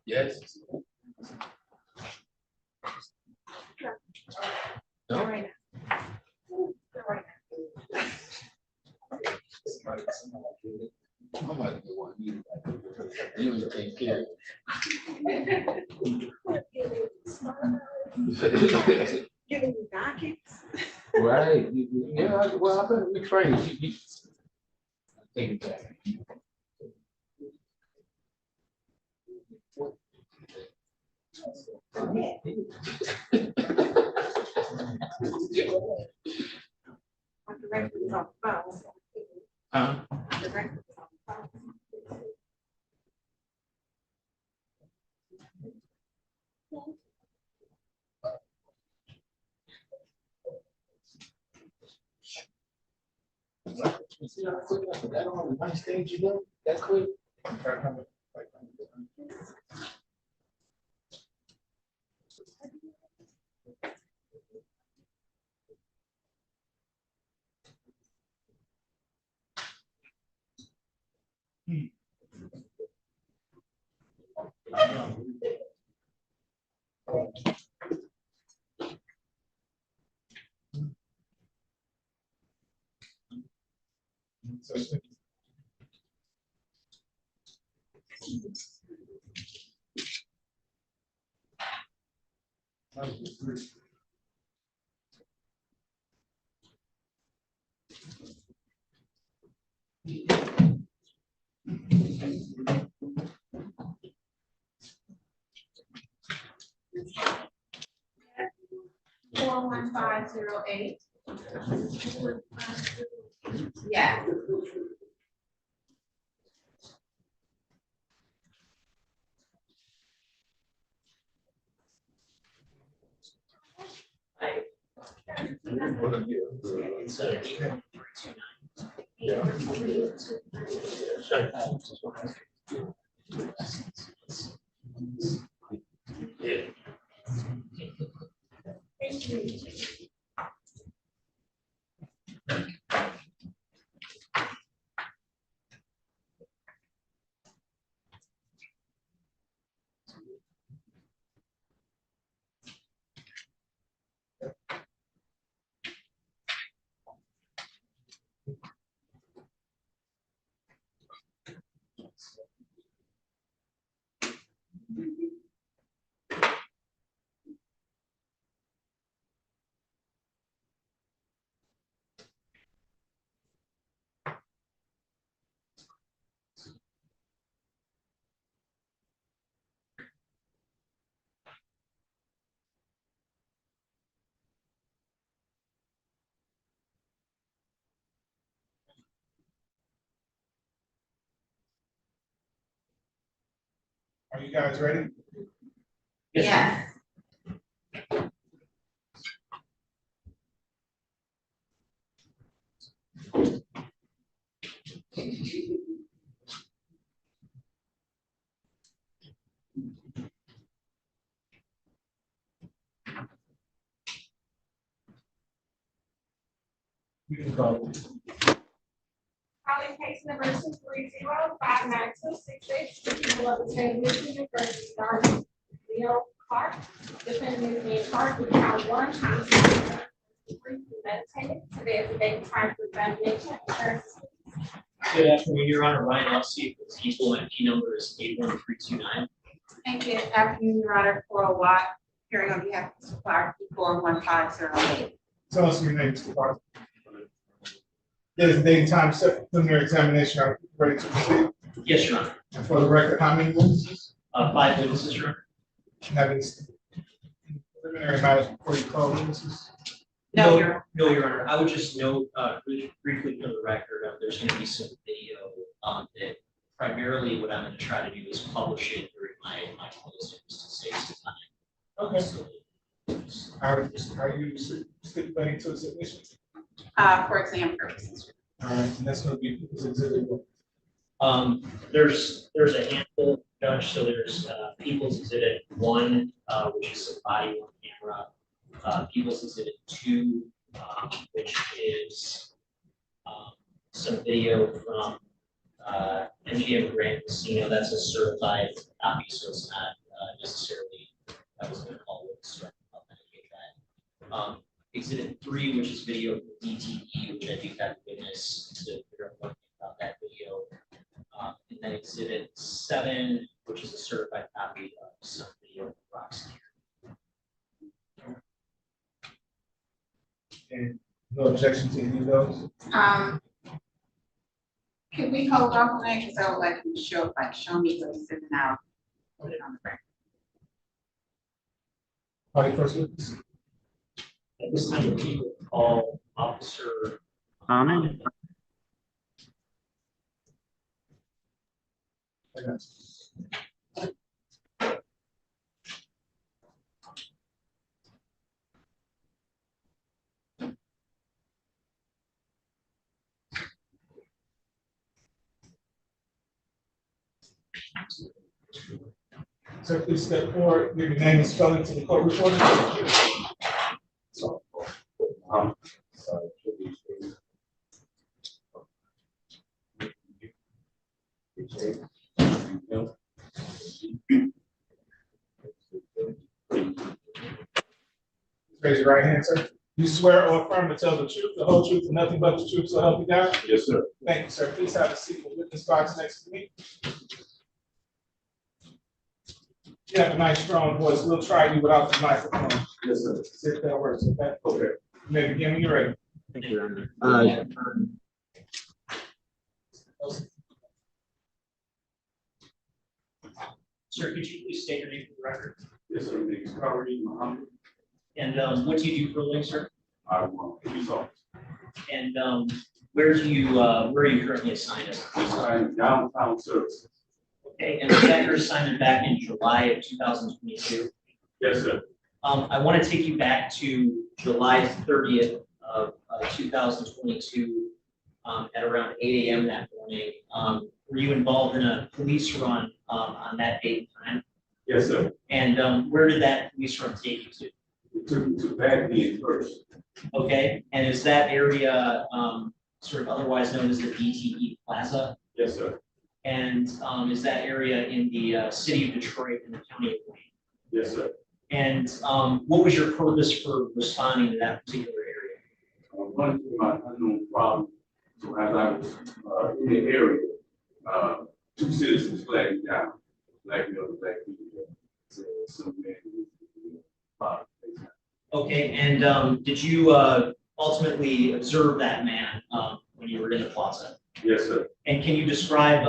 Yes. No. I'm about to get one. You need to take care. Giving you dockets. Right. Yeah, well, I better retrain you. Take it back. The record is on the phone. Huh? The record is on the phone. See how quick I got on the nice things you do, that quick? Four one five zero eight. Yeah. Are you guys ready? Yes. You can go. Calling case number 230-59266, the people of the state of Michigan versus Darby Leo Clark. Defendant is being charged with count one, homicide, premeditated. Today is the date and time for examination. Good afternoon, Your Honor. Ryan Elsie with People, and P number is 81329. Thank you. Afternoon, Your Honor, for a Watt, hearing on behalf of Mr. Clark, 41508. Tell us your name, Mr. Clark. There's a date and time set for preliminary examination. Are you ready to proceed? Yes, Your Honor. And for the record, how many witnesses? 5 witnesses, Your Honor. Have any preliminary matters before you call witnesses? No, Your Honor. I would just note really briefly for the record, there's going to be some video that primarily what I'm going to try to do is publish it during my closing just to save some time. Okay. Are you stipulating to a submission? For exam purposes. All right, and that's going to be exhibit. There's a handful, Judge. So there's People's Exhibit 1, which is a body worn camera. People's Exhibit 2, which is some video from MGM Grand Casino. That's a certified copy, so it's not necessarily, I was going to call it, so I'll authenticate that. Exhibit 3, which is video from DTE, which I do have a witness to figure out what about that video. And then Exhibit 7, which is a certified copy of some video from Roxy. And no objection to any of those? Can we hold off on that, because I would like him to show me what he's sitting out, put it on the record. Party first witness. At this time, the people call Officer Ahmed. Sir, please step forward, give your name and spelling to the court reporter. Raise your right hand, sir. You swear or affirm to tell the truth, the whole truth, and nothing but the truth, so help you God? Yes, sir. Thank you, sir. Please have a seat in the witness box next to me. You have a nice, strong voice. We'll try you without the microphone. Yes, sir. See if that works, okay? Okay. You may begin when you're ready. Thank you, Your Honor. Sir, could you please state your name for the record? Yes, sir. My name is Kari Muhammad. And what do you do for a living, sir? I'm a police officer. And where are you currently assigned as? I'm downtown services. Okay, and was that your assignment back in July of 2022? Yes, sir. I want to take you back to July 30th of 2022 at around 8 a.m. that morning. Were you involved in a police run on that date and time? Yes, sir. And where did that police run take you to? It took me to Baghdad first. Okay, and is that area sort of otherwise known as the DTE Plaza? Yes, sir. And is that area in the city of Detroit in the county of Wayne? Yes, sir. And what was your purpose for responding to that particular area? Running through my unknown problem. So as I was in the area, two citizens flagged me down. Black male and black female. So some man Okay, and did you ultimately observe that man when you were in the plaza? Yes, sir. And can you describe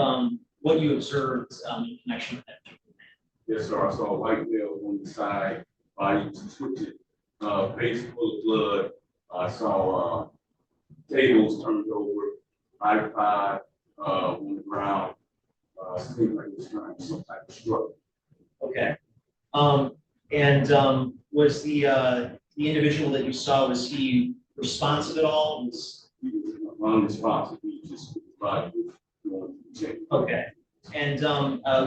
what you observed in connection with that particular man? Yes, sir. I saw a white male on the side, body twisted, face full of blood. I saw tables turned over, iPod on the ground. Seemed like he was trying some type of struggle. Okay. And was the individual that you saw, was he responsive at all? He was unresponsive. He just body was Okay. And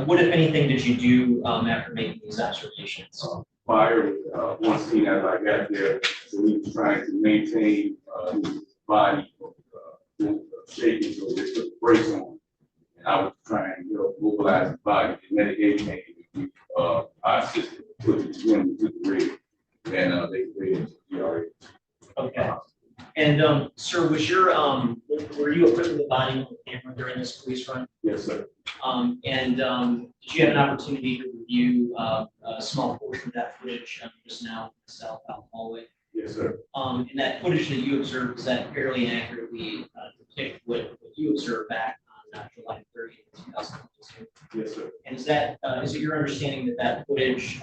what, if anything, did you do after making these observations? Fire one scene as I got there, so he was trying to maintain his body shaking, so they put brakes on. And I was trying to mobilize his body, and then it came, our assistant put him to the rig, and they created CR234. Okay. And sir, was your were you equipped with a body worn camera during this police run? Yes, sir. And did you have an opportunity to review a small portion of that footage just now myself out in the hallway? Yes, sir. And that footage that you observed, does that fairly accurately depict what you observed back on July 30th, 2022? Yes, sir. And is it your understanding that that footage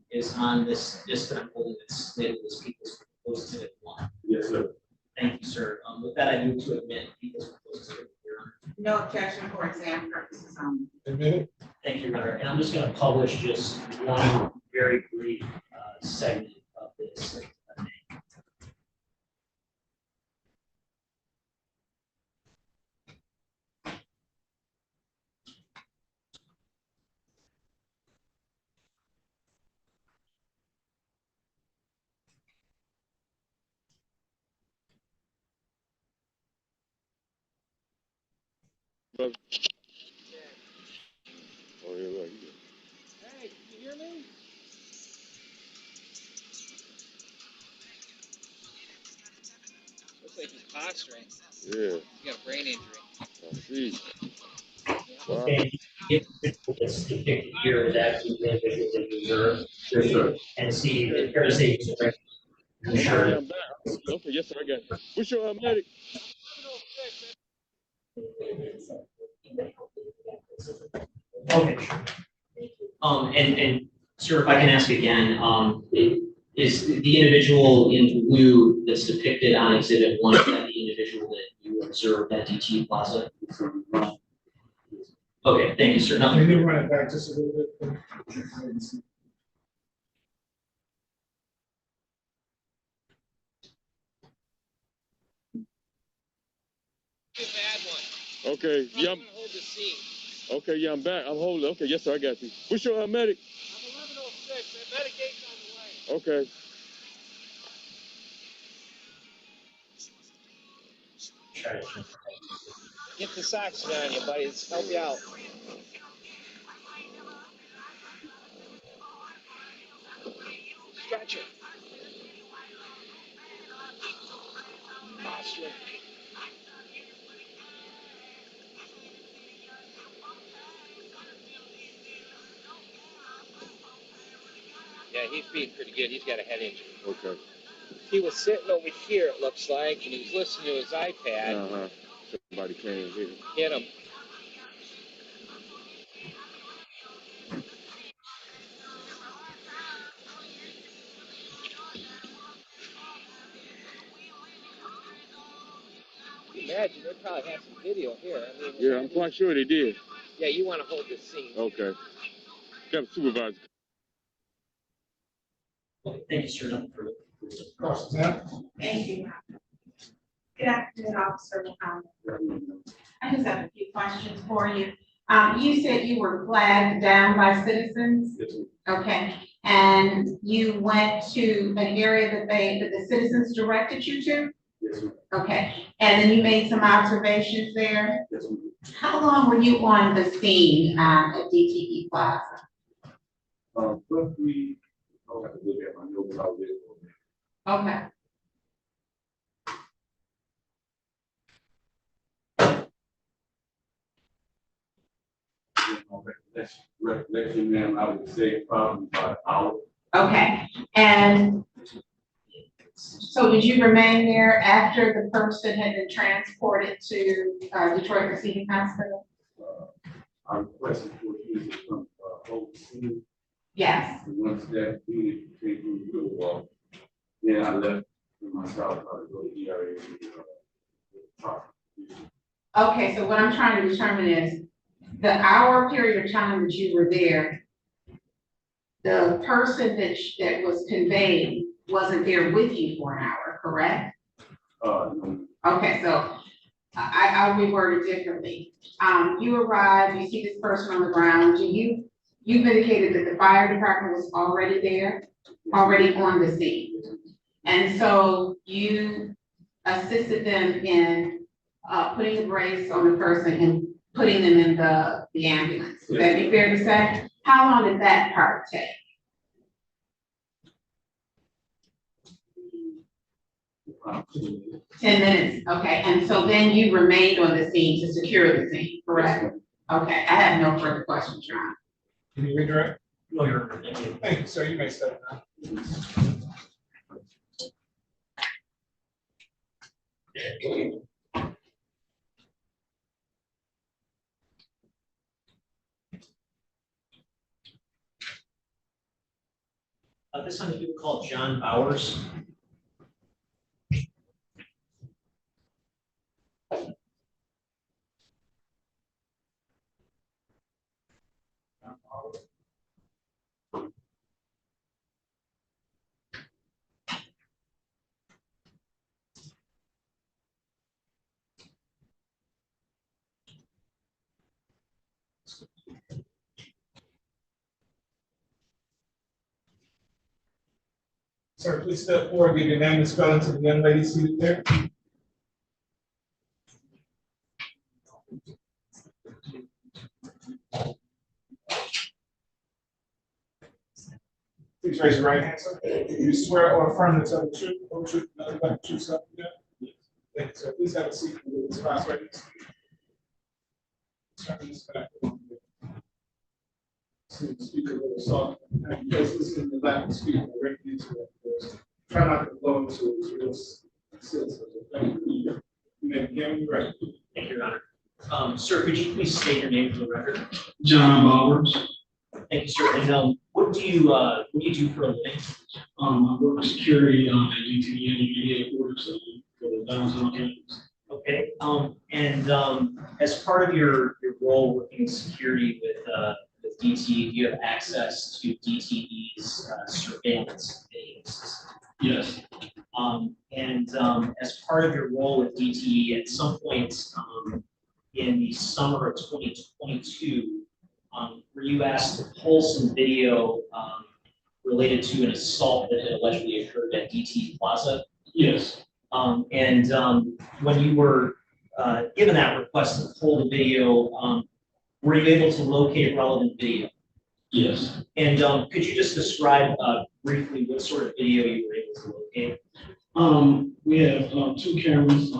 is on this disc that I'm holding that's labeled as People's Proposed Exhibit 1? Yes, sir. Thank you, sir. With that, I move to admit People's Proposed Exhibit, Your Honor. No objection for exam purposes only. Admitted. Thank you, Your Honor. And I'm just going to publish just one very brief segment of this. Oh, yeah, right. Hey, can you hear me? Looks like he's posturing. Yeah, He got a brain injury. I see. Wow. Okay. It's depicted here is actually the individual that you observe. Yes, sir. And see the parasitic. Okay, Sure. I'm back. Okay, yes, sir, I got it. What's your medic? Okay, sure. And sir, if I can ask again, is the individual in blue that's depicted on Exhibit 1, is that the individual that you observed at DT Plaza? Okay, thank you, sir. Can Nothing. you run it back just a little bit? A bad one. Okay, yeah. I'm gonna hold the seat. Okay, yeah, I'm back. I'm holding. Okay, yes, sir, I got you. What's your medic? I'm 1106, man. Medicate's on the way. Okay. Get the socks on you, buddy. Let's help you out. Stretch it. Posture. Yeah, he's being pretty good. He's got a head injury. Okay. He was sitting over here, it looks like, and he was listening to his iPad. Uh-huh. Somebody came here. Hit him. Imagine, they probably have some video here. I mean, Yeah, I'm quite sure they did. yeah, you want to hold this scene. Okay. Got a supervisor. Thank you, sir. Thank you. Good afternoon, Officer Muhammad. I just have a few questions for you. You said you were flagged down by citizens? Yes, ma'am. Okay, and you went to an area that the citizens directed you to? Yes, ma'am. Okay, and then you made some observations there? Yes, ma'am. How long were you on the scene, at DTE Plaza? Roughly, I'll have to look at my notes. I'll get it for you. Okay. Recollection, ma'am, I would say probably about an hour. Okay, and so did you remain there after the person had been transported to Detroit Receiving Hospital? I requested for you to come over the scene. Yes. And once that we came through the real wall, then I left for myself, to go to the ERA. Okay, so what I'm trying to determine is the hour period of time that you were there, the person that was conveyed wasn't there with you for an hour, correct? No. Okay, so I'll reword it differently. You arrive, you see this person on the ground, you've indicated that the fire department was already there, already on the scene. And so you assisted them in putting a brace on the person and putting them in the ambulance. Would that be fair to say? How long did that part take? 10 minutes, okay, and so then you remained on the scene to secure the scene, correct? Okay, I have no further questions, Your Honor. Can you redirect? No, Your Honor, thank you. Thank you, sir. You may step down. This time you would call John Bowers. Sir, please step forward, give your name and spelling to the young lady seated there. Please raise your right hand, sir. Do you swear or affirm to tell the truth, whole truth, nothing but the truth, so help you God? Thank you, sir. Please have a seat for the spots right next to you. Turn this back. Speak a little soft. Because this is the lack of speaking directly into it. Try not to blow into it. It's real sensitive. Thank you. You may begin when you're ready. Thank you, Your Honor. Sir, could you please state your name for the record? John Bowers. Thank you, sir. And what do you do for a living? I work for security at UTN headquarters for the downtown campus. Okay. As part of your role working in security with DTE, do you have access to DTE's surveillance system? Yes. As part of your role with DTE, at some point, in the summer of 2022, were you asked to pull some video related to an assault that had allegedly occurred at DT Plaza? Yes. When you were given that request to pull the video, were you able to locate relevant video? Yes. And could you just describe briefly what sort of video you were able to locate? We have two cameras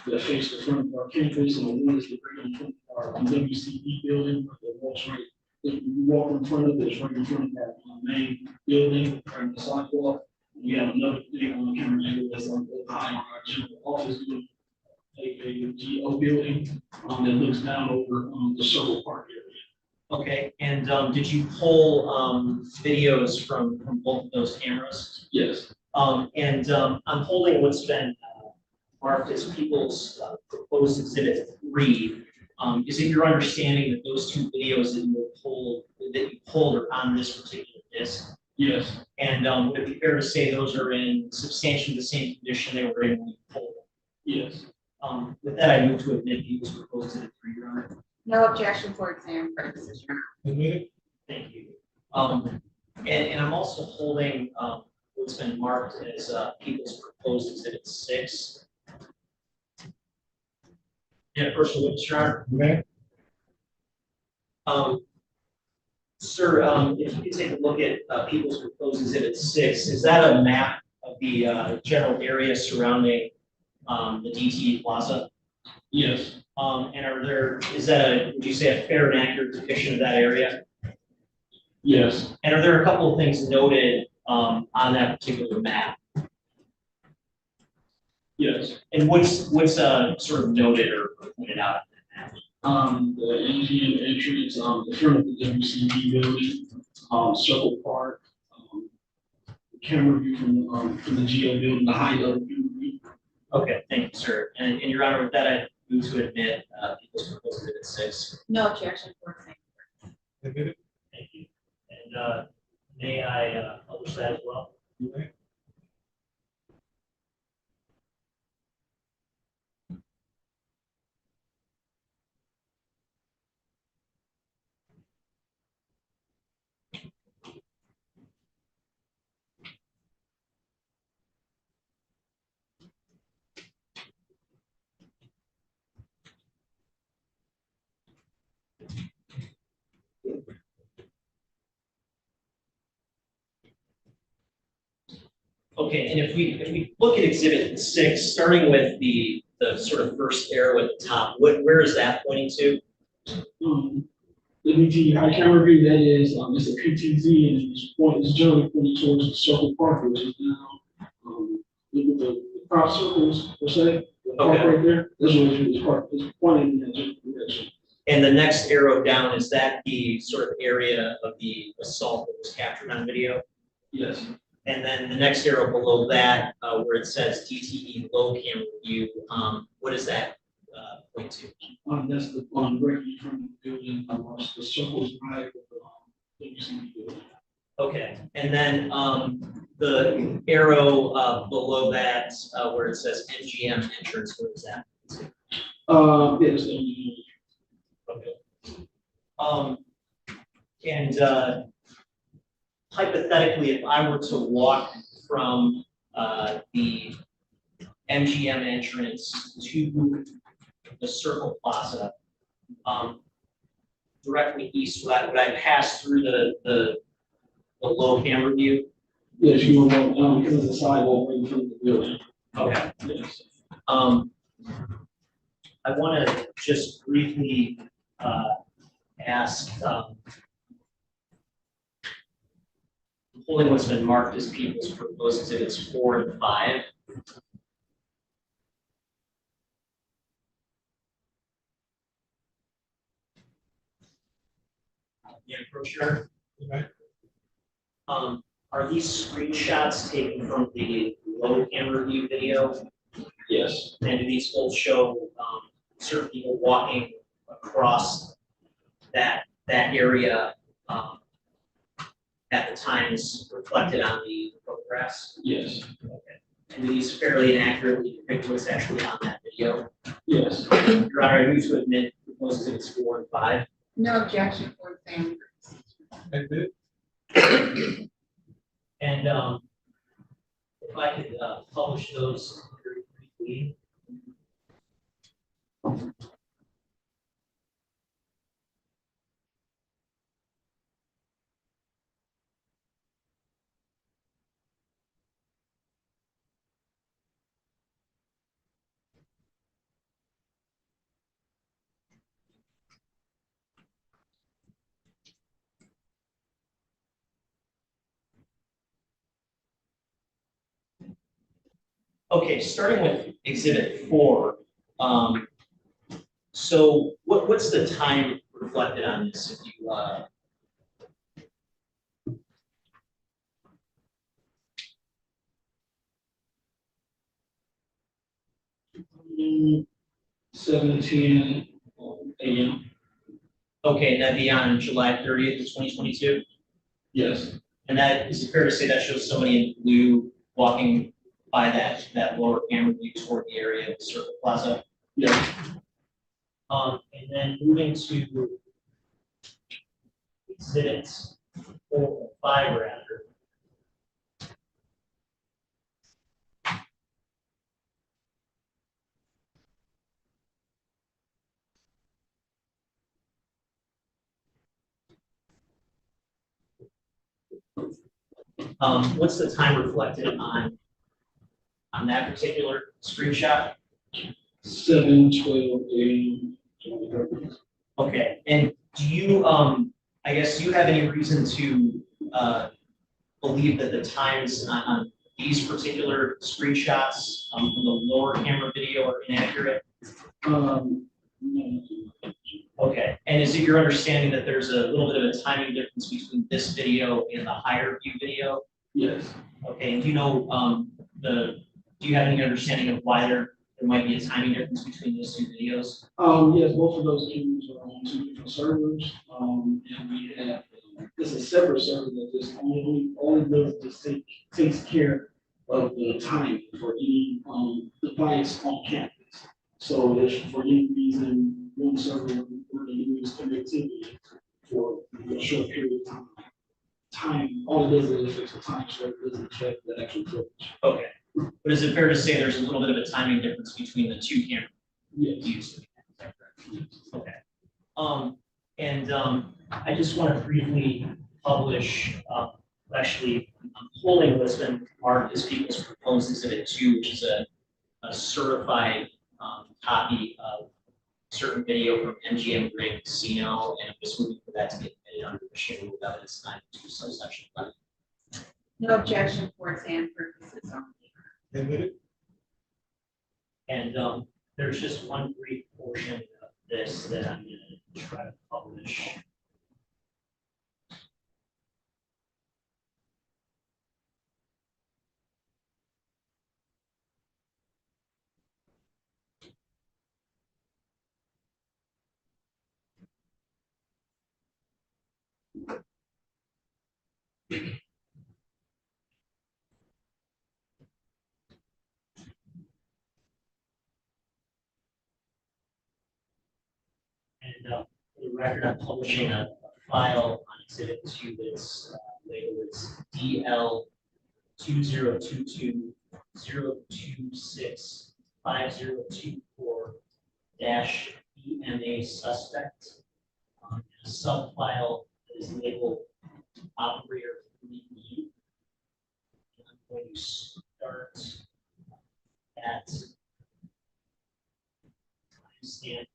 that face the front of our campus, and one is the right in front of our WCE building that walks right. If you walk in front of it, it's right in front of our main building, right on the sidewalk. We have another thing on the camera angle that's on behind our general office building, a GO building that looks down over the Circle Park area. Okay, and did you pull videos from both of those cameras? Yes. I'm holding what's been marked as people's proposed exhibit 3. Is it your understanding that those two videos that you pulled are on this particular disc? Yes. And would it be fair to say those are in substantially the same condition they were in when you pulled them? Yes. With that, I move to admit people's proposed exhibit 3, Your Honor. No objection for exam purposes, Your Honor. Thank you. And I'm also holding what's been marked as people's proposed exhibit 6. Yeah, personal witness, Your Honor. Okay. Sir, if you could take a look at people's proposed exhibit 6, is that a map of the general area surrounding the DTE Plaza? Yes. And would you say a fair and accurate depiction of that area? Yes. And are there a couple of things noted on that particular map? Yes. And what's sort of noted or pointed out in that map? The NGM entrance, the front of the WCB building, Circle Park, the camera view from the GO building, the high level view. Okay, thank you, sir. And Your Honor, with that, I move to admit people's proposed exhibit 6. No objection for exam purposes. Thank you. And may I publish that as well? Okay. Okay, and if we look at exhibit 6, starting with the sort of first arrow at the top, where is that pointing to? The DT high camera view, that is, it's a PTZ, and it's generally pointing towards the Circle Park, which is now, with the crop circles, per se, the park right there, that's what it's pointing in that general direction. And the next arrow down, is that the sort of area of the assault that was captured on video? Yes. And then the next arrow below that, where it says DTE low camera view, what does that point to? That's the right in front of the building, the circles right with the WCB building. Okay, and then the arrow below that, where it says MGM entrance, what is that? Yes, MGM. Okay. And hypothetically, if I were to walk from the MGM entrance to the Circle Plaza, directly east, would I pass through the low camera view? Yes, you will go because of the sidewalk right in front of the building. Okay. Yes. I want to just briefly ask, pulling what's been marked as people's proposed exhibits 4 and 5. The encroacher. Okay. Are these screenshots taken from the low camera view video? Yes. And do these both show certain people walking across that area at the times reflected on the photographs? Yes. Okay. and these fairly inaccurately depict what's actually on that video. Yes. Your Honor, I move to admit proposed exhibits 4 and 5. No objection for exam. And if I could publish those very briefly. Okay, starting with exhibit 4. So what's the time reflected on this? If you 7:10 a.m. Okay, and that'd be on July 30th of 2022? Yes. And that, is it fair to say that shows somebody in blue walking by that lower camera view toward the area of the Circle Plaza? Yes. And then moving to exhibits 4 or 5 rather. What's the time reflected on that particular screenshot? 7:12 a.m. Okay, and do you, I guess, do you have any reason to believe that the times on these particular screenshots from the lower camera video are inaccurate? No. Okay, and is it your understanding that there's a little bit of a timing difference between this video and the higher view video? Yes. Okay, and do you know do you have any understanding of why there might be a timing difference between those 2 videos? Yes, both of those cameras are on 2 different servers. And we have it's a separate server that just only does just takes care of the timing for any device on campus. So if for any reason one server were to lose connectivity for a short period of time, all it does is fix the time, so it doesn't check the actual footage. Okay, but is it fair to say there's a little bit of a timing difference between the 2 cameras? Yes. Okay. I just want to briefly publish, actually, I'm holding what's been marked as people's proposed exhibit 2, which is a certified copy of certain video from MGM Grand Casino, and I'm just moving for that to get admitted under the sharing of evidence 92 subsection 11. No objection for exam purposes only. And there's just one brief portion of this that I'm going to try to publish. And for the record, I'm publishing a file on exhibit 2 that's labeled as DL 2022-026-5024 EMA suspect. A subfile that is labeled operator 3E. I'm going to start at timestamp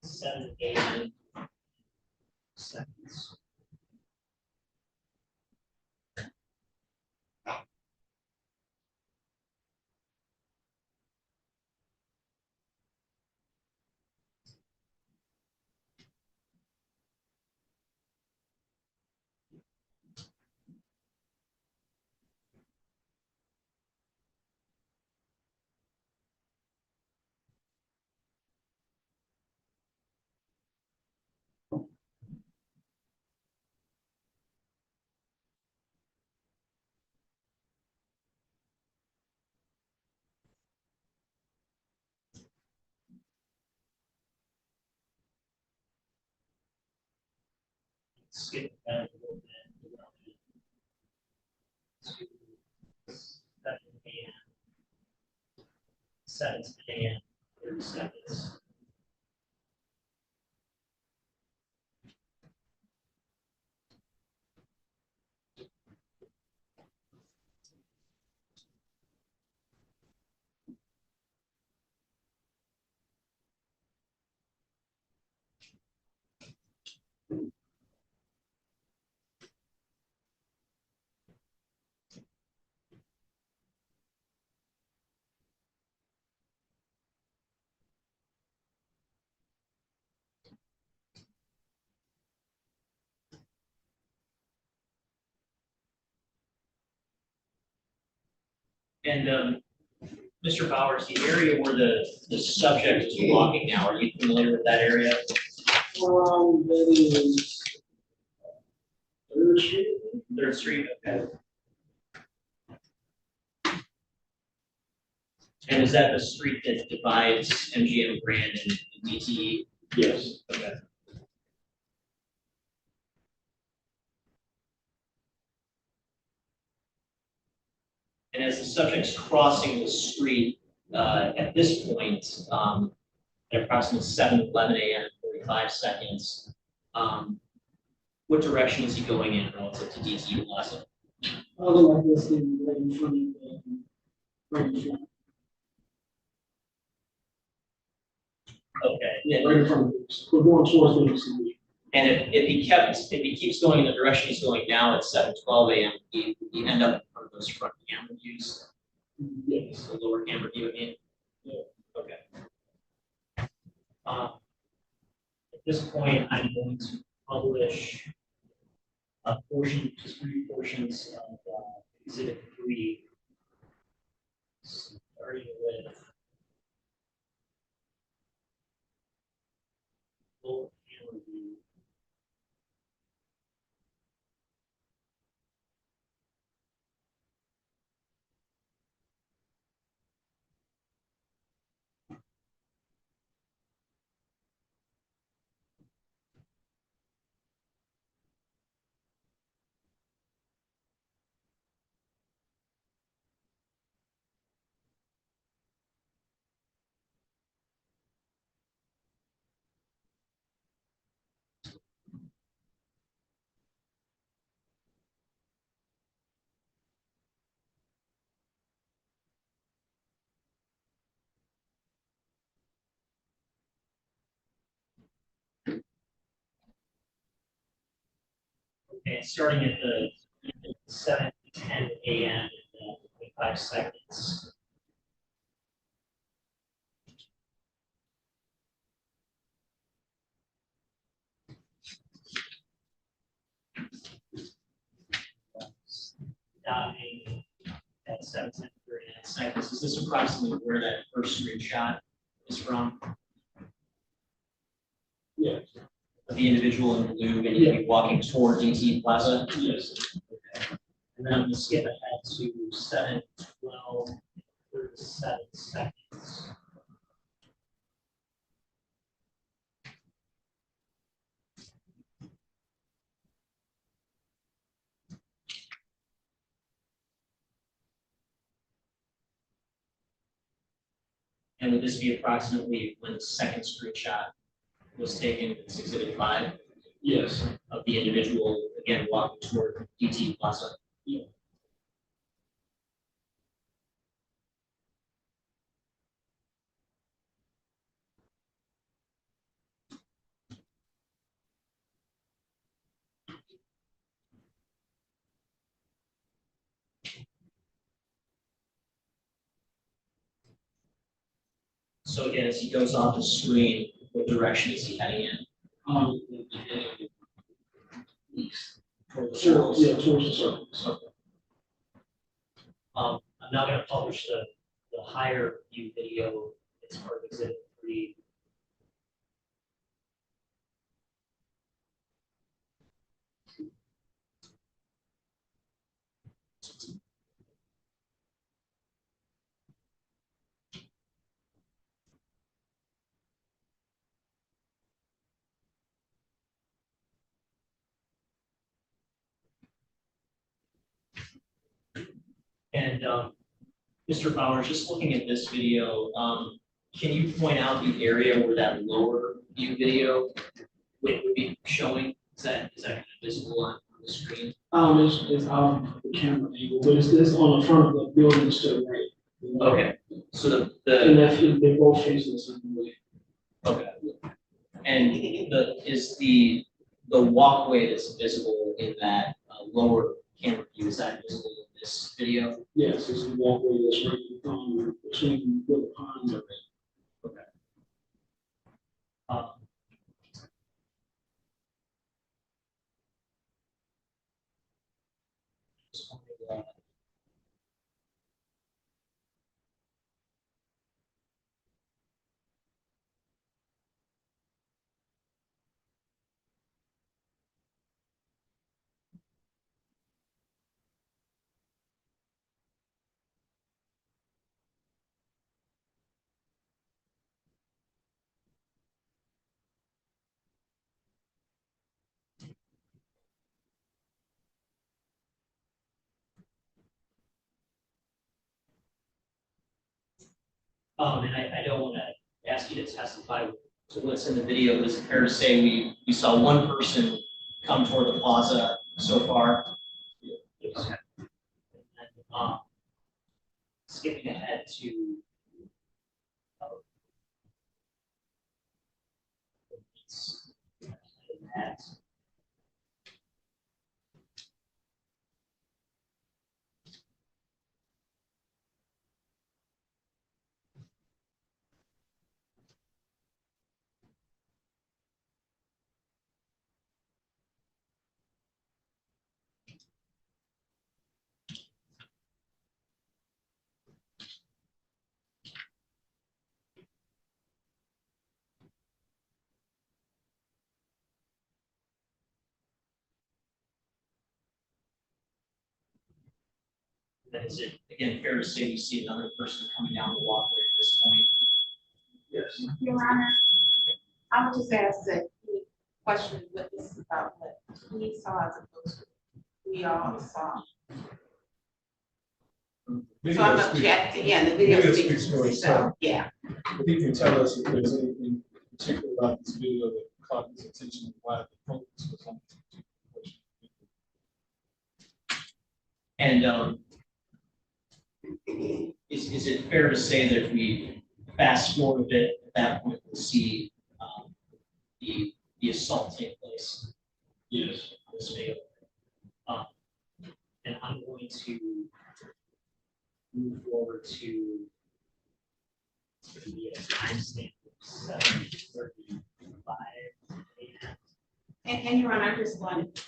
7 a.m. seconds. skip ahead a little bit. To 7 a.m. 7 a.m. 30 seconds. And Mr. Bowers, the area where the subject is walking now, are you familiar with that area? That is Third Street. Third Street, okay. And is that the street that divides MGM Grand and DTE? Yes. Okay. And as the subject's crossing the street, at this point, at approximately 7:11 a.m. 45 seconds, what direction is he going in relative to DTE Plaza? Other like this thing right in front of, right in front. Okay. Yeah, right in front of us. We're going towards WCB. And if he keeps going in the direction he's going now at 7:12 a.m., he end up in front of those front camera views. Yes. The lower camera view, I mean. Yeah. Okay. At this point, I'm going to publish a portion, just 3 portions of Exhibit 3, starting with lower camera view. Okay, starting at the 7:10 a.m. in 25 seconds. Stopping at 7:10 seconds. Is this approximately where that first screenshot is from? Yeah. Of the individual in blue and you'd be walking toward DT Plaza? Yes. Okay. And then I'm gonna skip ahead to 7:12, 37 seconds. And would this be approximately when the second screenshot was taken, it's Exhibit 5? Yes. Of the individual, again, walking toward DT Plaza? Yeah. So again, as he goes off the screen, what direction is he heading in? East. Toward the circles? Yeah, towards the circles. Okay. I'm not gonna publish the higher view video. It's part of Exhibit 3. And Mr. Bowers, just looking at this video, can you point out the area where that lower view video would be showing? Is that kind of visible on the screen? It's out of the camera angle, but it's on the front of the building to the right. Okay, so And that's, they both face the same way. okay. And is the walkway that's visible in that lower camera view, is that visible in this video? Yes, it's a walkway that's right between where the ponds are. Okay. Um, just wanted to, and I don't want to ask you to testify to what's in the video, but is it fair to say we saw one person come toward the plaza so far? Yes. And then, skipping ahead to that. Then is it, again, fair to say we see another person coming down the walkway at this point? Yes. Your Honor, I would just ask that he question witnesses about what he saw as opposed to we all saw. So I'm objecting, yeah, the video speaks for itself, yeah. If he can tell us if there's anything particular about this video that caught his attention and why the focus was on this particular question. And is it fair to say that if we fast forward a bit, at that point we'll see the assault take place? Yes. On this video. And I'm going to move forward to the timestamp of 7:35 a.m. And Your Honor, I'm just going to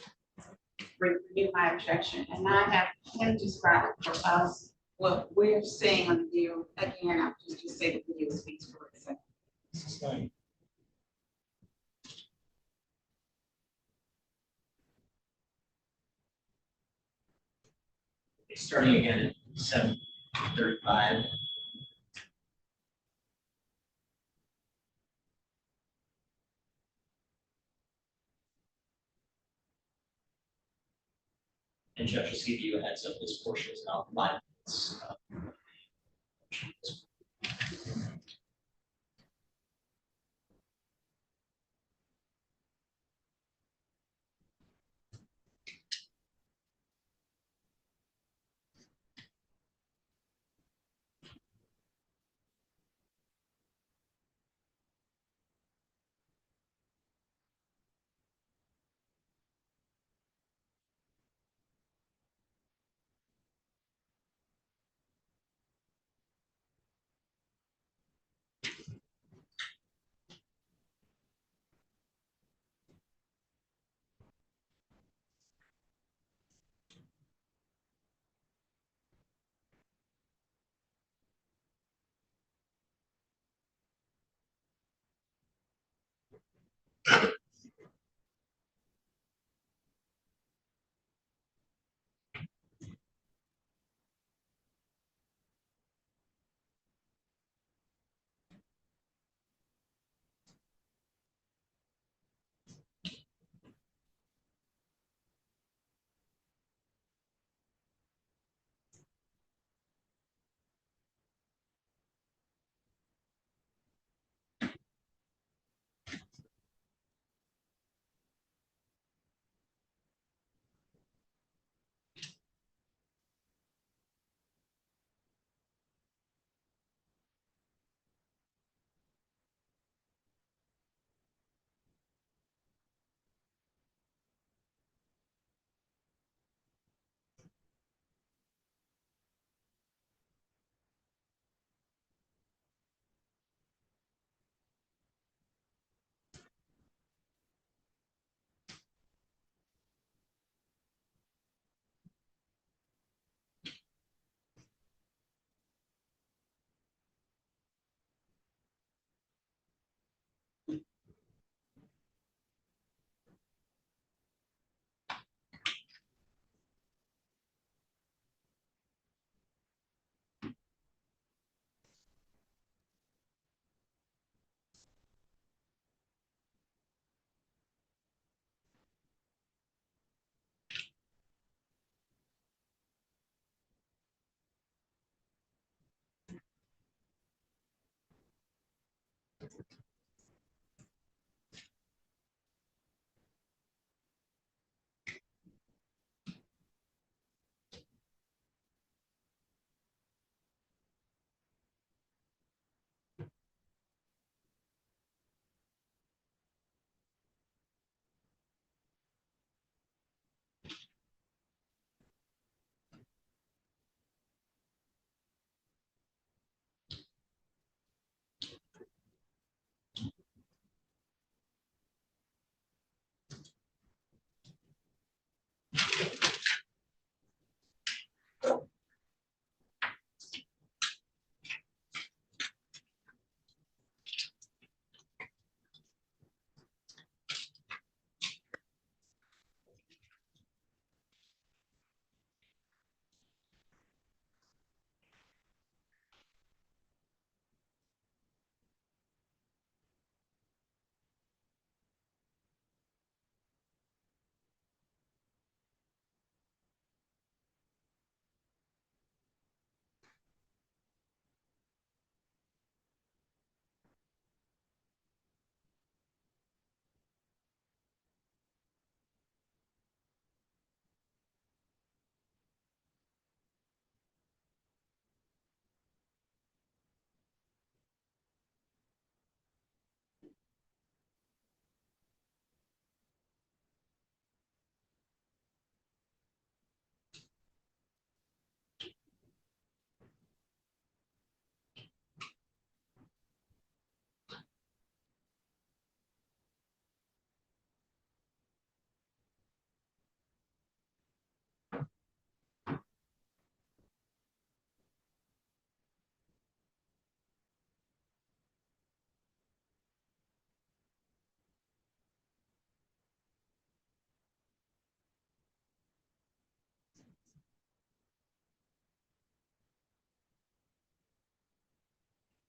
renew my objection, and I have him describe for us what we're seeing on the video. Again, I'll just say the video speaks for itself. Sustained. Starting again at 7:35. And Judge, just give you a heads up, this portion is now 5 minutes.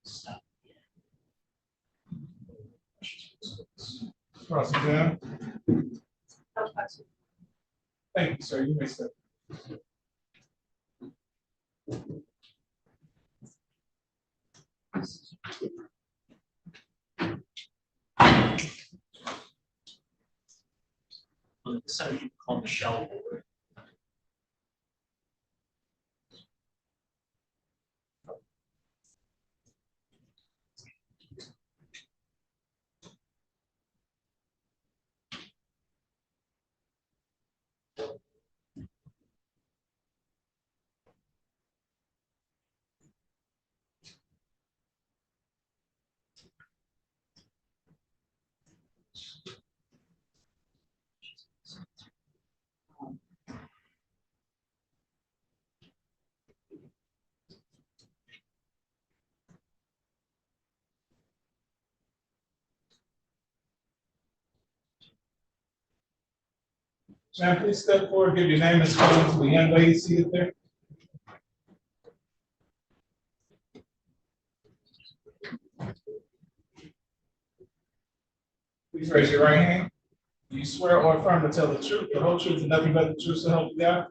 Stop. Cross exam. Thank you, sir. You may step. On the side, you call Michelle. Ma'am, please step forward, give your name and spelling to the young lady seated there. Please raise your right hand. Do you swear or affirm to tell the truth, the whole truth, and nothing but the truth, so help you God?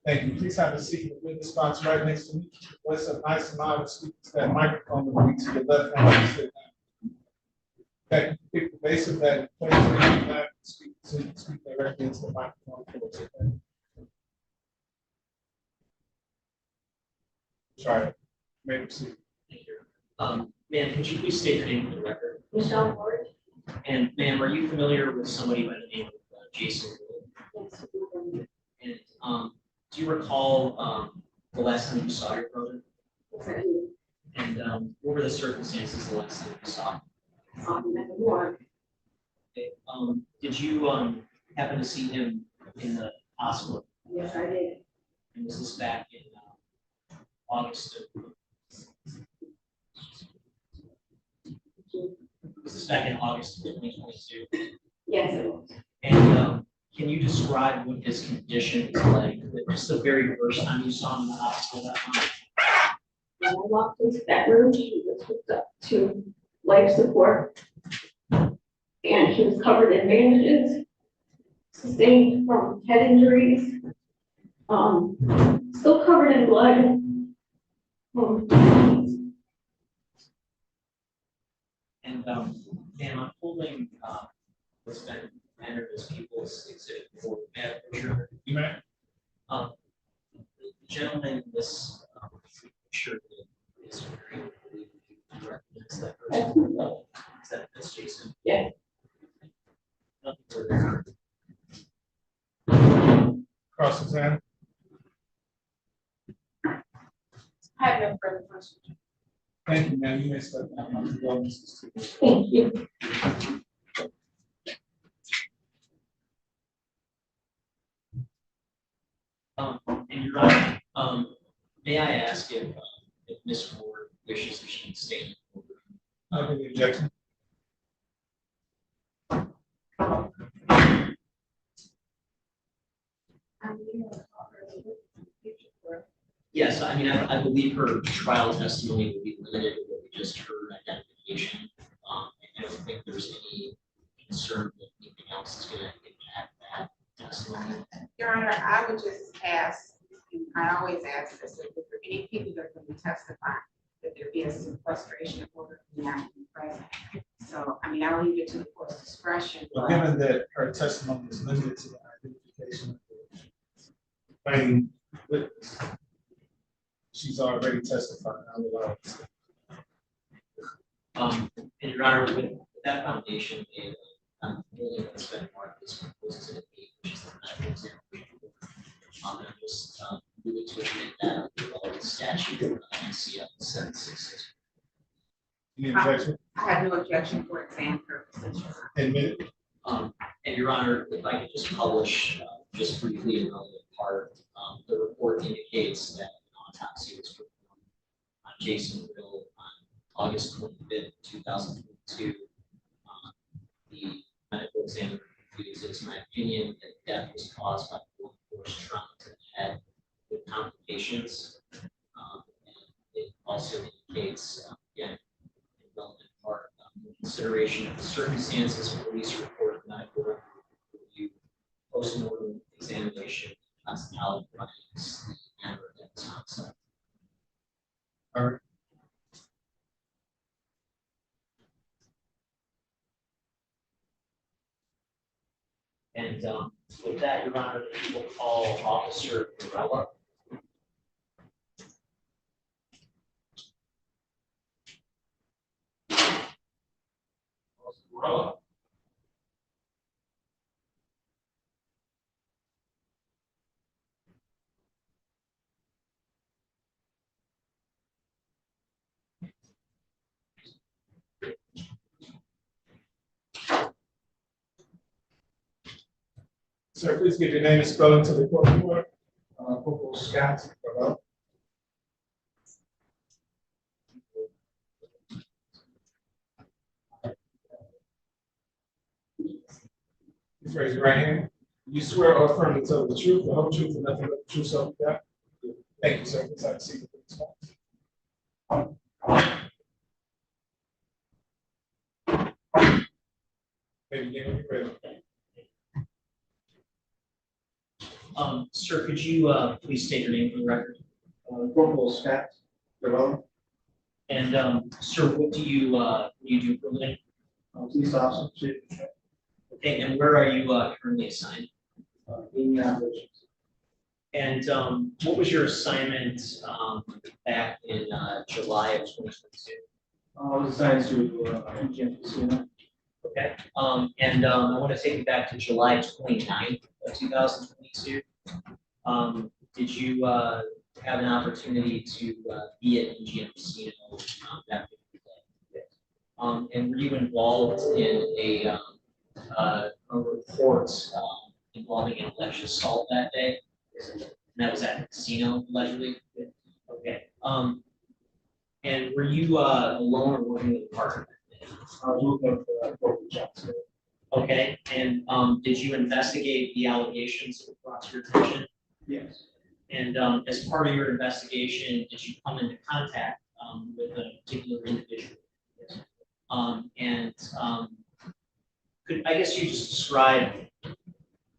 Thank you. Please have a seat in the witness box right next to me. Place a nice and loud and speak to that microphone that will be to your left hand. Sit down. Okay, pick the base of that, place it in that, speak directly into the microphone. Try it. You may proceed. Thank you. Ma'am, could you please state your name for the record? Michelle Ward. And ma'am, are you familiar with somebody by the name of Jason Wood? Yes. And do you recall the last time you saw your brother? Okay. And what were the circumstances the last time you saw him? At the morgue. Okay. Did you happen to see him in the hospital? Yes, I did. And was this back in August of? Was this back in August of 2022? Yes, it was. And can you describe what his condition was like? Just the very first time you saw him in the hospital that time? When I walked into that room, he was hooked up to life support. And he was covered in bandages, sustained from head injuries, still covered in blood. And And, Dan, I'm holding, what's been entered as people's exhibit for Matt Fisher. You may. The gentleman in this, picture is very, recognizes that person. That's Jason. Yeah. Nothing further. Cross examine. I have no further questions. Thank you, ma'am. You may step down. Thank you. And you're right. May I ask if Ms. Ford wishes, if she can stay? I have any objection. Yes, I mean, I believe her trial testimony would be limited to what we just heard, identification. I don't think there's any concern that anything else is going to impact that testimony. Your Honor, I would just ask, and I always ask this, if there are any people that are going to testify, that there be some frustration over not being present. So, I mean, I'll leave it to the court's discretion. But given that her testimony is limited to the identification of the claim witness, she's already testified. I will allow it. And Your Honor, with that foundation, I'm really going to spend more of this proposal to the debate, which is the medical examination. And I'm just moving to admit that under all the statute, CF 766. Any objection? I have no objection for exam purposes. Admitted. And Your Honor, if I could just publish just briefly an relevant part, the report indicates that an autopsy was performed on Jason Riddle on August 25th, 2022. The medical examiner concludes it's my opinion that death was caused by blunt force trauma to the head with complications. And it also indicates, again, in relevant part, consideration of the circumstances, police report, medical record review, post-mortem examination, hospitality findings, and evidence homicide. All right. And with that, Your Honor, we will call Officer Varela. Varela. Sir, please give your name and spelling to the court report. Corporal Scott. Please raise your right hand. You swear or affirm to tell the truth, the whole truth, and nothing but the truth, so help you God? Thank you, sir. Please have a seat. Maybe you can ready. Sir, could you please state your name for the record? Corporal Scott. And sir, what do you do for a living? Police officer. Okay, and where are you currently assigned? In operations. And what was your assignment back in July of 2022? I was assigned to MGM Casino. Okay, and I want to take you back to July 29th of 2022. Did you have an opportunity to be at MGM Casino that day? And were you involved in a report involving an alleged assault that day? And that was at the casino, allegedly? Okay. And were you alone or working with a partner? I was looking at Corporal Johnson. Okay, and did you investigate the allegations that were brought to your attention? Yes. And as part of your investigation, did you come into contact with a particular individual? Yes. Could I guess you just describe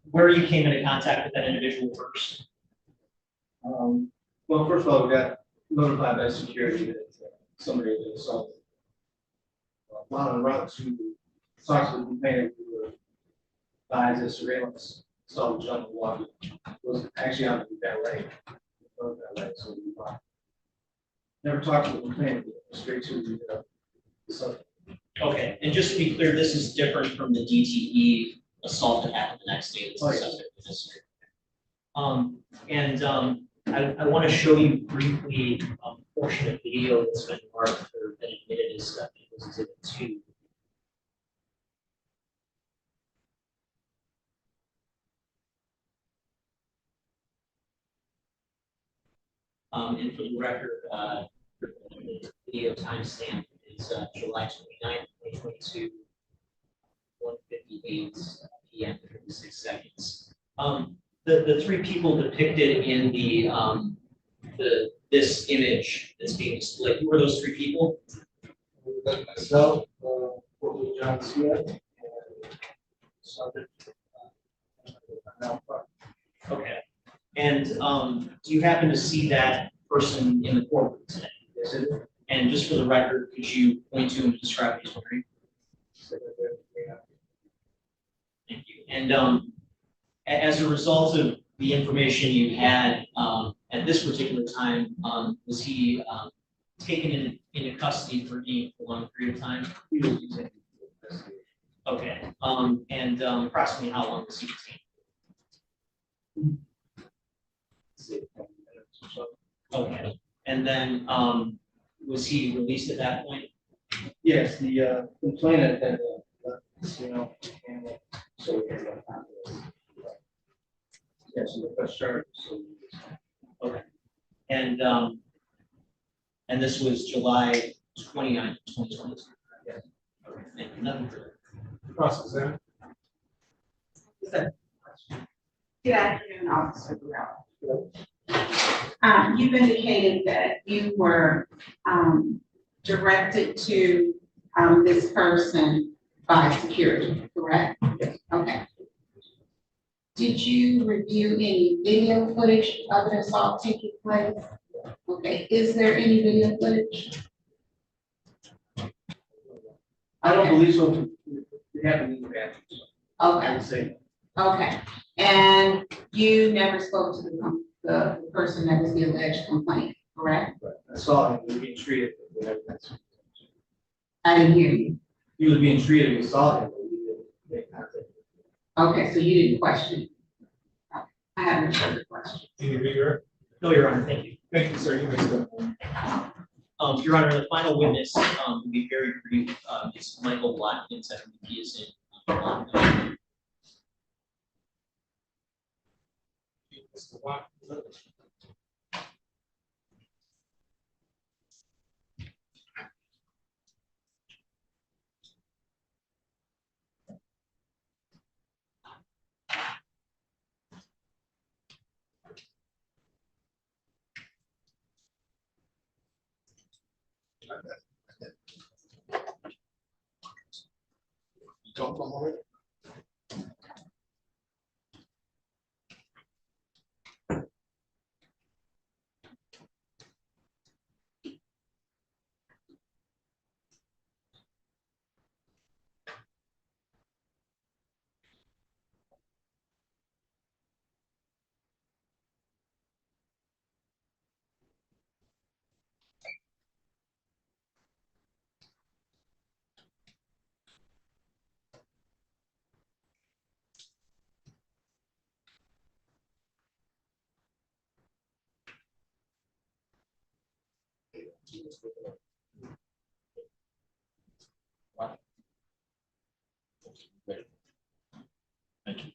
where you came into contact with that individual first? Well, first of all, we got notified by security that somebody had been assaulted. while en route to Sergeant Lieutenant, we were advised that surveillance saw the jump water was actually out of ballet. So we never talked to the lieutenant, straight to the subject. Okay, and just to be clear, this is different from the DTE assault that happened the next day. That's the subject of this. I want to show you briefly a portion of video that's been marked or been admitted as Exhibit 2. And for the record, the video timestamp is July 29th, 2022, 1:58 p.m. 56 seconds. The three people depicted in this image that's being displayed, who are those three people? Myself, John Smith, and Sergeant. Okay. And do you happen to see that person in the courtroom today? Yes, it is. And just for the record, could you point to and describe what he's wearing? Thank you. And as a result of the information you had at this particular time, was he taken into custody for any prolonged period of time? Okay. And approximately how long was he detained? Okay. And then was he released at that point? Yes, the complainant had and so yes, the first charge. So okay. And this was July 29th, 2022. Yes. Okay. Thank you. Nothing further. Cross-examine. Good afternoon, Officer Burrell. You've indicated that you were directed to this person by security, correct? Yes. Okay. Did you review any video footage of an assault taking place? Okay. Is there any video footage? I don't believe so. It happened in the bathroom. Okay. I would say. Okay. And you never spoke to the person that was the alleged complainant, correct? I saw him being treated. I didn't hear you. He was being treated. We saw him. But we didn't make contact. Okay, so you didn't question. Okay. I have no further questions. Any bigger? No, Your Honor. Thank you. Thank you, sir. You may step. Your Honor, the final witness will be very brief. Is Michael Watkins. I think he is in. Mr. Watkins. You talk about already? Thank you.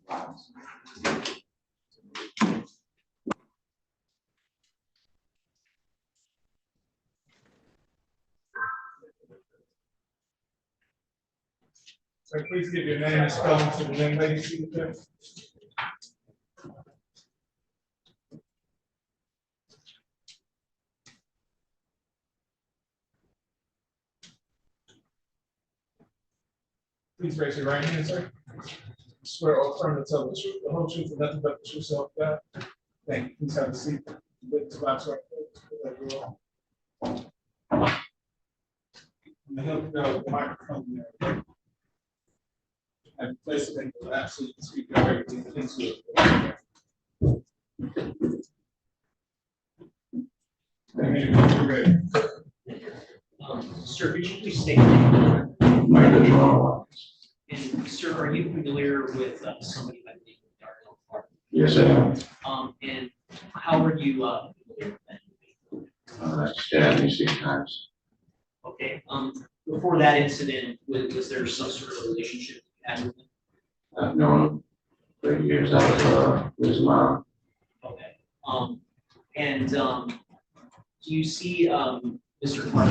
So please give your name and spelling to the young lady, see there. Please raise your right hand, sir. Swear or affirm to tell the truth, the whole truth, and nothing but the truth, so help you God. Thank you. Please have a seat. Witness box right there. I'm gonna help you out with the microphone there. And place it in the lap so you can speak directly into it. You're ready. Sir, could you please state your name? And sir, are you familiar with somebody by the name of Darnell Clark? Yes, I am. And how were you familiar with that? Stabbed me 6 times. Okay, before that incident, was there some sort of relationship you had with him? I've known him for years. I was with his mom. Okay, and do you see Mr. Clark?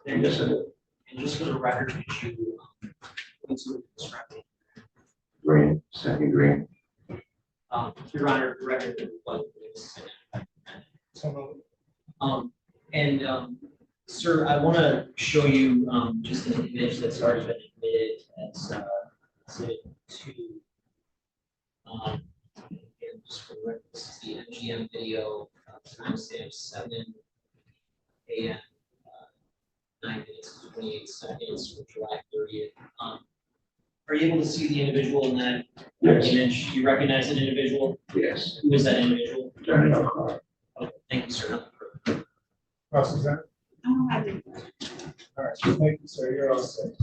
Yes, I do. And just for the record, could you describe it? Green, second green. Your Honor, the record what is. Sir, I want to show you just an image that's already been admitted as exhibit 2. And just for the record, this is the MGM video, timestamp 7 a.m. 9 minutes and 28 seconds for July 30th. Are you able to see the individual in that image? You recognize an individual? Yes. Who is that individual? Darnell Clark. Okay, thank you, sir. Cross-examine. All right, thank you, sir. You're all set.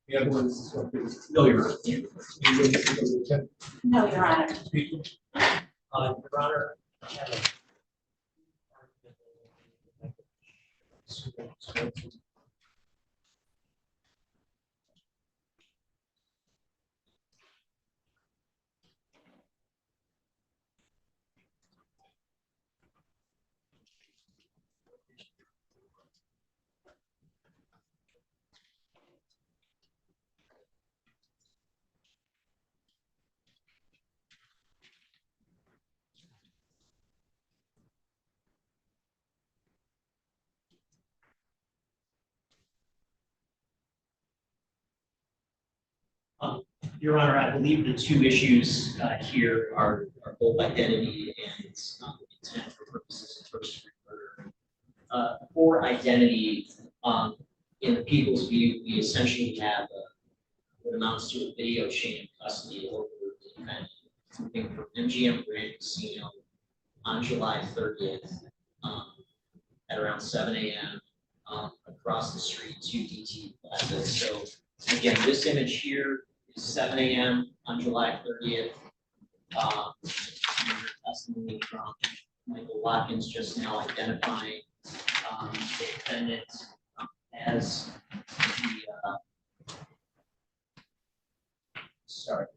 The other one is No, Your Honor. No, Your Honor. Your Honor, Your Honor, I believe the two issues here are both identity and intent for purposes of first-degree murder. For identity, in the people's view, we essentially have what amounts to a video chain of custody over the defendant, moving from MGM Grand Casino on July 30th at around 7 a.m. Across the street to DT Plaza. So again, this image here is 7 a.m. on July 30th. Testimony from Michael Watkins just now identifying the defendant as the sorry.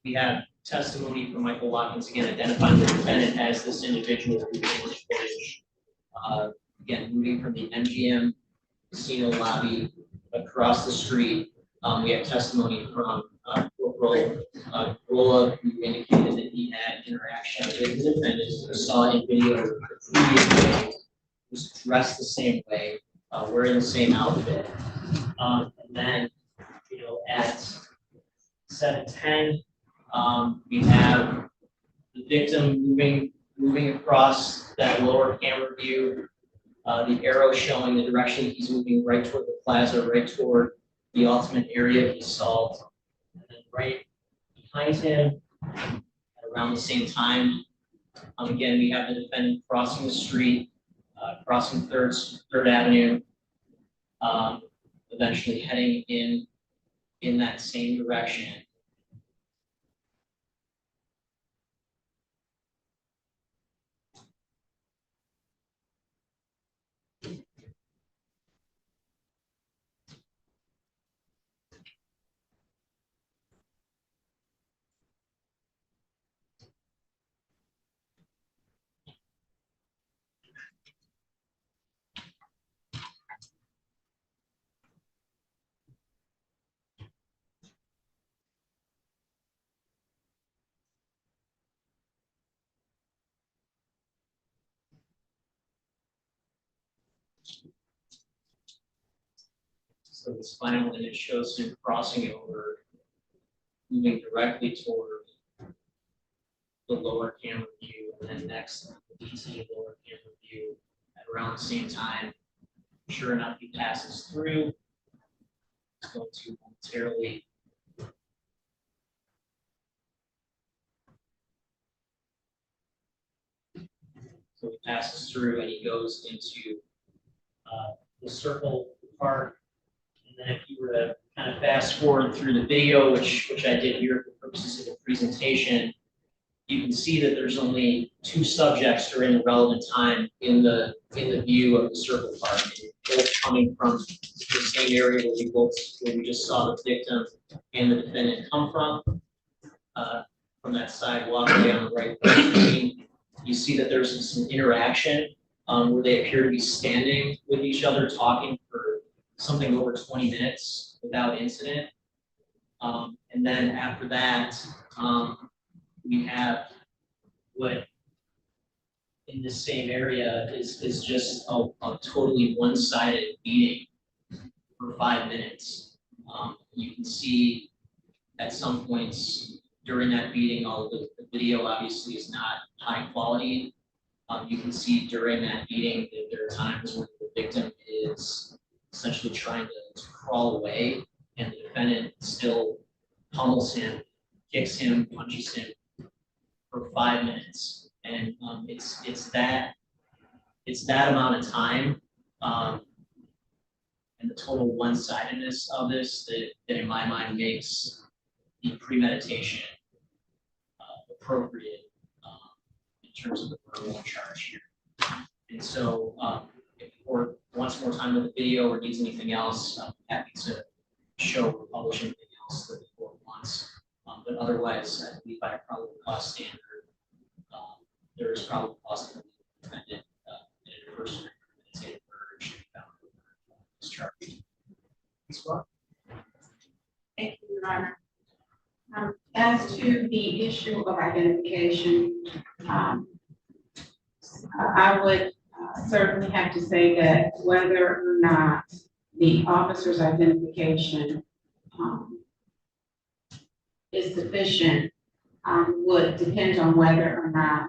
We have testimony from Michael Watkins again identifying the defendant as this individual who was footage. Again, moving from the MGM casino lobby across the street. We have testimony from Corporal Rolla, who indicated that he had interaction with the defendant, who saw in video the previous day, was dressed the same way, wearing the same outfit. And then, you know, at 7:10, we have the victim moving across that lower camera view. The arrow showing the direction he's moving right toward the plaza, right toward the ultimate area of the assault. right behind him at around the same time. Again, we have the defendant crossing the street, crossing Third Avenue, eventually heading in that same direction. So this final image shows him crossing over, moving directly toward the lower camera view, and then next the DC lower camera view at around the same time. Sure enough, he passes through. He's going to momentarily so he passes through and he goes into the circle park. And then if you were to kind of fast forward through the video, which I did here for purposes of the presentation, you can see that there's only two subjects during the relevant time in the view of the circle park, both coming from the same area where we just saw the victim and the defendant come from that sidewalk way on the right. You see that there's some interaction where they appear to be standing with each other, talking for something over 20 minutes without incident. And then after that, we have what in this same area is just a totally one-sided beating for 5 minutes. You can see at some points during that beating, although the video obviously is not high quality, you can see during that beating that there are times when the victim is essentially trying to crawl away, and the defendant still pummels him, kicks him, punches him for 5 minutes. And it's that amount of time and the total one-sidedness of this that in my mind makes the premeditation appropriate in terms of the murder charge here. And so if the court wants more time with the video or needs anything else, I'm happy to show or publish anything else that the court wants. But otherwise, I believe by a probable cause standard, there is probable cause that the defendant in a first degree premeditated murder should be found discharged. Thank you, Your Honor. As to the issue of identification, I would certainly have to say that whether or not the officer's identification is sufficient would depend on whether or not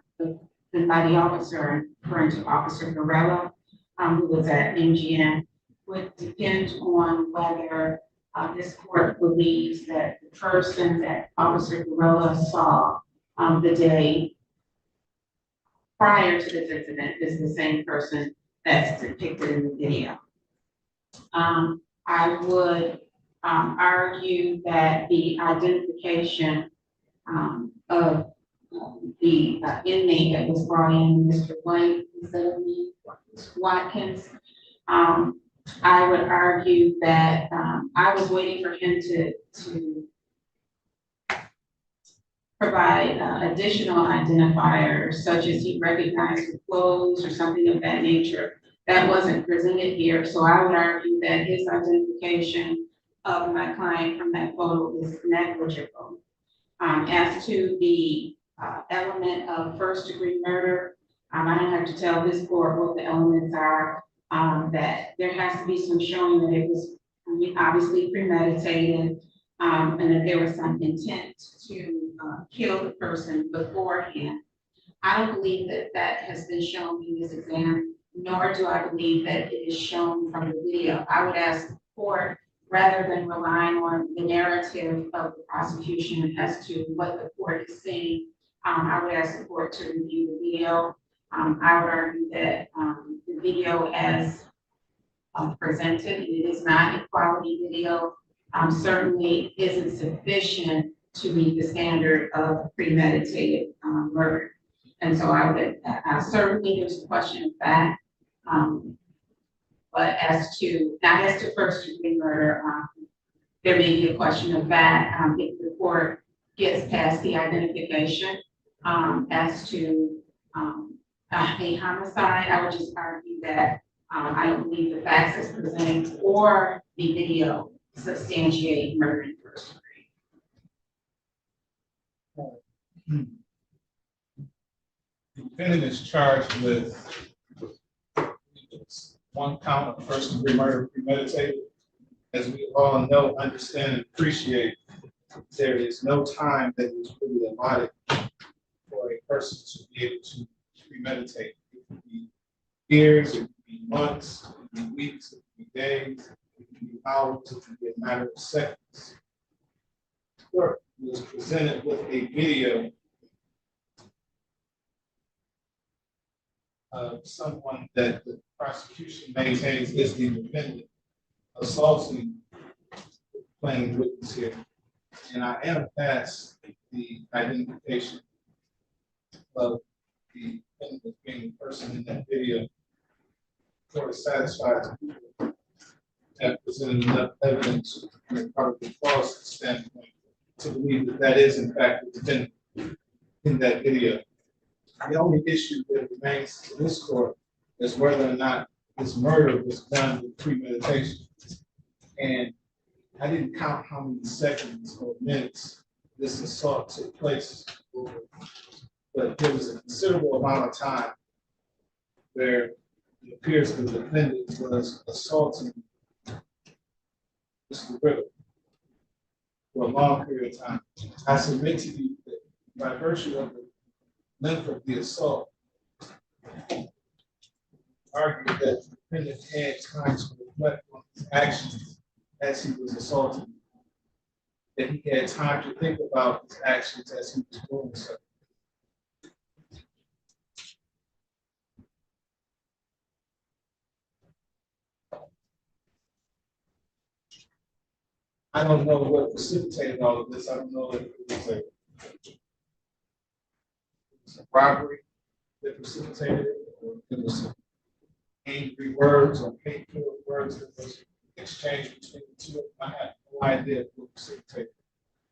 and by the officer, referring to Officer Varela, who was at MGM, would depend on whether this court believes that the person that Officer Varela saw the day prior to this incident is the same person that's depicted in the video. I would argue that the identification of the inmate that was brought in, Mr. Watkins, I would argue that I was waiting for him to provide additional identifiers, such as he recognized the clothes or something of that nature. That wasn't presented here, so I would argue that his identification of my client from that photo is negligible. As to the element of first degree murder, I don't have to tell this court what the elements are, that there has to be some showing that it was obviously premeditated, and that there was some intent to kill the person beforehand. I don't believe that that has been shown in this exam, nor do I believe that it is shown from the video. I would ask the court rather than relying on the narrative of the prosecution as to what the court is saying, I would ask the court to review the video. I would argue that the video as presented, it is not a quality video, certainly isn't sufficient to meet the standard of premeditated murder. And so I would, certainly there's a question of fact, but not as to first degree murder, there may be a question of fact if the court gets past the identification as to a homicide. I would just argue that I don't believe the facts as presented or the video substantiate murder in first degree. The defendant is charged with one count of first degree murder premeditated. As we all know, understand, and appreciate, there is no time that is really allotted for a person to be able to premeditate. It could be years, it could be months, it could be weeks, it could be days, it could be hours, it could be a matter of seconds. The court was presented with a video of someone that the prosecution maintains is the defendant assaulting the plaintiff witness here. And I am past the identification of the defendant being the person in that video. The court is satisfied to have presented enough evidence from a probably false standpoint to believe that that is in fact the defendant in that video. The only issue that remains to this court is whether or not this murder was done with premeditation. And I didn't count how many seconds or minutes this assault took place over, but there was a considerable amount of time where it appears the defendant was assaulting Mr. Ritter for a long period of time. I submit to you that by virtue of the length of the assault, argue that the defendant had time to reflect on his actions as he was assaulting, that he had time to think about his actions as he was doing so. I don't know what precipitated all of this. I don't know if it was a robbery that precipitated it, or it was some angry words or hate-filled words that was exchanged between the two. I have no idea what precipitated it.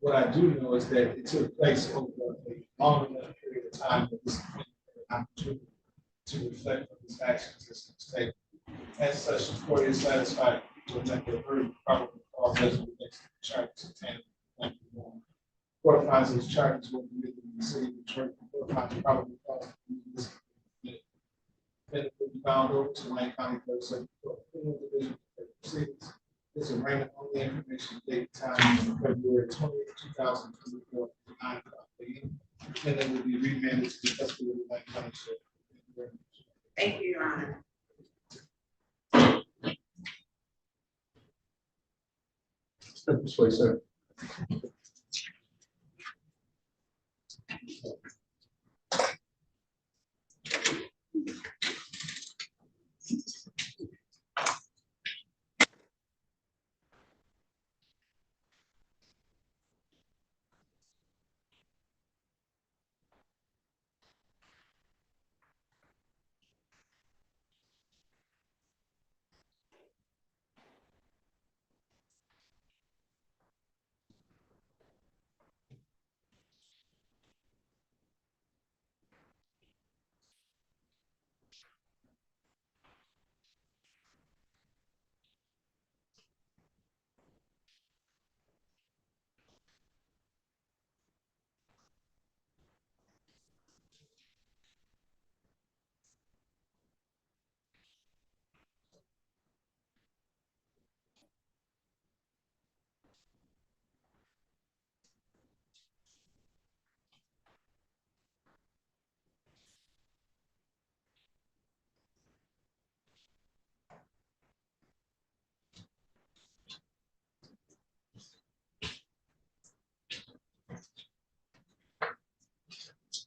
What I do know is that it took place over a long enough period of time that this had an opportunity to reflect on his actions as he was taken. As such, the court is satisfied with that the verdict probably cause as it relates to the charges contained in the court finds these charges were committed in the city of Detroit. The court finds probably cause this that will be bound over to Wayne County Clerk Circuit Court. Criminal Division proceedings. This arraignment only information date time February 20th, 2024, 9 o'clock a.m. And it will be remanded to the custody of the Wayne County Sheriff. Thank you, Your Honor. Step this way, sir.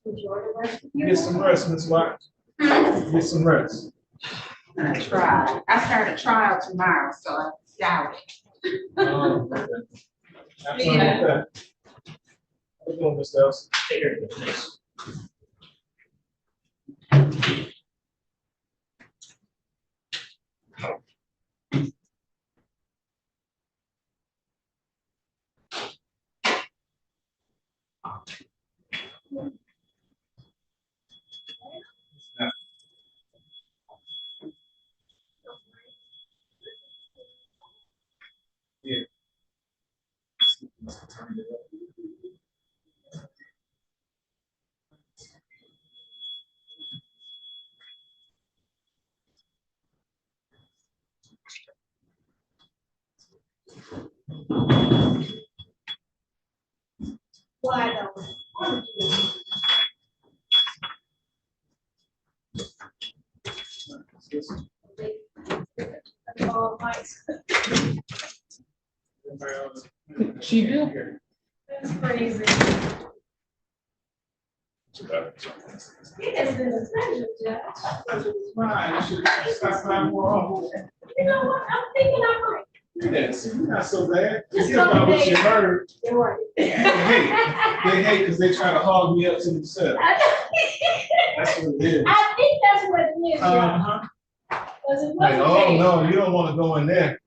Enjoy the rest of your Get some rest, Ms. White. Get some rest. I'm gonna try. I start a trial tomorrow, so I doubt it. Okay. Have fun with that. How you doing, Mr. Elson? Take care. Thanks. Yeah. Why don't? She did. That's crazy. It has been a pleasure, Judge. Fine, you should stop by more often. You know what? I'm thinking I might. Yes, you're not so bad. It's about what you heard. You're right. They hate because they try to hog me up to themselves. That's what it is. I think that's what it is. Uh-huh. Was it Like, wasn't oh, bad. no, you don't want to go in there.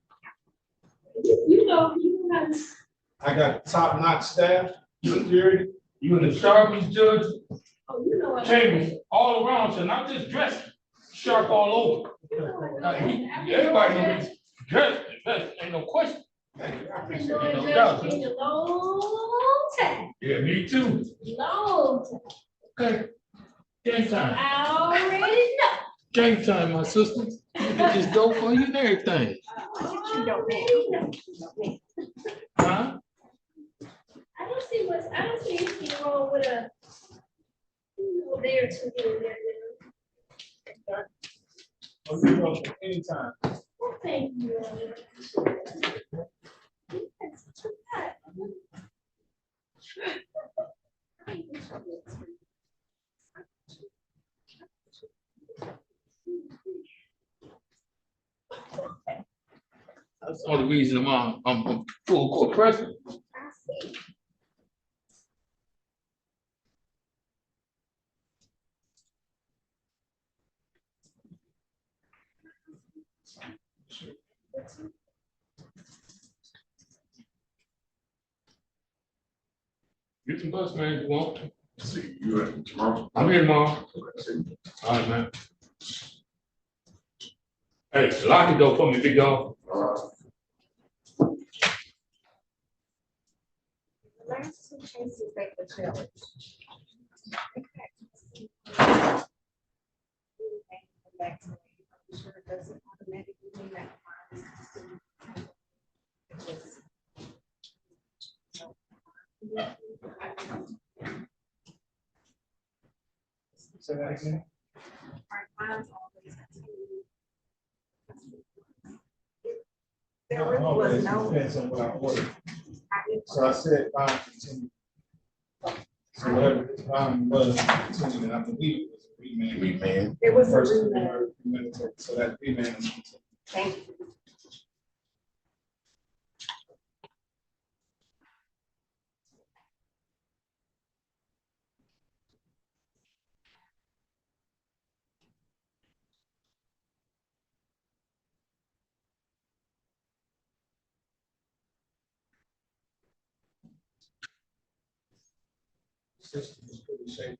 You know. I got top-notch staff, security. You in the sharpest judge Oh, you know what? chambers all around, so not just dressed sharp all over. Everybody knows dressed, ain't no question. I've been doing No judge doubt. for a long time. Yeah, me too. Long time. Okay. Game time. I already know. Game time, my sister. Look at this dope for you and everything. You already know. Huh? I don't see anything wrong with a there to here and there. Oh, you're welcome anytime. Well, thank you. That's the only reason why I'm full court president. I see. You can bust, man, if you want. See, you in tomorrow? I'm here tomorrow. All right, man. Hey, lock the door for me, big dog. The last two cases they were challenged. Back to me. I'm sure it doesn't automatically mean that. Say that again. Mine's always continued. There Not really always, was no. depends on what I order. So I said fine, continue. So whatever the fine was, continue, and I believe it was a remand. Remand. It was a First, remand. so that remand is. Thank you. System is pretty shaky.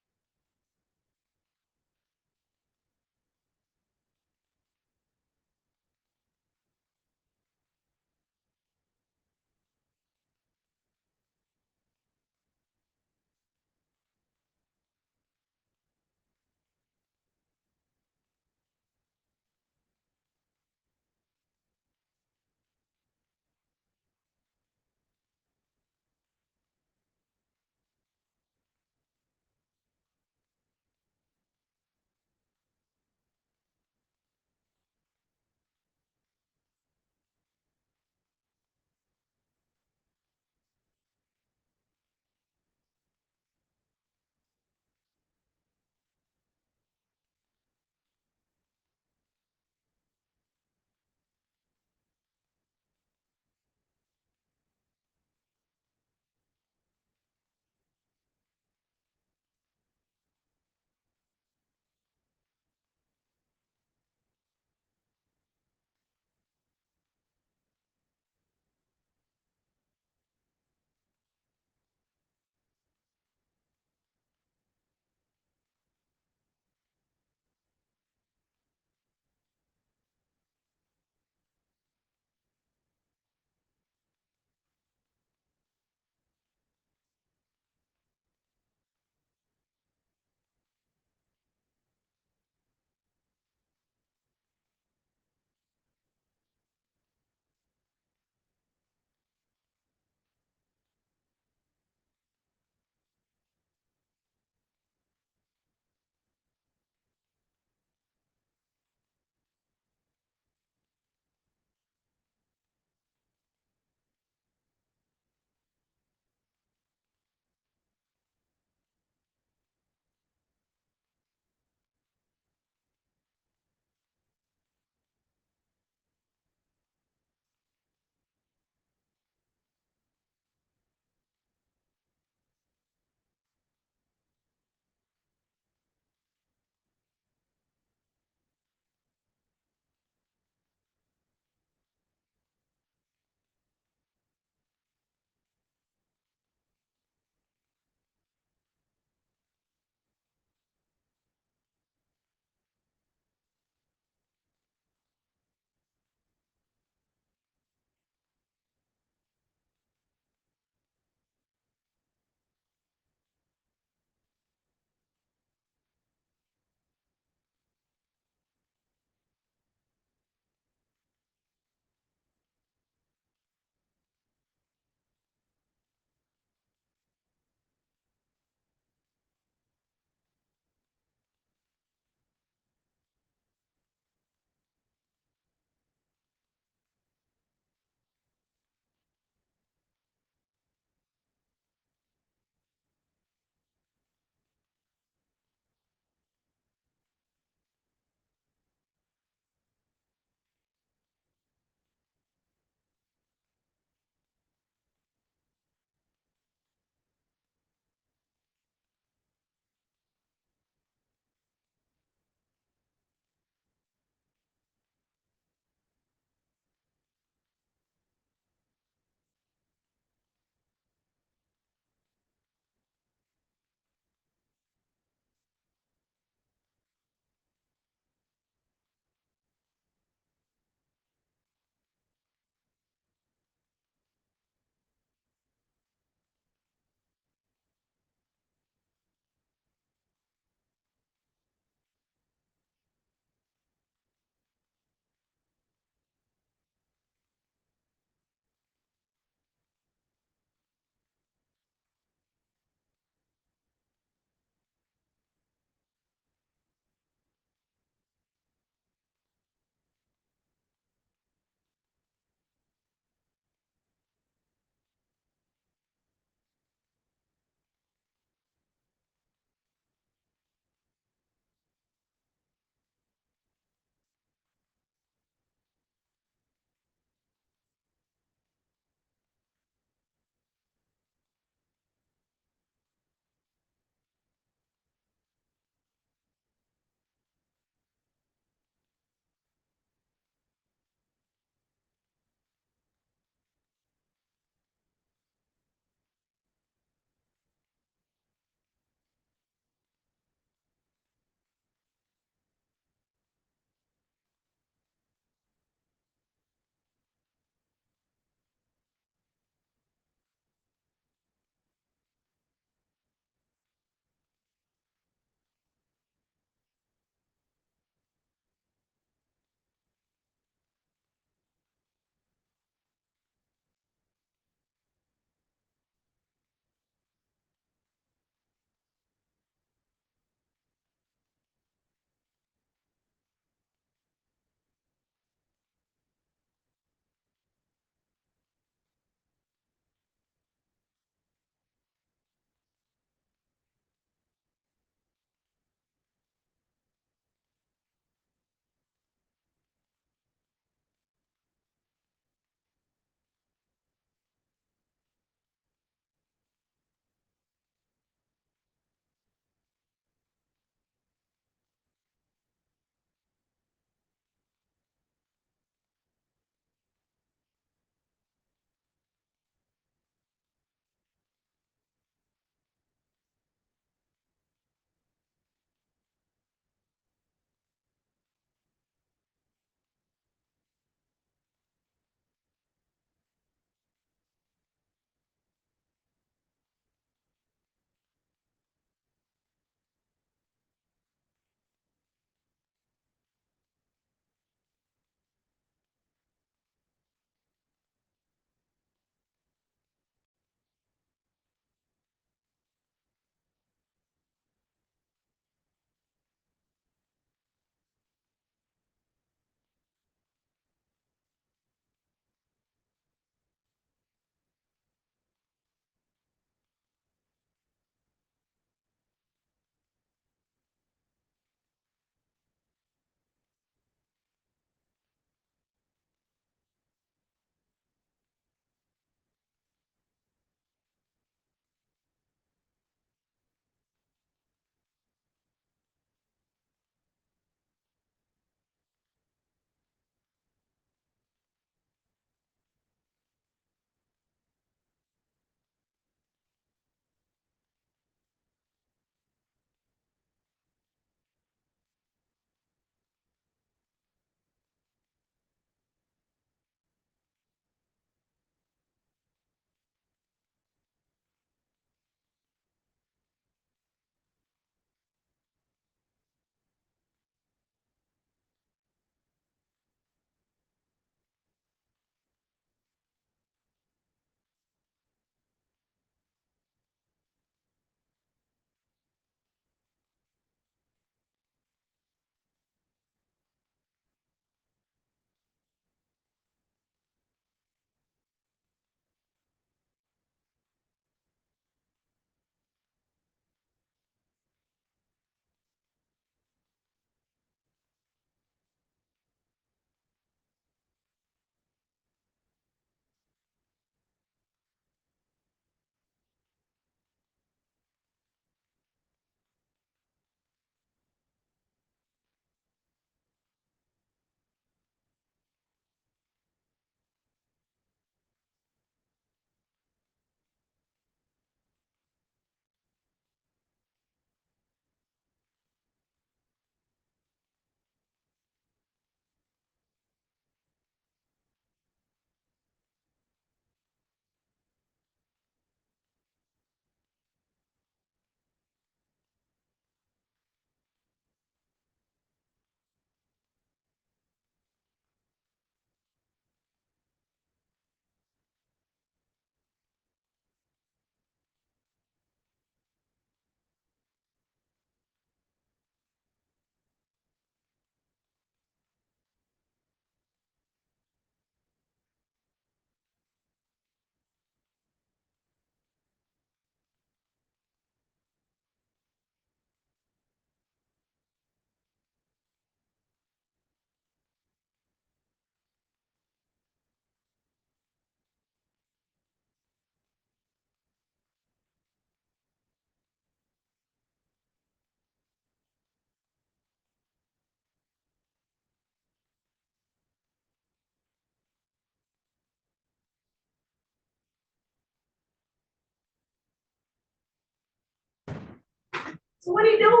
So what are you doing?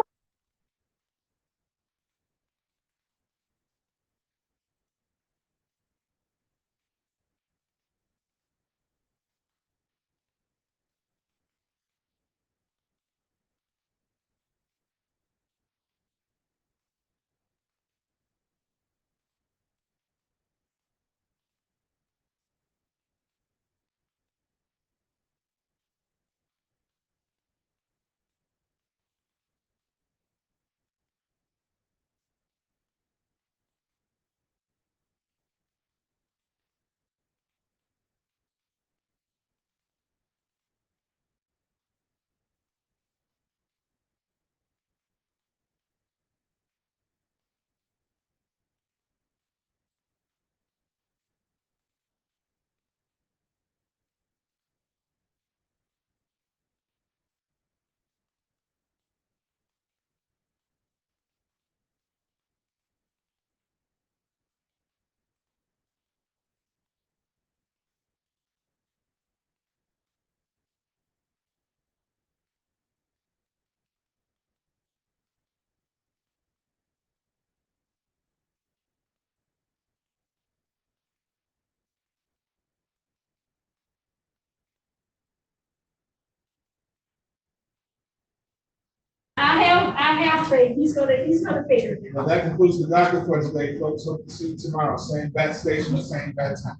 I have faith. He's gonna figure it Well, out. that concludes the docket for today, folks. Hope to see you tomorrow, same bat station, same bat time.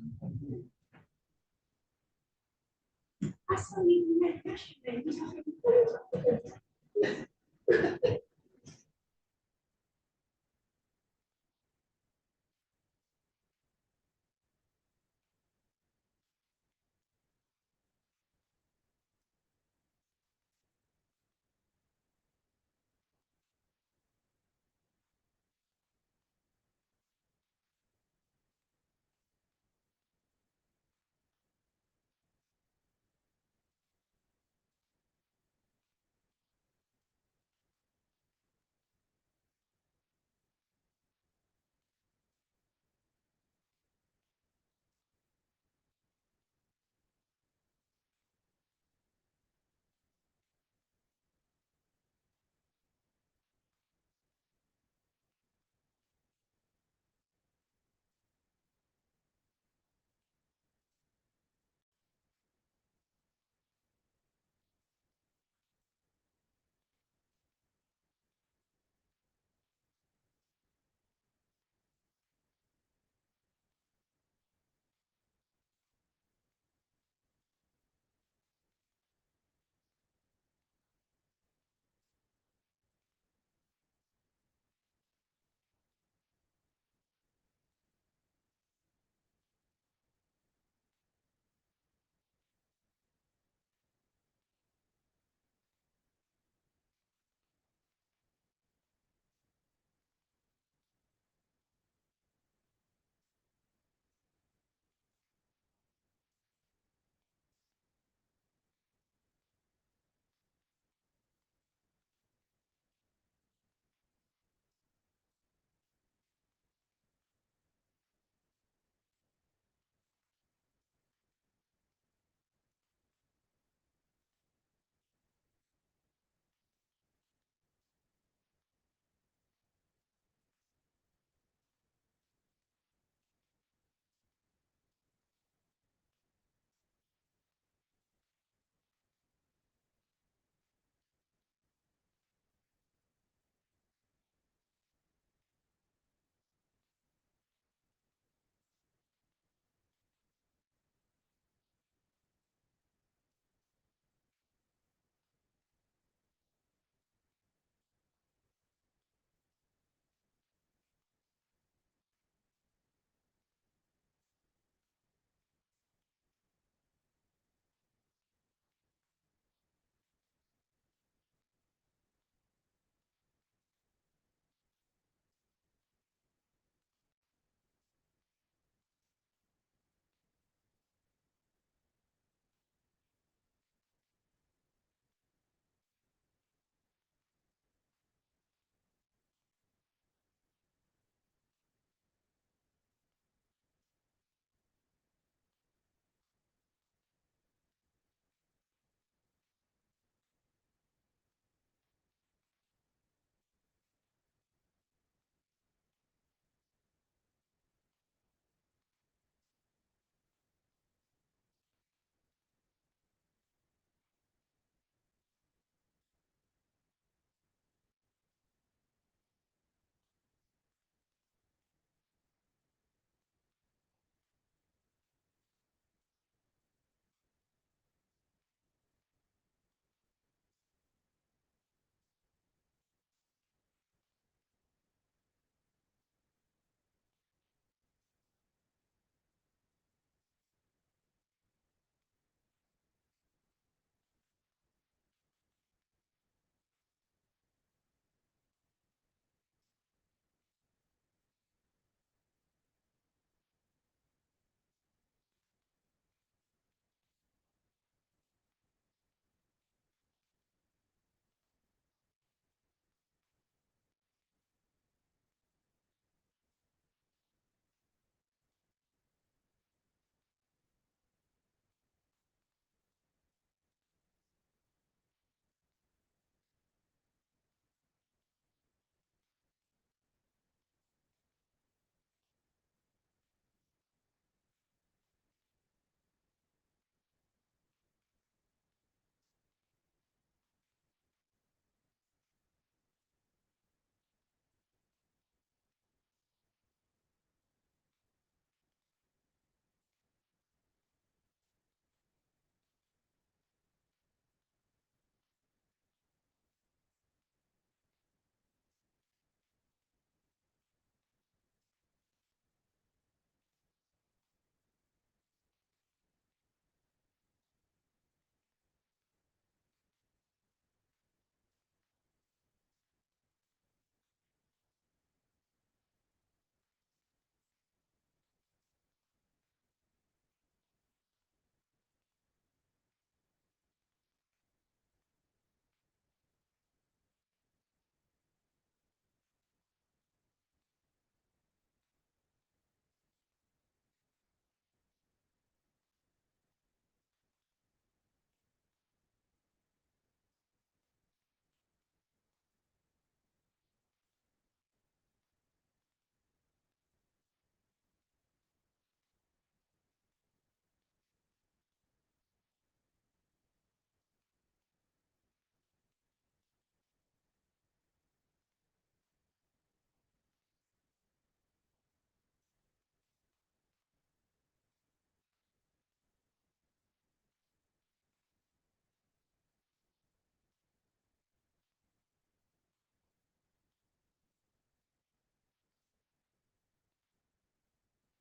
I saw you in that yesterday.